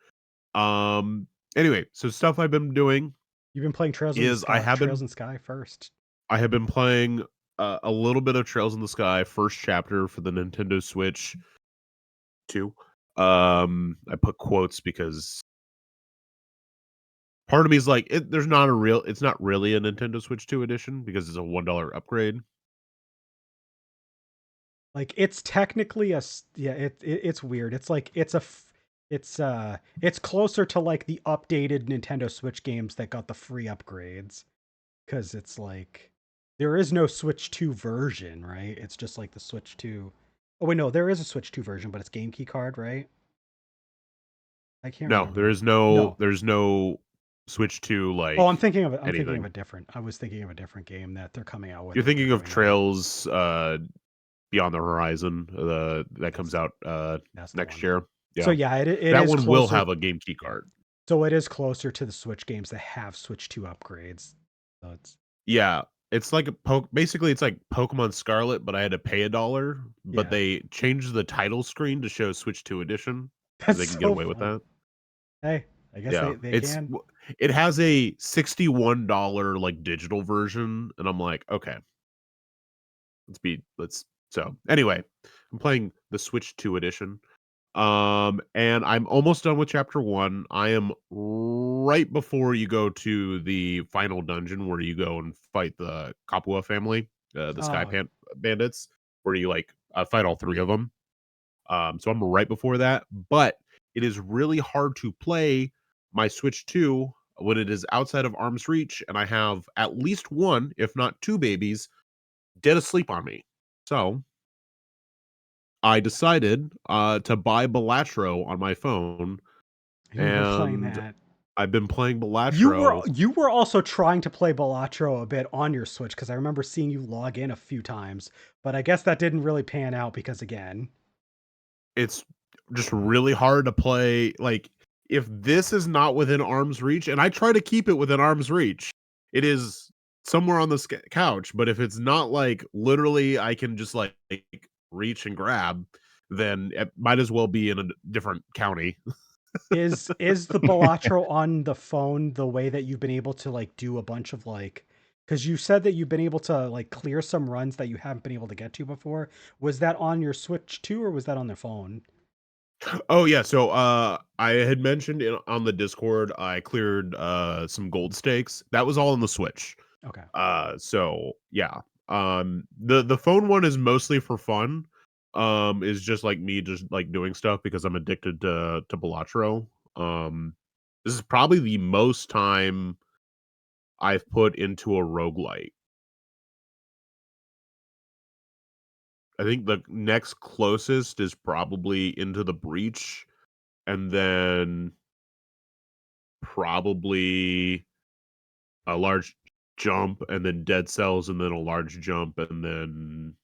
Anyway, so stuff I've been doing. You've been playing Trails in the Sky. Trails in the Sky first. I have been playing a little bit of Trails in the Sky first chapter for the Nintendo Switch 2. I put quotes because part of me is like, it's not really a Nintendo Switch 2 edition because it's a $1 upgrade. Like it's technically it's weird. It's like it's closer to like the updated Nintendo Switch games that got the free upgrades because it's like there is no Switch 2 version, right? It's just like the Switch 2. Oh wait, no, there is a Switch 2 version, but it's game key card, right? I can't remember. There's no Switch 2 like. Oh, I'm thinking of a different. I was thinking of a different game that they're coming out with. You're thinking of Trails Beyond the Horizon. That comes out That's the next one. year. So Yeah, yeah, it that is one will closer. have a game key Yeah. card. So it is closer to the Switch games that have Switch 2 upgrades. So it's Yeah, it's like basically it's like Pokemon Scarlet, but I had to pay $1, but yeah, they changed the title screen to show Switch 2 edition because that's they can get so away with funny. that. Hey, I guess Yeah, they can. it has a $61 like digital version, and I'm like, okay, let's so anyway, I'm playing the Switch 2 edition. And I'm almost done with chapter 1. I am right before you go to the final dungeon where you go and fight the Kapua family, the Oh, Bandits, where you like fight all 3 of them. So I'm right before that, but it is really hard to play my Switch 2 when it is outside of arm's reach, and I have at least 1, if not 2 babies dead asleep on me. So I decided to buy Balatro on my phone, you've been playing and that. I've been playing You were Balatro. you were also trying to play Balatro a bit on your Switch because I remember seeing you log in a few times, but I guess that didn't really pan out because again. It's just really hard to play. Like, if this is not within arm's reach, and I try to keep it within arm's reach, it is somewhere on the couch. But if it's not like literally, I can just like reach and grab, then it might as well be in a different county. Is the Balatro on the phone the way that you've been able to like do a bunch of like because you said that you've been able to like clear some runs that you haven't been able to get to before. Was that on your Switch too, or was that on the phone? Oh yeah, so I had mentioned on the Discord I cleared some gold stakes. That was all on the Switch. Okay. So yeah. The phone one is mostly for fun. Is just like me just like doing stuff because I'm addicted to Balatro. This is probably the most time I've put into a roguelite. I think the next closest is probably Into the Breach, and then probably a large jump, and then Dead Cells, and then a large jump, and then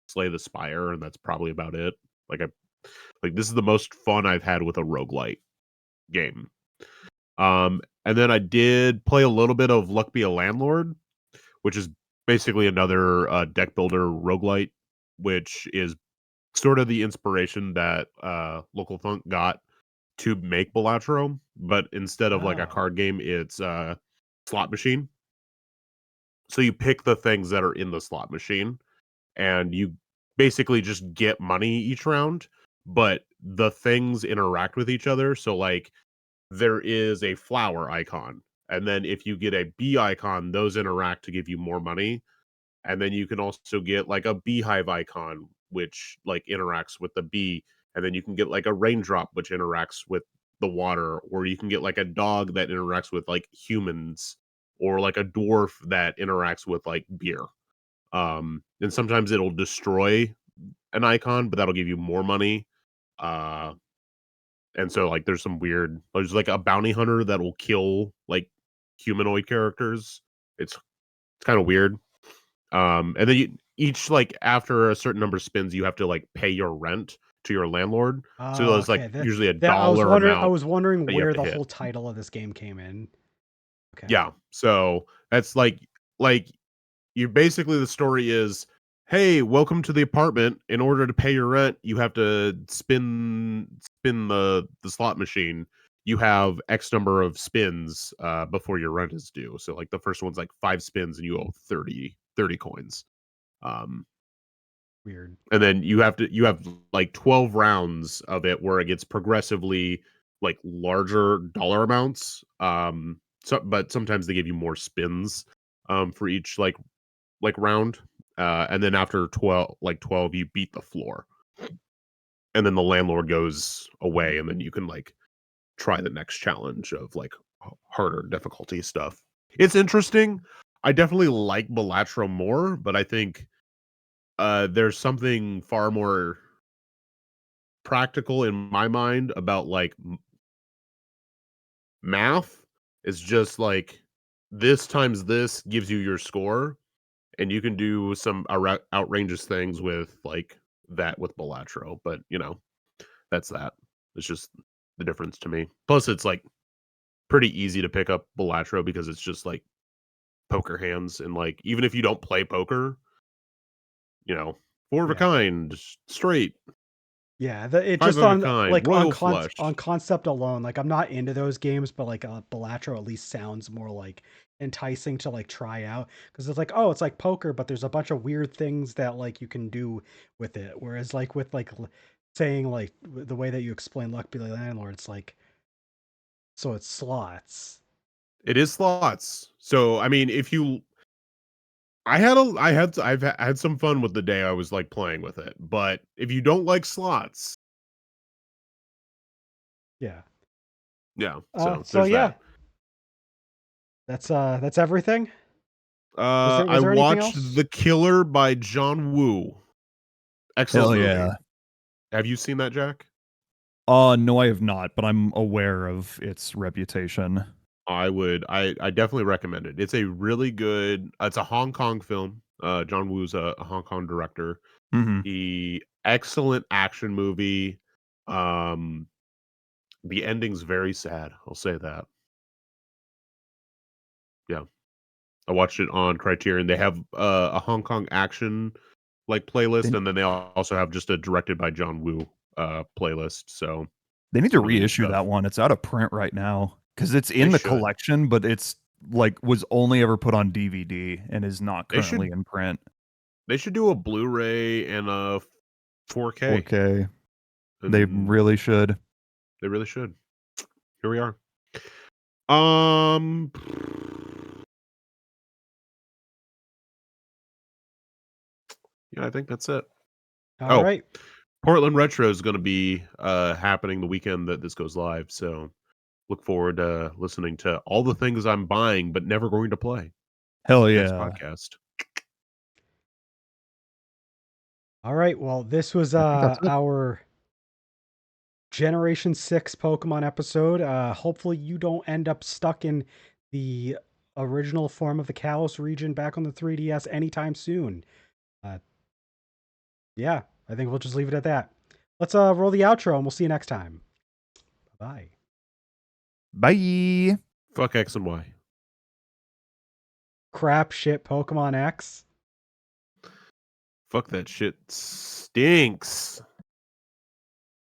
Slay the Spire, and that's probably about it. Like I like this is the most fun I've had with a roguelite game. And then I did play a little bit of Luck Be a Landlord, which is basically another deck builder roguelite, which is sort of the inspiration that Local Thunk got to make Balatro, but instead of like a Oh, card game, it's a slot machine. So you pick the things that are in the slot machine and you basically just get money each round, but the things interact with each other. So like there is a flower icon, and then if you get a bee icon, those interact to give you more money. And then you can also get like a beehive icon, which like interacts with the bee, and then you can get like a raindrop which interacts with the water, or you can get like a dog that interacts with like humans, or like a dwarf that interacts with like beer. And sometimes it'll destroy an icon, but that'll give you more money. Uh and so like there's like a bounty hunter that will kill like humanoid characters. It's kind of weird. And then each like after a certain number of spins, you have to like pay your rent to your landlord. So oh, there's like okay. That usually a that dollar I amount was wondering that you have where to the hit. whole title of this game came in. Okay. Yeah. So that's like you basically the story is, hey, welcome to the apartment. In order to pay your rent, you have to spin the slot machine. You have X number of spins before your rent is due. So like the first one's like 5 spins and you owe 30 coins. Um Weird. and then you have like 12 rounds of it where it gets progressively like larger dollar amounts. So but sometimes they give you more spins for each like round. And then after 12 you beat the floor. And then the landlord goes away, and then you can like try the next challenge of like harder difficulty stuff. It's interesting. I definitely like Balatro more, but I think there's something far more practical in my mind about like math. Is just like this times this gives you your score, and you can do some outrageous things with like that with Balatro, but that's that. It's just the difference to me. Plus, it's like pretty easy to pick up Balatro because it's just like poker hands, and like even if you don't play poker, four of a Yeah. kind, straight, Yeah, it five just of a on kind, like on royal flush. on concept alone, like I'm not into those games, but like Balatro at least sounds more like enticing to like try out because it's like, oh, it's like poker, but there's a bunch of weird things that like you can do with it. Whereas like with like saying like the way that you explain Luck Be the Landlord, it's like, so it's slots. It is slots. So I mean, if you I've had some fun with the day I was like playing with it. But if you don't like slots, Yeah. yeah, So so there's yeah, that. that's everything. Was I there anything watched else? The Killer by John Woo. Excellent Hell movie. yeah. Have you seen that, Jack? No, I have not, but I'm aware of its reputation. I definitely recommend it. It's a really good it's a Hong Kong film. John Woo's a Hong Kong director. Hmm. He excellent action movie. Um the ending's very sad. I'll say that. Yeah. I watched it on Criterion. They have a Hong Kong action like They, playlist, and then they also have just a directed by John Woo playlist. So they need to some really good reissue stuff. that one. It's out of print right now because it's They in the should. collection, but it's like was only ever put on DVD and is not They currently should in print. they should do a Blu-ray and a 4K. 4K. They And really should. they really should. Here we are. Um yeah, I think that's it. All Oh, right. Portland Retro is going to be happening the weekend that this goes live, so look forward to listening to all the things I'm buying but never going to play Hell next yeah. podcast. All right. Well, this was I think that's it. our Generation 6 Pokemon episode. Hopefully you don't end up stuck in the original form of the Kalos region back on the 3DS anytime soon. Uh, yeah, I think we'll just leave it at that. Let's roll the outro and we'll see you next time. Bye. Bye. Fuck X and Y. Crap shit Pokemon X. Fuck that shit stinks.